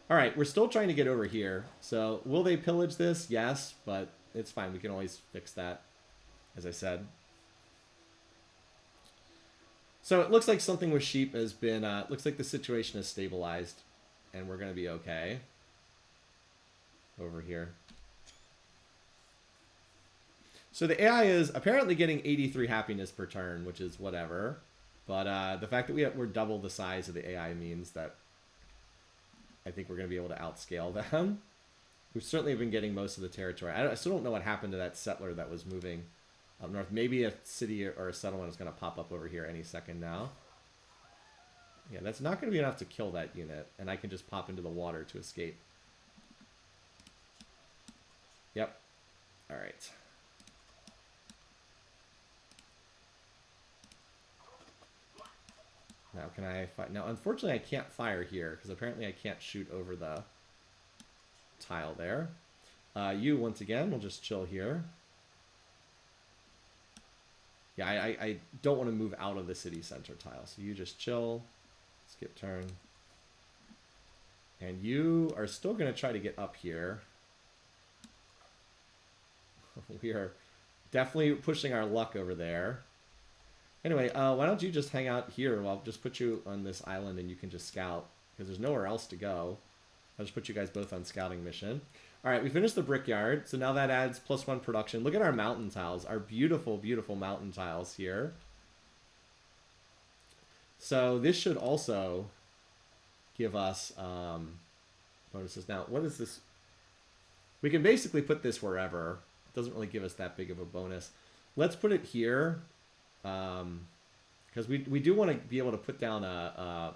Speaker 1: All right, we're still trying to get over here. So will they pillage this? Yes, but it's fine. We can always fix that, as I said. So it looks like something with sheep has been... looks like the situation has stabilized, and we're going to be okay over here. So the AI is apparently getting 83 happiness per turn, which is whatever. But the fact that we're double the size of the AI means that I think we're going to be able to outscale them. We've certainly been getting most of the territory. I still don't know what happened to that settler that was moving up north. Maybe a city or a settlement is going to pop up over here any second now. Yeah, that's not going to be enough to kill that unit, and I can just pop into the water to escape. Yep. All right. Now, can I fire? Now, unfortunately, I can't fire here, because apparently I can't shoot over the tile there. You, once again, will just chill here. Yeah, I don't want to move out of the city center tile, so you just chill. Skip turn. And you are still going to try to get up here. Definitely pushing our luck over there. Anyway, why don't you just hang out here? I'll just put you on this island and you can just scout. Because there's nowhere else to go. I'll just put you guys both on scouting mission. Alright, we finished the brickyard. So now that adds +1 production. Look at our mountain tiles. Our beautiful, beautiful mountain tiles here. So this should also give us bonuses. Now, what is this? We can basically put this wherever. It doesn't really give us that big of a bonus. Let's put it here. Because we do want to be able to put down a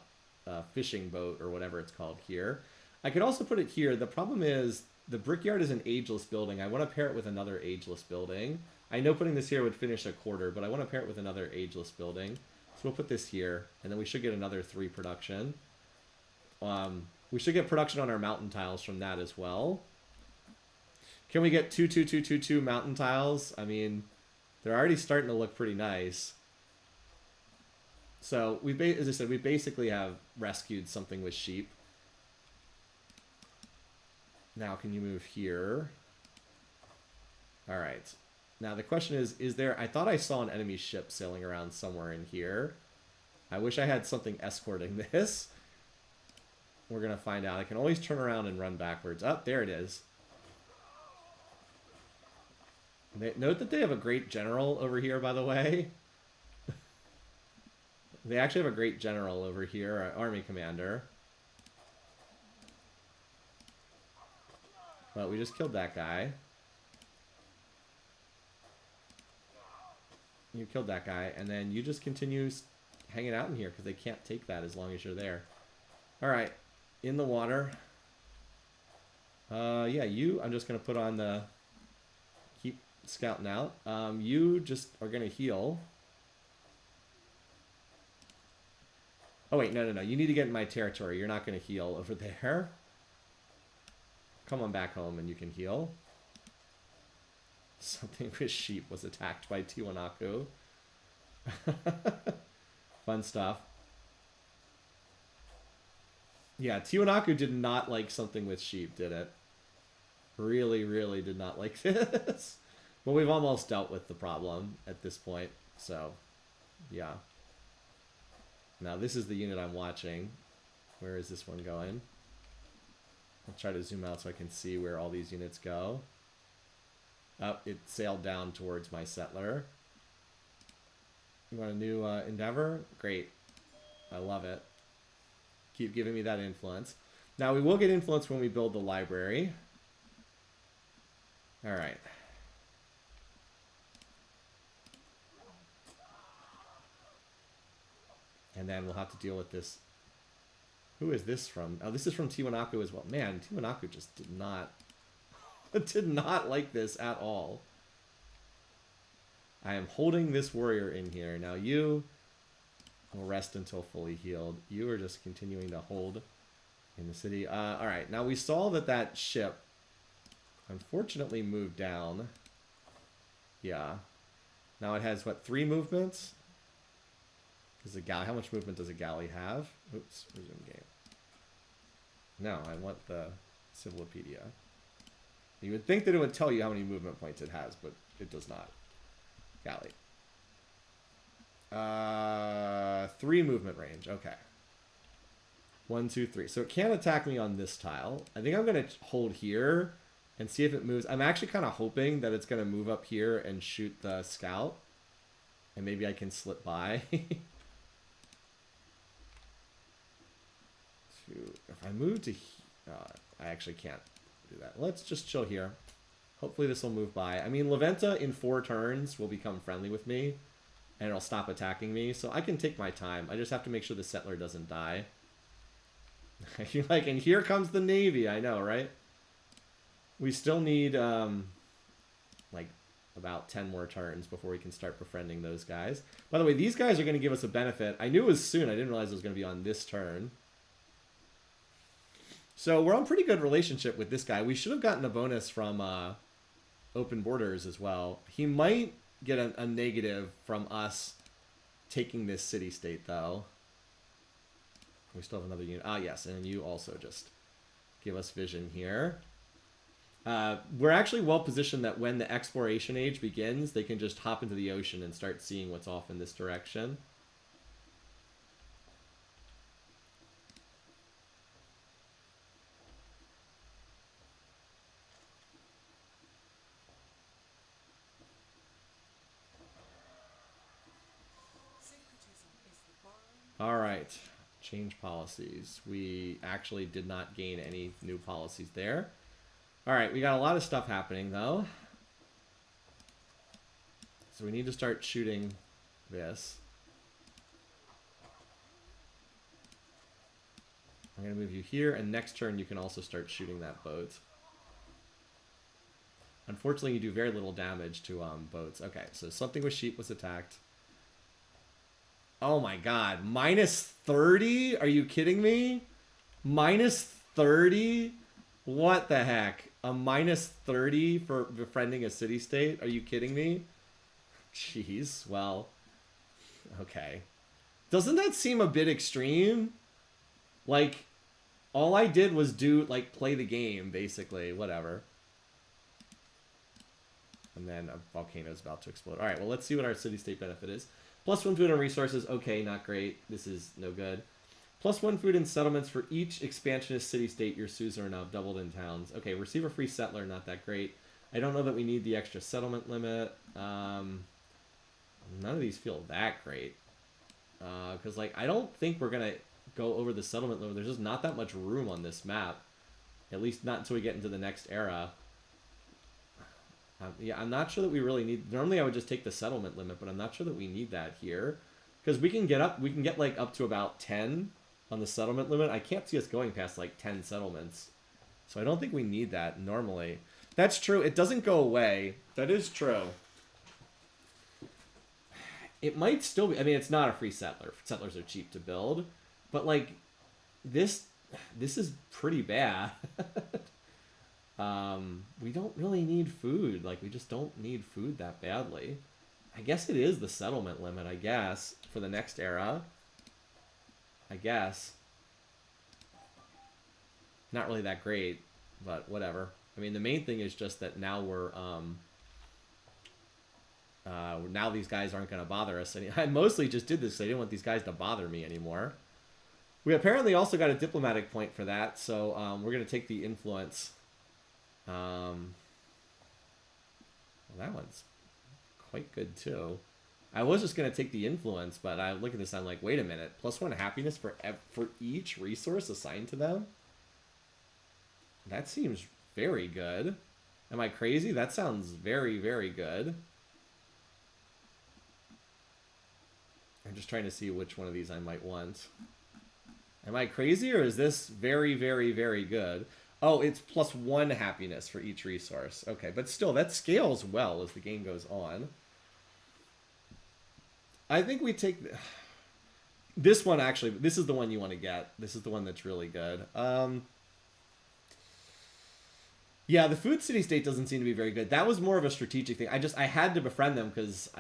Speaker 1: fishing boat or whatever it's called here. I could also put it here. The problem is the brickyard is an ageless building. I want to pair it with another ageless building. I know putting this here would finish a quarter, but I want to pair it with another ageless building. So we'll put this here, and then we should get another 3 production. We should get production on our mountain tiles from that as well. Can we get 2, 2, 2, 2, 2 mountain tiles? I mean, they're already starting to look pretty nice. So, as I said, we basically have rescued something with sheep. Now, can you move here? Alright. Now, the question is there... I thought I saw an enemy ship sailing around somewhere in here. I wish I had something escorting this. We're going to find out. I can always turn around and run backwards. Oh, there it is. Note that they have a great general over here, by the way. They actually have a great general over here, our army commander. But we just killed that guy. You killed that guy, and then you just continue hanging out in here because they can't take that as long as you're there. Alright, in the water. Yeah, I'm just going to put on the... Keep scouting out. You just are going to heal. Oh, wait, no. You need to get in my territory. You're not going to heal over there. Come on back home and you can heal. Something with sheep was attacked by Tiwanaku. Fun stuff. Yeah, Tiwanaku did not like something with sheep, did it? Really, really did not like this. But we've almost dealt with the problem at this point. So, yeah. Now, this is the unit I'm watching. Where is this one going? I'll try to zoom out so I can see where all these units go. Oh, it sailed down towards my settler. You want a new endeavor? Great. I love it. Keep giving me that influence. Now, we will get influence when we build the library. Alright. And then we'll have to deal with this. Who is this from? Oh, this is from Tiwanaku as well. Man, Tiwanaku just did not like this at all. I am holding this warrior in here. Now you will rest until fully healed. You are just continuing to hold in the city. Alright, now we saw that ship unfortunately moved down. Yeah. Now it has, what, 3 movements? Because the galley, how much movement does a galley have? Oops, resume game. No, I want the Civilopedia. You would think that it would tell you how many movement points it has, but it does not. Galley. 3 movement range, okay. 1, 2, 3. So it can't attack me on this tile. I think I'm going to hold here and see if it moves. I'm actually kind of hoping that it's going to move up here and shoot the scout. And maybe I can slip by. If I move to... I actually can't do that. Let's just chill here. Hopefully this will move by. I mean, Leventa in 4 turns will become friendly with me. And it'll stop attacking me. So I can take my time. I just have to make sure the settler doesn't die. You're like, and here comes the Navy. I know, right? We still need, like, about 10 more turns before we can start befriending those guys. By the way, these guys are going to give us a benefit. I knew it was soon. I didn't realize it was going to be on this turn. So we're on pretty good relationship with this guy. We should have gotten a bonus from Open Borders as well. He might get a negative from us taking this city-state, though. We still have another unit. Ah, yes, and you also just give us vision here. We're actually well positioned that when the exploration age begins, they can just hop into the ocean and start seeing what's off in this direction. All right, change policies. We actually did not gain any new policies there. All right, we got a lot of stuff happening though. So we need to start shooting this. I'm going to move you here, and next turn you can also start shooting that boat. Unfortunately, you do very little damage to boats. Okay, so something with sheep was attacked. Oh my god, minus 30? Are you kidding me? Minus 30? What the heck? A minus 30 for befriending a city-state? Are you kidding me? Jeez, well, okay. Doesn't that seem a bit extreme? Like, all I did was play the game, basically. Whatever. And then a volcano's about to explode. Alright, well, let's see what our city-state benefit is. +1 food and resources. Okay, not great. This is no good. +1 food and settlements for each expansionist city-state. Your SUs are now doubled in towns. Okay, receive a free settler. Not that great. I don't know that we need the extra settlement limit. None of these feel that great. Because, I don't think we're going to go over the settlement limit. There's just not that much room on this map. At least not until we get into the next era. Yeah, I'm not sure that we really need... Normally I would just take the settlement limit, but I'm not sure that we need that here. Because we can get up to about 10 on the settlement limit. I can't see us going past 10 settlements. So I don't think we need that normally. That's true. It doesn't go away. That is true. It might still be... I mean, it's not a free settler. Settlers are cheap to build. But, this is pretty bad. We don't really need food. We just don't need food that badly. I guess it is the settlement limit, I guess, for the next era. I guess. Not really that great, but whatever. I mean, the main thing is just that now we're, now these guys aren't going to bother us. I mostly just did this because I didn't want these guys to bother me anymore. We apparently also got a diplomatic point for that, so we're going to take the influence. Well, that one's quite good too. I was just gonna take the influence, but I look at this. I'm like, wait a minute. +1 happiness for each resource assigned to them. That seems very good. Am I crazy? That sounds very, very good. I'm just trying to see which one of these I might want. Am I crazy, or is this very, very, very good? Oh, it's +1 happiness for each resource. Okay, but still, that scales well as the game goes on. I think we take... This one, actually, this is the one you want to get. This is the one that's really good. Yeah, the food city-state doesn't seem to be very good. That was more of a strategic thing. I had to befriend them because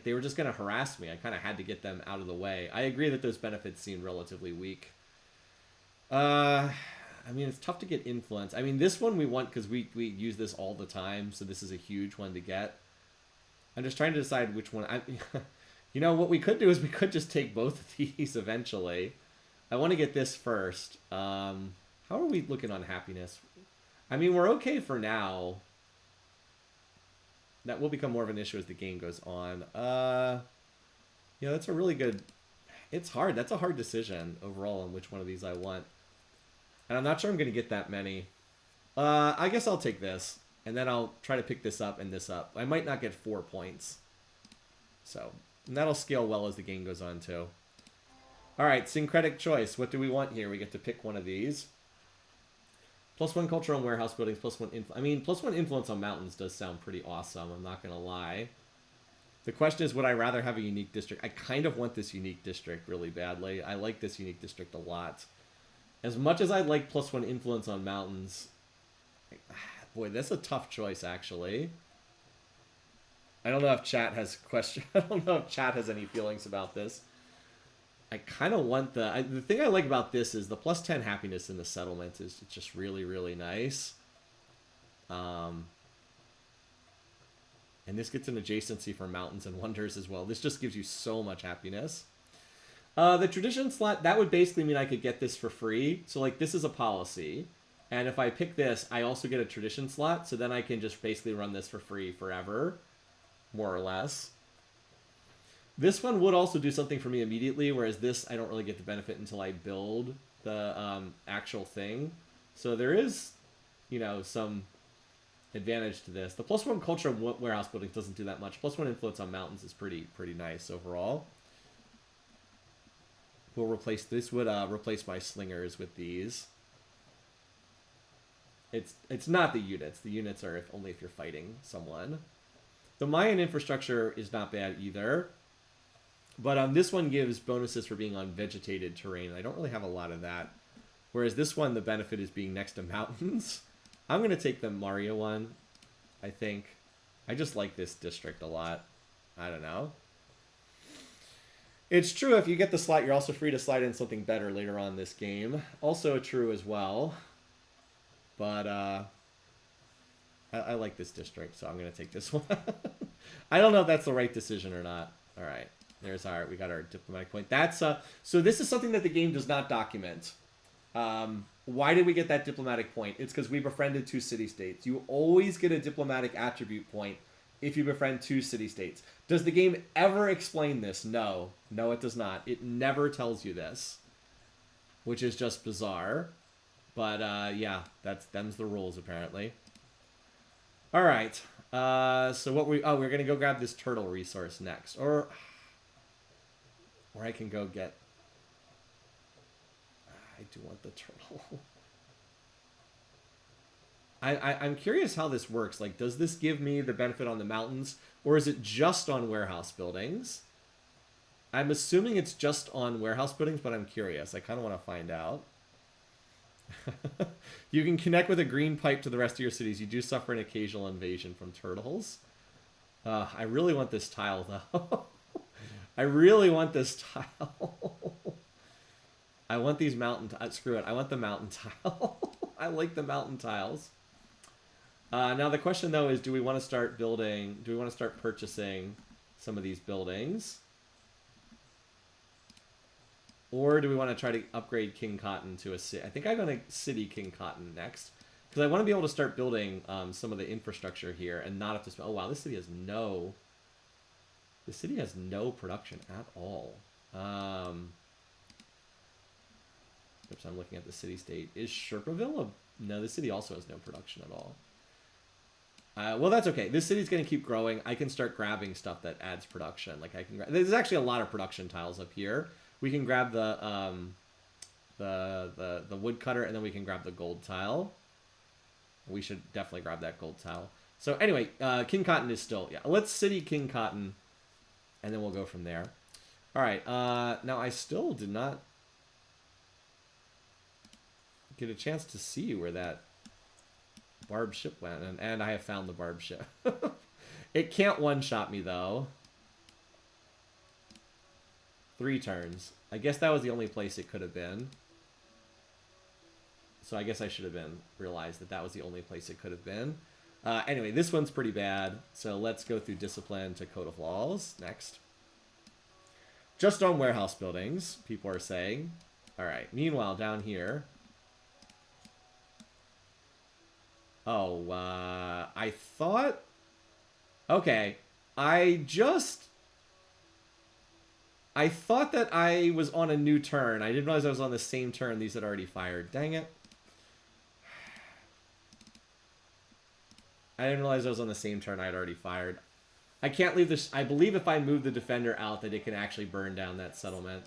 Speaker 1: they were just going to harass me. I kind of had to get them out of the way. I agree that those benefits seem relatively weak. I mean, it's tough to get influence. I mean, this one we want because we use this all the time, so this is a huge one to get. I'm just trying to decide which one. You know, what we could do is we could just take both of these eventually. I want to get this first. How are we looking on happiness? I mean, we're okay for now. That will become more of an issue as the game goes on. Yeah, that's a really good... It's hard. That's a hard decision overall on which one of these I want. And I'm not sure I'm going to get that many. I guess I'll take this. And then I'll try to pick this up and this up. I might not get 4 points. So, and that'll scale well as the game goes on too. Alright, syncretic choice. What do we want here? We get to pick one of these. +1 culture on warehouse buildings, +1 influence. I mean, +1 influence on mountains does sound pretty awesome. I'm not going to lie. The question is, would I rather have a unique district? I kind of want this unique district really badly. I like this unique district a lot. As much as I like +1 influence on mountains, boy, that's a tough choice, actually. I don't know if chat has question. I don't know if chat has any feelings about this. I kind of want the thing I like about this is the +10 happiness in the settlement is just really, really nice. And this gets an adjacency for mountains and wonders as well. This just gives you so much happiness. The tradition slot, that would basically mean I could get this for free. So, like, this is a policy. And if I pick this, I also get a tradition slot. So then I can just basically run this for free forever, more or less. This one would also do something for me immediately, whereas this, I don't really get the benefit until I build the actual thing. So there is, you know, some advantage to this. The +1 culture of warehouse buildings doesn't do that much. +1 influence on mountains is pretty nice overall. We'll replace this. Would replace my slingers with these. It's not the units. The units are only if you're fighting someone. The Mayan infrastructure is not bad either. But this one gives bonuses for being on vegetated terrain. I don't really have a lot of that. Whereas this one, the benefit is being next to mountains. I'm going to take the Mario one, I think. I just like this district a lot. I don't know. It's true, if you get the slot, you're also free to slide in something better later on this game. Also true as well. But I like this district, so I'm going to take this one. I don't know if that's the right decision or not. All right. We got our diplomatic point. That's so this is something that the game does not document. Why did we get that diplomatic point? It's because we befriended 2 city-states. You always get a diplomatic attribute point if you befriend 2 city-states. Does the game ever explain this? No. No, it does not. It never tells you this, which is just bizarre. But yeah, them's the rules apparently. All right. So we're gonna go grab this turtle resource next, or I can go get. I do want the turtle. I'm curious how this works. Like, does this give me the benefit on the mountains, or is it just on warehouse buildings? I'm assuming it's just on warehouse buildings, but I'm curious. I kind of want to find out. You can connect with a green pipe to the rest of your cities. You do suffer an occasional invasion from turtles. I really want this tile, though. I really want this tile. I want these mountain tiles. Screw it. I want the mountain tile. I like the mountain tiles. Now the question, though, is do we want to start building? Do we want to start purchasing some of these buildings? Or do we want to try to upgrade King Cotton to a city? I think I'm going to city King Cotton next. Because I want to be able to start building some of the infrastructure here and not have to spend... Oh, wow, this city has no... This city has no production at all. Oops, I'm looking at the city-state. Is Sherpaville a... No, this city also has no production at all. Well, that's okay. This city's going to keep growing. I can start grabbing stuff that adds production. Like I can grab... There's actually a lot of production tiles up here. We can grab the woodcutter, and then we can grab the gold tile. We should definitely grab that gold tile. So anyway, King Cotton is still... Yeah, let's city King Cotton, and then we'll go from there. All right. Now, I still did not get a chance to see where that barbed ship went, and I have found the barbed ship. It can't one-shot me, though. 3 turns. I guess that was the only place it could have been. So I guess I should have realized that was the only place it could have been. Anyway, this one's pretty bad. So let's go through Discipline to Code of Laws next. Just on warehouse buildings, people are saying. All right. Meanwhile, down here. Oh, I thought... Okay. I thought that I was on a new turn. I didn't realize I was on the same turn these had already fired. Dang it. I didn't realize I was on the same turn I had already fired. I can't leave this... I believe if I move the defender out that it can actually burn down that settlement.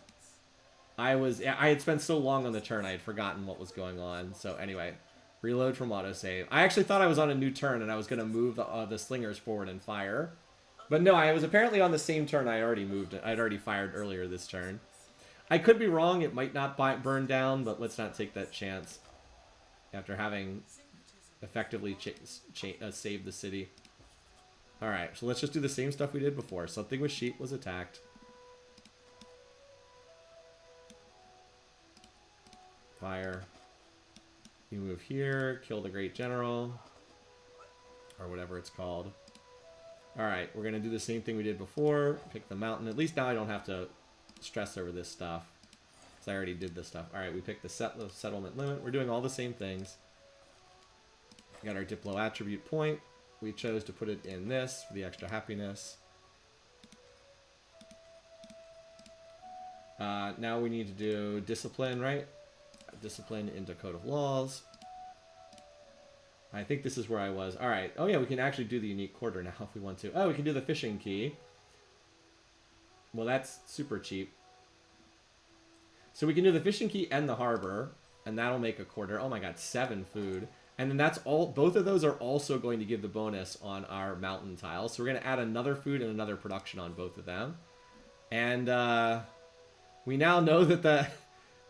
Speaker 1: I had spent so long on the turn I had forgotten what was going on. So anyway, reload from autosave. I actually thought I was on a new turn and I was going to move the slingers forward and fire. But no, I was apparently on the same turn I already moved. I'd already fired earlier this turn. I could be wrong. It might not burn down, but let's not take that chance after having effectively saved the city. All right, so let's just do the same stuff we did before. Something with sheep was attacked. Fire. You move here, kill the great general. or whatever it's called. All right, we're going to do the same thing we did before. Pick the mountain. At least now I don't have to stress over this stuff, because I already did this stuff. All right, we picked the settlement limit. We're doing all the same things. We got our Diplo attribute point. We chose to put it in this for the extra happiness. Now we need to do discipline, right? Discipline into Code of Laws. I think this is where I was. All right. Oh, yeah, we can actually do the unique quarter now if we want to. Oh, we can do the fishing key. Well, that's super cheap. So we can do the fishing key and the harbor, and that'll make a quarter. Oh, my God, 7 food. And then that's all. Both of those are also going to give the bonus on our mountain tiles. So we're going to add another food and another production on both of them. And we now know that the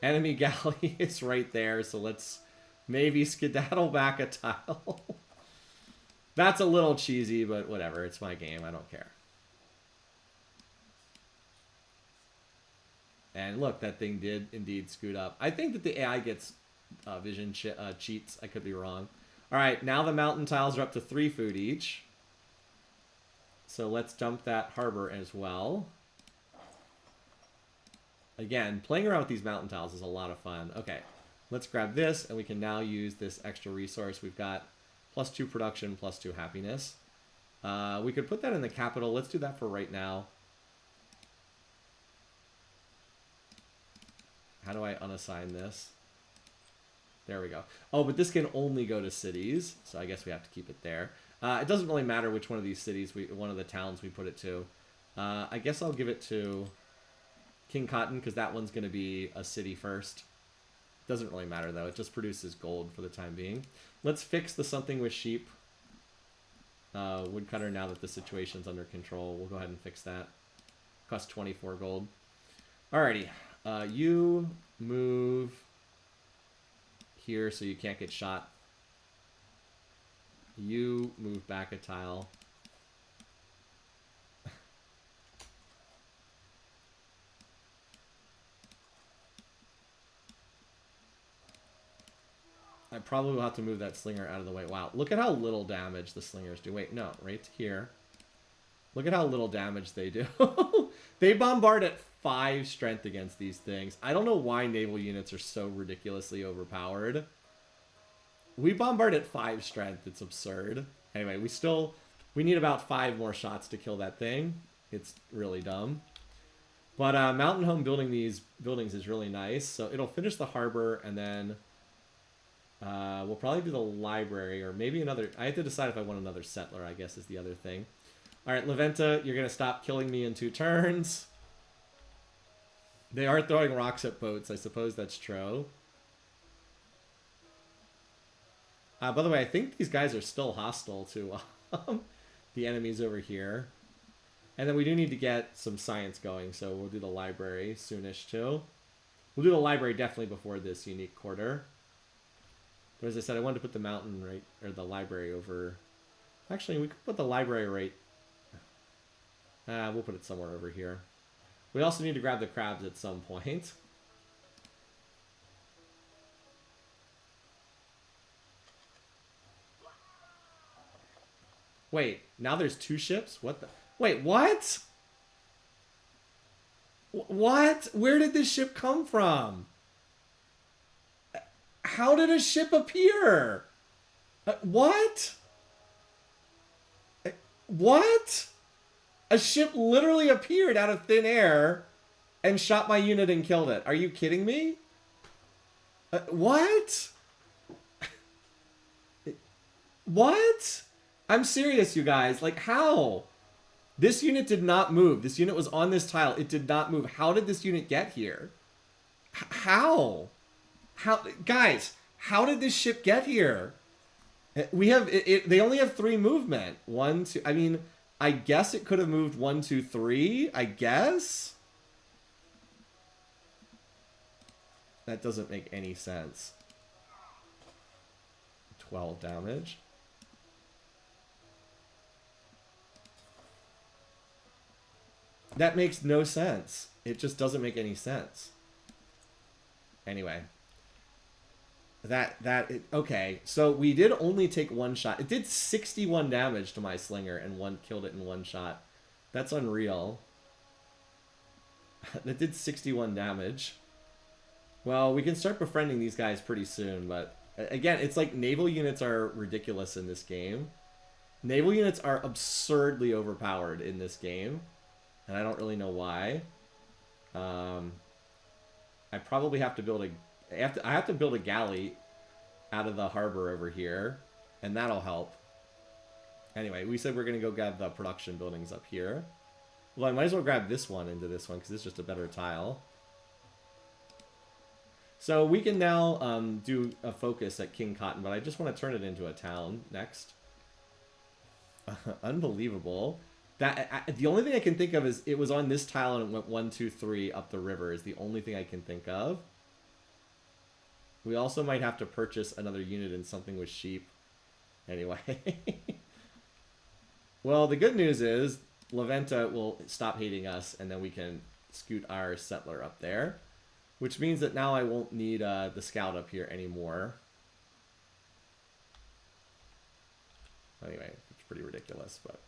Speaker 1: enemy galley is right there. So let's maybe skedaddle back a tile. That's a little cheesy, but whatever. It's my game. I don't care. And look, that thing did indeed scoot up. I think that the AI gets vision cheats. I could be wrong. All right, now the mountain tiles are up to 3 food each. So let's dump that harbor as well. Again, playing around with these mountain tiles is a lot of fun. Okay. Let's grab this, and we can now use this extra resource. We've got +2 production, +2 happiness. We could put that in the capital. Let's do that for right now. How do I unassign this? There we go. Oh, but this can only go to cities, so I guess we have to keep it there. It doesn't really matter which one of these cities, one of the towns we put it to. I guess I'll give it to King Cotton, because that one's going to be a city first. Doesn't really matter, though. It just produces gold for the time being. Let's fix the something with sheep. Woodcutter, now that the situation's under control. We'll go ahead and fix that. Cost 24 gold. Alrighty. You move here so you can't get shot. You move back a tile. I probably will have to move that slinger out of the way. Wow, look at how little damage the slingers do. Wait, no, right here. Look at how little damage they do. They bombard at 5 strength against these things. I don't know why naval units are so ridiculously overpowered. We bombard at 5 strength. It's absurd. Anyway, we need about 5 more shots to kill that thing. It's really dumb. But Mountain Home building these buildings is really nice. So it'll finish the harbor, and then we'll probably do the library, or maybe another. I have to decide if I want another settler, I guess, is the other thing. All right, Leventa, you're going to stop killing me in 2 turns. They are throwing rocks at boats. I suppose that's true. By the way, I think these guys are still hostile to the enemies over here. And then we do need to get some science going, so we'll do the library soonish too. We'll do the library definitely before this unique quarter. But as I said, I wanted to put the mountain right, or the library over. Actually, we could put the library right. We'll put it somewhere over here. We also need to grab the crabs at some point. Wait, now there's 2 ships? What the? Wait, what? What? Where did this ship come from? How did a ship appear? What? What? A ship literally appeared out of thin air and shot my unit and killed it. Are you kidding me? What? What? I'm serious, you guys. Like, how? This unit did not move. This unit was on this tile. It did not move. How did this unit get here? How? How? Guys, how did this ship get here? We have... they only have 3 movement. 1, 2... I mean... I guess it could have moved 1, 2, 3. I guess? That doesn't make any sense. 12 damage. That makes no sense. It just doesn't make any sense. Anyway. Okay, so we did only take one shot. It did 61 damage to my slinger and killed it in one shot. That's unreal. That did 61 damage. Well, we can start befriending these guys pretty soon, but again, it's like naval units are ridiculous in this game. Naval units are absurdly overpowered in this game, and I don't really know why. I probably have to build I have to build a galley out of the harbor over here, and that'll help. Anyway, we said we're going to go grab the production buildings up here. Well, I might as well grab this one into this one, because it's just a better tile. So we can now do a focus at King Cotton, but I just want to turn it into a town next. Unbelievable. The only thing I can think of is it was on this tile and it went 1, 2, 3 up the river is the only thing I can think of. We also might have to purchase another unit in something with sheep. Anyway. Well, the good news is Leventa will stop hating us, and then we can scoot our settler up there. Which means that now I won't need the scout up here anymore. Anyway, it's pretty ridiculous, but...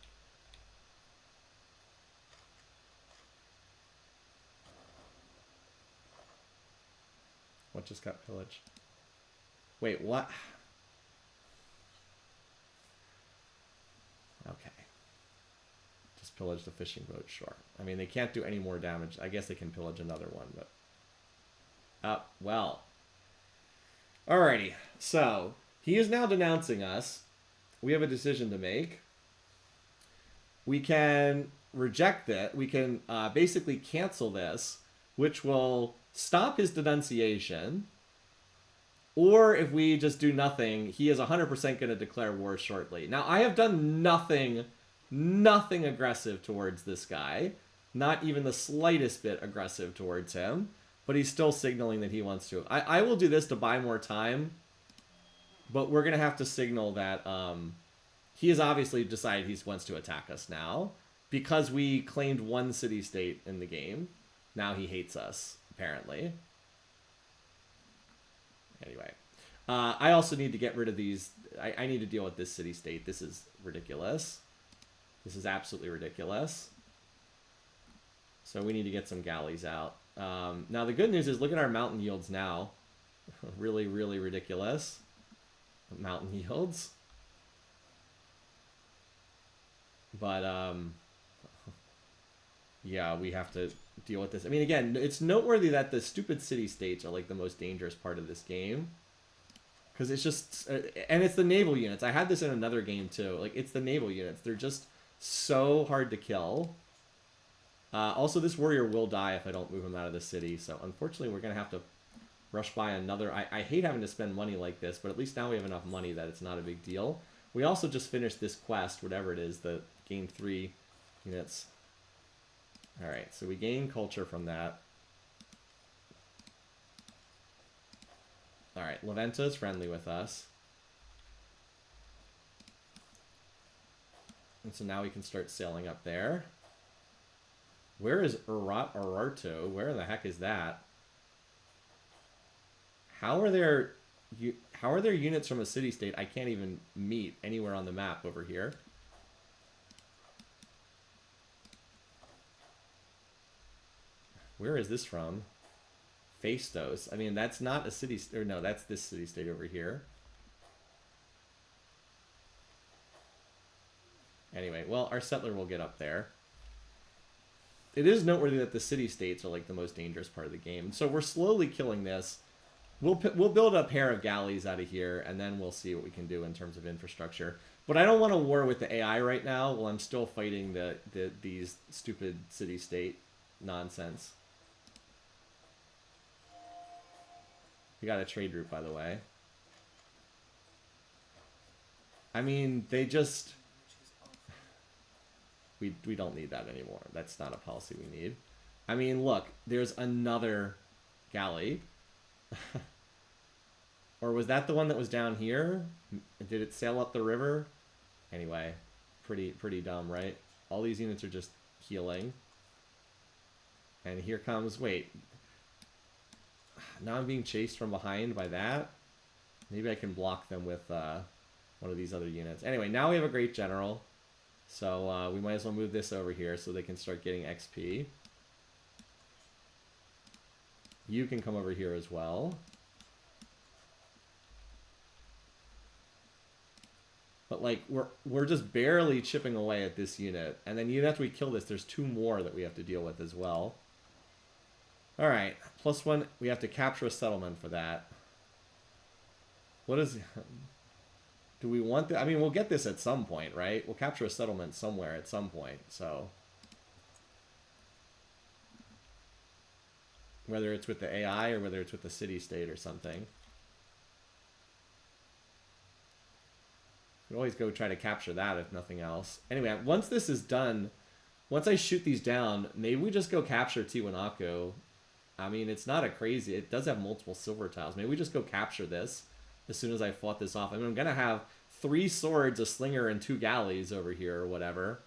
Speaker 1: What just got pillaged? Wait, what? Okay. Just pillage the fishing boat, sure. I mean, they can't do any more damage. I guess they can pillage another one, but... well. Alrighty. So, he is now denouncing us. We have a decision to make. We can reject it. We can basically cancel this, which will stop his denunciation. Or if we just do nothing, he is 100% going to declare war shortly. Now, I have done nothing aggressive towards this guy. Not even the slightest bit aggressive towards him. But he's still signaling that he wants to. I will do this to buy more time. But we're going to have to signal that he has obviously decided he wants to attack us now. Because we claimed one city-state in the game. Now he hates us, apparently. Anyway. I also need to get rid of these. I need to deal with this city-state. This is ridiculous. This is absolutely ridiculous. So we need to get some galleys out. Now the good news is, look at our mountain yields now. Really, really ridiculous. Mountain yields. But, yeah, we have to deal with this. I mean, again, it's noteworthy that the stupid city-states are, like, the most dangerous part of this game. Because it's just... and it's the naval units. I had this in another game, too. Like, it's the naval units. They're just so hard to kill. Also, this warrior will die if I don't move him out of the city. So, unfortunately, we're going to have to rush by another... I hate having to spend money like this, but at least now we have enough money that it's not a big deal. We also just finished this quest, whatever it is, the gain 3 units. Alright, so we gain culture from that. Alright, Leventa is friendly with us. And so now we can start sailing up there. Where is Ararto? Where the heck is that? How are there units from a city-state I can't even meet anywhere on the map over here? Where is this from? Phaistos. I mean, that's not a city... or no, that's this city-state over here. Anyway, well, our settler will get up there. It is noteworthy that the city-states are, like, the most dangerous part of the game. So we're slowly killing this. We'll build a pair of galleys out of here, and then we'll see what we can do in terms of infrastructure. But I don't want to war with the AI right now while I'm still fighting these stupid city-state nonsense. We got a trade route, by the way. I mean, they just... We don't need that anymore. That's not a policy we need. I mean, look, there's another galley. Or was that the one that was down here? Did it sail up the river? Anyway, pretty dumb, right? All these units are just healing. And here comes... wait. Now I'm being chased from behind by that? Maybe I can block them with one of these other units. Anyway, now we have a great general. So we might as well move this over here so they can start getting XP. You can come over here as well. But like we're just barely chipping away at this unit. And then even after we kill this, there's 2 more that we have to deal with as well. Alright, +1, we have to capture a settlement for that. What is... Do we want that? I mean, we'll get this at some point, right? We'll capture a settlement somewhere at some point, so... Whether it's with the AI or whether it's with the city-state or something. We always go try to capture that if nothing else. Anyway, once this is done, once I shoot these down, maybe we just go capture Tiwanaku. I mean, it's not a crazy... It does have multiple silver tiles. Maybe we just go capture this as soon as I fought this off. I mean, I'm going to have 3 swords, a slinger, and 2 galleys over here or whatever.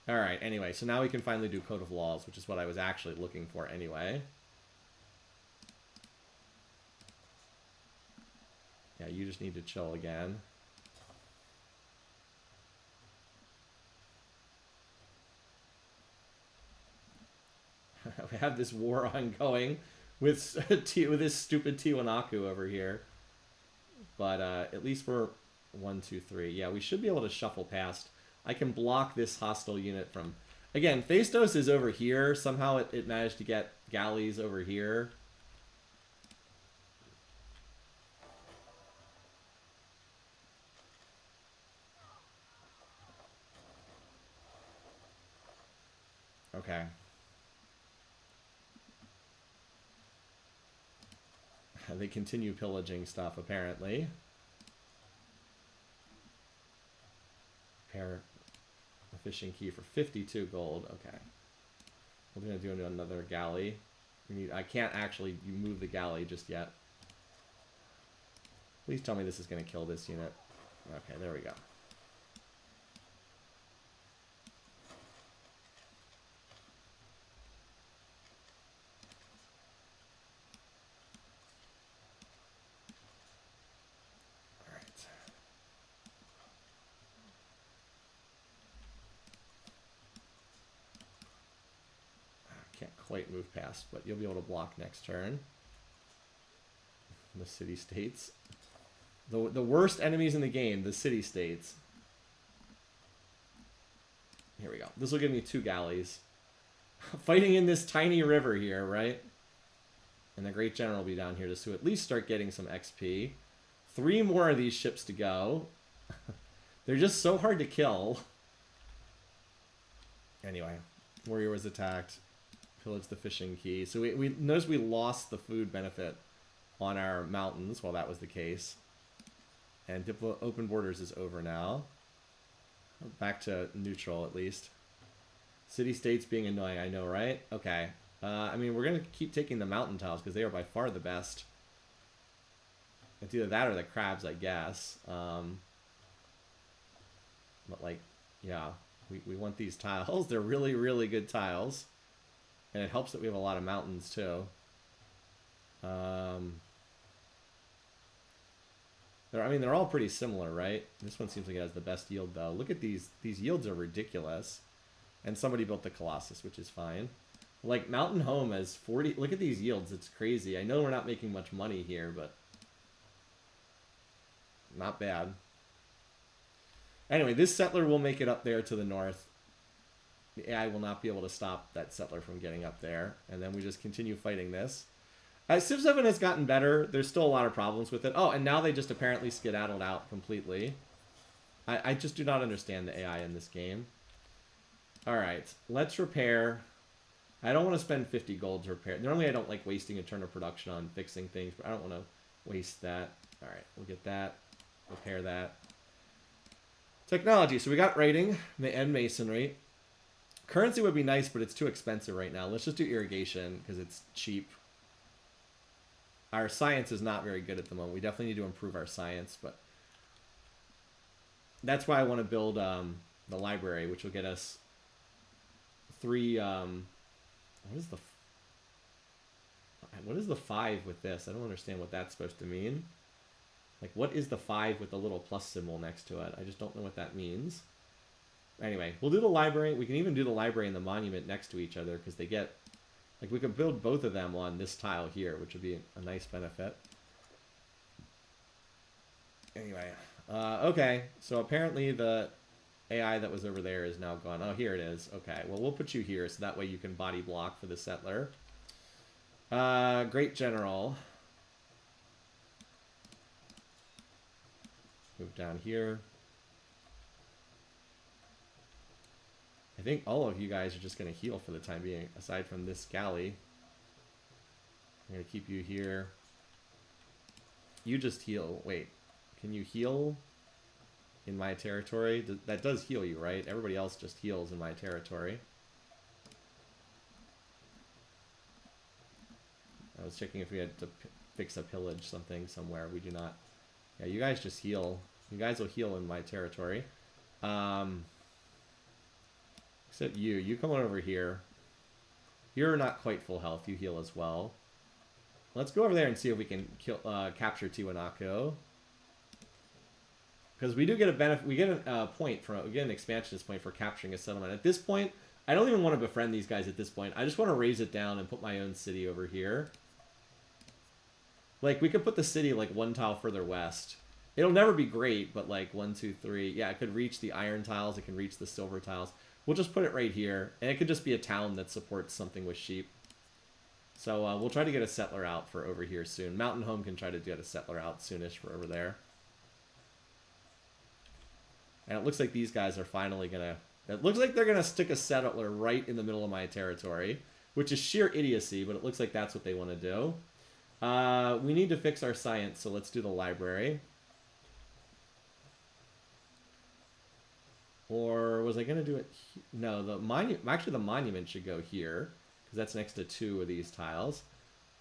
Speaker 1: Alright, anyway, so now we can finally do Code of Laws, which is what I was actually looking for anyway. Yeah, you just need to chill again. We have this war ongoing with this stupid Tiwanaku over here. But at least we're 1, 2, 3. Yeah, we should be able to shuffle past. I can block this hostile unit from... Again, Phaistos is over here. Somehow it managed to get galleys over here. Okay. They continue pillaging stuff, apparently. Repair a fishing key for 52 gold. Okay. We're going to do another galley. I can't actually move the galley just yet. Please tell me this is going to kill this unit. Okay, there we go. Quite move past, but you'll be able to block next turn. The city-states. The worst enemies in the game, the city-states. Here we go. This will give me 2 galleys. Fighting in this tiny river here, right? And the Great General will be down here just to at least start getting some XP. 3 more of these ships to go. They're just so hard to kill. Anyway, warrior was attacked. Pillage the fishing key. So we notice we lost the food benefit on our mountains while that was the case. And open borders is over now. Back to neutral at least. City-states being annoying, I know, right? Okay. I mean, we're going to keep taking the mountain tiles because they are by far the best. It's either that or the crabs, I guess. But like, yeah, we want these tiles. They're really, really good tiles. And it helps that we have a lot of mountains, too. I mean, they're all pretty similar, right? This one seems like it has the best yield, though. Look at these. These yields are ridiculous. And somebody built the Colossus, which is fine. Like, Mountain Home has 40... Look at these yields. It's crazy. I know we're not making much money here, but... Not bad. Anyway, this settler will make it up there to the north. The AI will not be able to stop that settler from getting up there. And then we just continue fighting this. Civ7 has gotten better. There's still a lot of problems with it. Oh, and now they just apparently skedaddled out completely. I just do not understand the AI in this game. Alright, let's repair. I don't want to spend 50 gold to repair. Normally I don't like wasting a turn of production on fixing things, but I don't want to waste that. Alright, we'll get that. Repair that. Technology. So we got writing and masonry. Currency would be nice, but it's too expensive right now. Let's just do irrigation because it's cheap. Our science is not very good at the moment. We definitely need to improve our science, but that's why I want to build the library, which will get us 3... what is the... What is the 5 with this? I don't understand what that's supposed to mean. Like, what is the 5 with the little plus symbol next to it? I just don't know what that means. Anyway, we'll do the library. We can even do the library and the monument next to each other because they get... Like, we could build both of them on this tile here, which would be a nice benefit. Anyway, okay. So apparently the AI that was over there is now gone. Oh, here it is. Okay, well, we'll put you here so that way you can body block for the settler. Great General. Move down here. I think all of you guys are just going to heal for the time being, aside from this galley. I'm going to keep you here. You just heal. Wait, can you heal in my territory? That does heal you, right? Everybody else just heals in my territory. I was checking if we had to fix a pillage something somewhere. We do not. Yeah, you guys just heal. You guys will heal in my territory. Except you. You come on over here. You're not quite full health. You heal as well. Let's go over there and see if we can kill, capture Tiwanaku. Because we do get a benefit. We get a point from. We get an expansionist point for capturing a settlement. At this point, I don't even want to befriend these guys at this point. I just want to raise it down and put my own city over here. Like, we could put the city, like, one tile further west. It'll never be great, but, like, 1, 2, 3. Yeah, it could reach the iron tiles. It can reach the silver tiles. We'll just put it right here. And it could just be a town that supports something with sheep. So, we'll try to get a settler out for over here soon. Mountain Home can try to get a settler out soonish for over there. And it looks like these guys are finally going to... It looks like they're going to stick a settler right in the middle of my territory. Which is sheer idiocy, but it looks like that's what they want to do. We need to fix our science, so let's do the library. Or was I going to do it? No, the monument. Actually, the monument should go here because that's next to 2 of these tiles.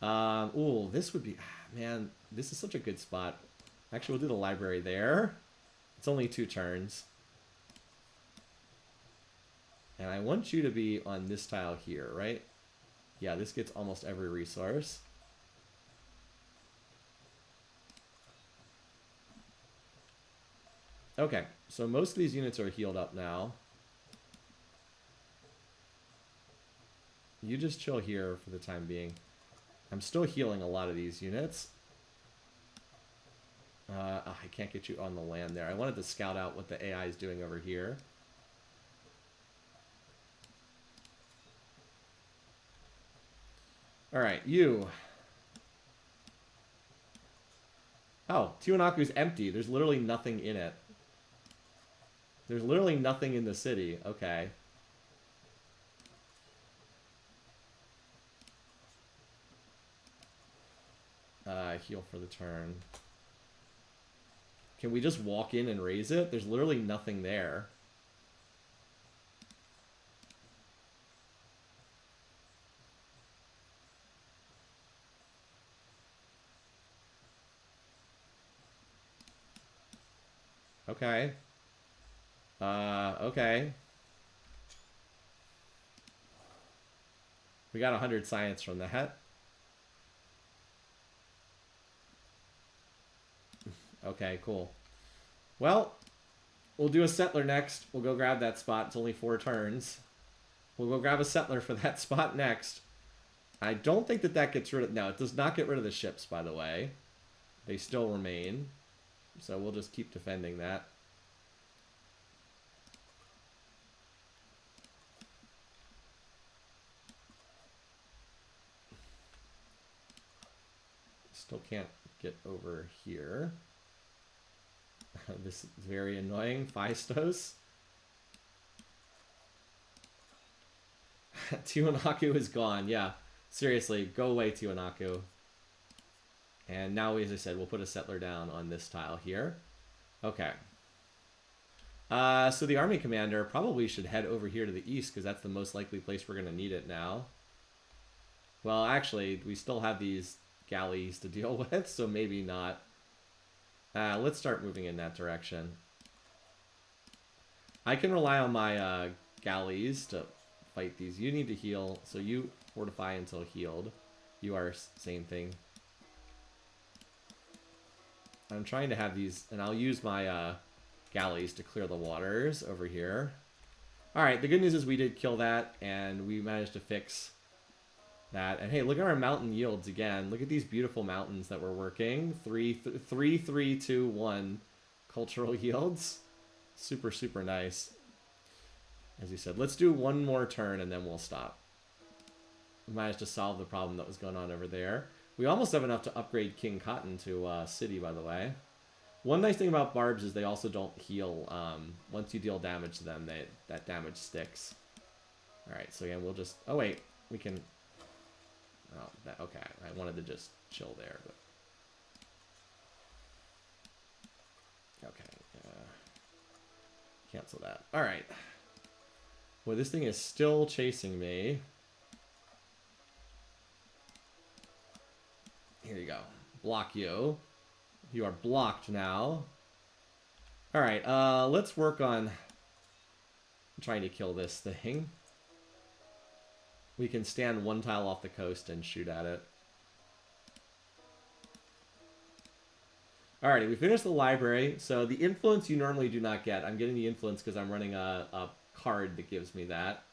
Speaker 1: Ooh, this would be. Man, this is such a good spot. Actually, we'll do the library there. It's only 2 turns. And I want you to be on this tile here, right? Yeah, this gets almost every resource. Okay, so most of these units are healed up now. You just chill here for the time being. I'm still healing a lot of these units. I can't get you on the land there. I wanted to scout out what the AI is doing over here. Alright, you. Oh, Tiwanaku's empty. There's literally nothing in it. There's literally nothing in the city. Okay. Heal for the turn. Can we just walk in and raise it? There's literally nothing there. Okay. Okay. We got 100 science from that. Okay, cool. Well, we'll do a settler next. We'll go grab that spot. It's only 4 turns. We'll go grab a settler for that spot next. I don't think that that gets rid of... No, it does not get rid of the ships, by the way. They still remain. So we'll just keep defending that. Still can't get over here. This is very annoying. Phaistos. Tiwanaku is gone. Yeah. Seriously, go away, Tiwanaku. And now, as I said, we'll put a settler down on this tile here. Okay. So the army commander probably should head over here to the east because that's the most likely place we're going to need it now. Well, actually, we still have these galleys to deal with, so maybe not. Let's start moving in that direction. I can rely on my galleys to fight these. You need to heal, so you fortify until healed. You are same thing. I'm trying to have these, and I'll use my galleys to clear the waters over here. Alright, the good news is we did kill that, and we managed to fix that. And hey, look at our mountain yields again. Look at these beautiful mountains that we're working. 3, 2, 1 cultural yields. Super, super nice. As you said, let's do one more turn and then we'll stop. We managed to solve the problem that was going on over there. We almost have enough to upgrade King Cotton to City, by the way. One nice thing about barbs is they also don't heal. Once you deal damage to them, that damage sticks. Alright, so again, we'll just... Oh, wait. We can... Oh, okay. I wanted to just chill there, but... Okay. Cancel that. Alright. Well, this thing is still chasing me. Here you go. Block you. You are blocked now. Alright, let's work on trying to kill this thing. We can stand one tile off the coast and shoot at it. Alrighty, we finished the library. So the influence you normally do not get. I'm getting the influence because I'm running a card that gives me that.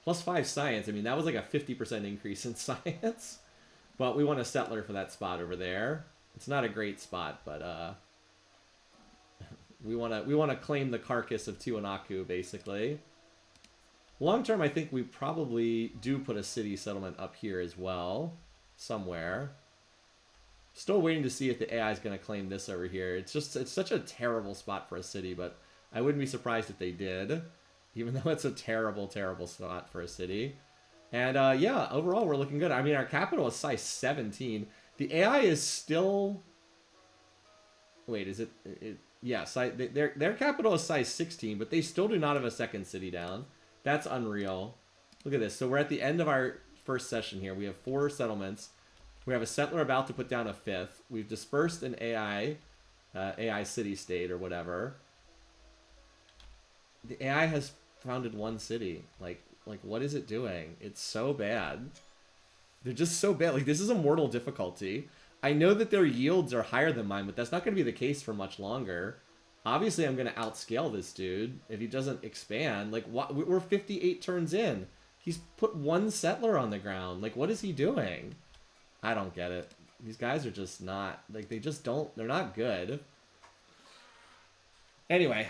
Speaker 1: +5 science. I mean, that was like a 50% increase in science. But we want a settler for that spot over there. It's not a great spot, but we want to claim the carcass of Tiwanaku, basically. Long term, I think we probably do put a city settlement up here as well, somewhere. Still waiting to see if the AI is going to claim this over here. It's such a terrible spot for a city, but I wouldn't be surprised if they did, even though it's a terrible, terrible spot for a city. And yeah, overall we're looking good. I mean, our capital is size 17. The AI is still... Wait, is it... Yeah, their capital is size 16, but they still do not have a second city down. That's unreal. Look at this. So we're at the end of our first session here. We have 4 settlements. We have a settler about to put down a 5th. We've dispersed an AI city-state or whatever. The AI has founded 1 city. Like, what is it doing? It's so bad. They're just so bad. Like, this is a mortal difficulty. I know that their yields are higher than mine, but that's not going to be the case for much longer. Obviously, I'm going to outscale this dude if he doesn't expand. Like, we're 58 turns in. He's put 1 settler on the ground. Like, what is he doing? I don't get it. These guys are just not... Like, they just don't... They're not good. Anyway,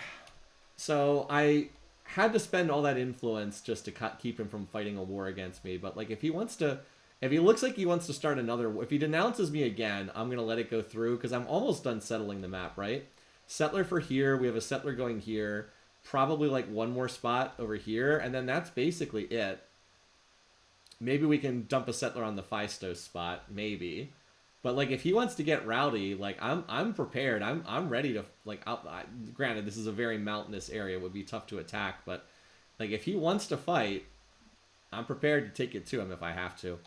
Speaker 1: so I had to spend all that influence just to keep him from fighting a war against me. But, like, if he wants to... If he looks like he wants to start another... If he denounces me again, I'm going to let it go through, because I'm almost done settling the map, right? Settler for here. We have a settler going here. Probably, like, 1 more spot over here. And then that's basically it. Maybe we can dump a settler on the Phaistos spot. Maybe. But, like, if he wants to get rowdy, like, I'm prepared. I'm ready to... Like, granted, this is a very mountainous area. It would be tough to attack. But, like, if he wants to fight, I'm prepared to take it to him if I have to.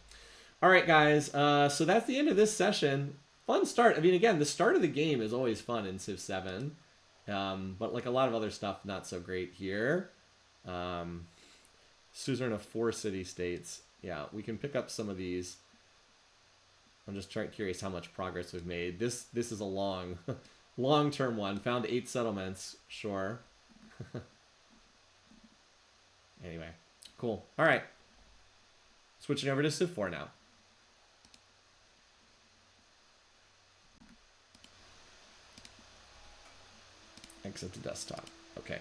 Speaker 1: Alright, guys, so that's the end of this session. Fun start. I mean, again, the start of the game is always fun in Civ 7. But like a lot of other stuff, not so great here. Suzerain of 4 city-states. Yeah, we can pick up some of these. I'm just curious how much progress we've made. This is a long-term one. Found 8 settlements. Sure. Anyway, cool. Alright. Switching over to Civ 4 now. Exit to desktop. Okay.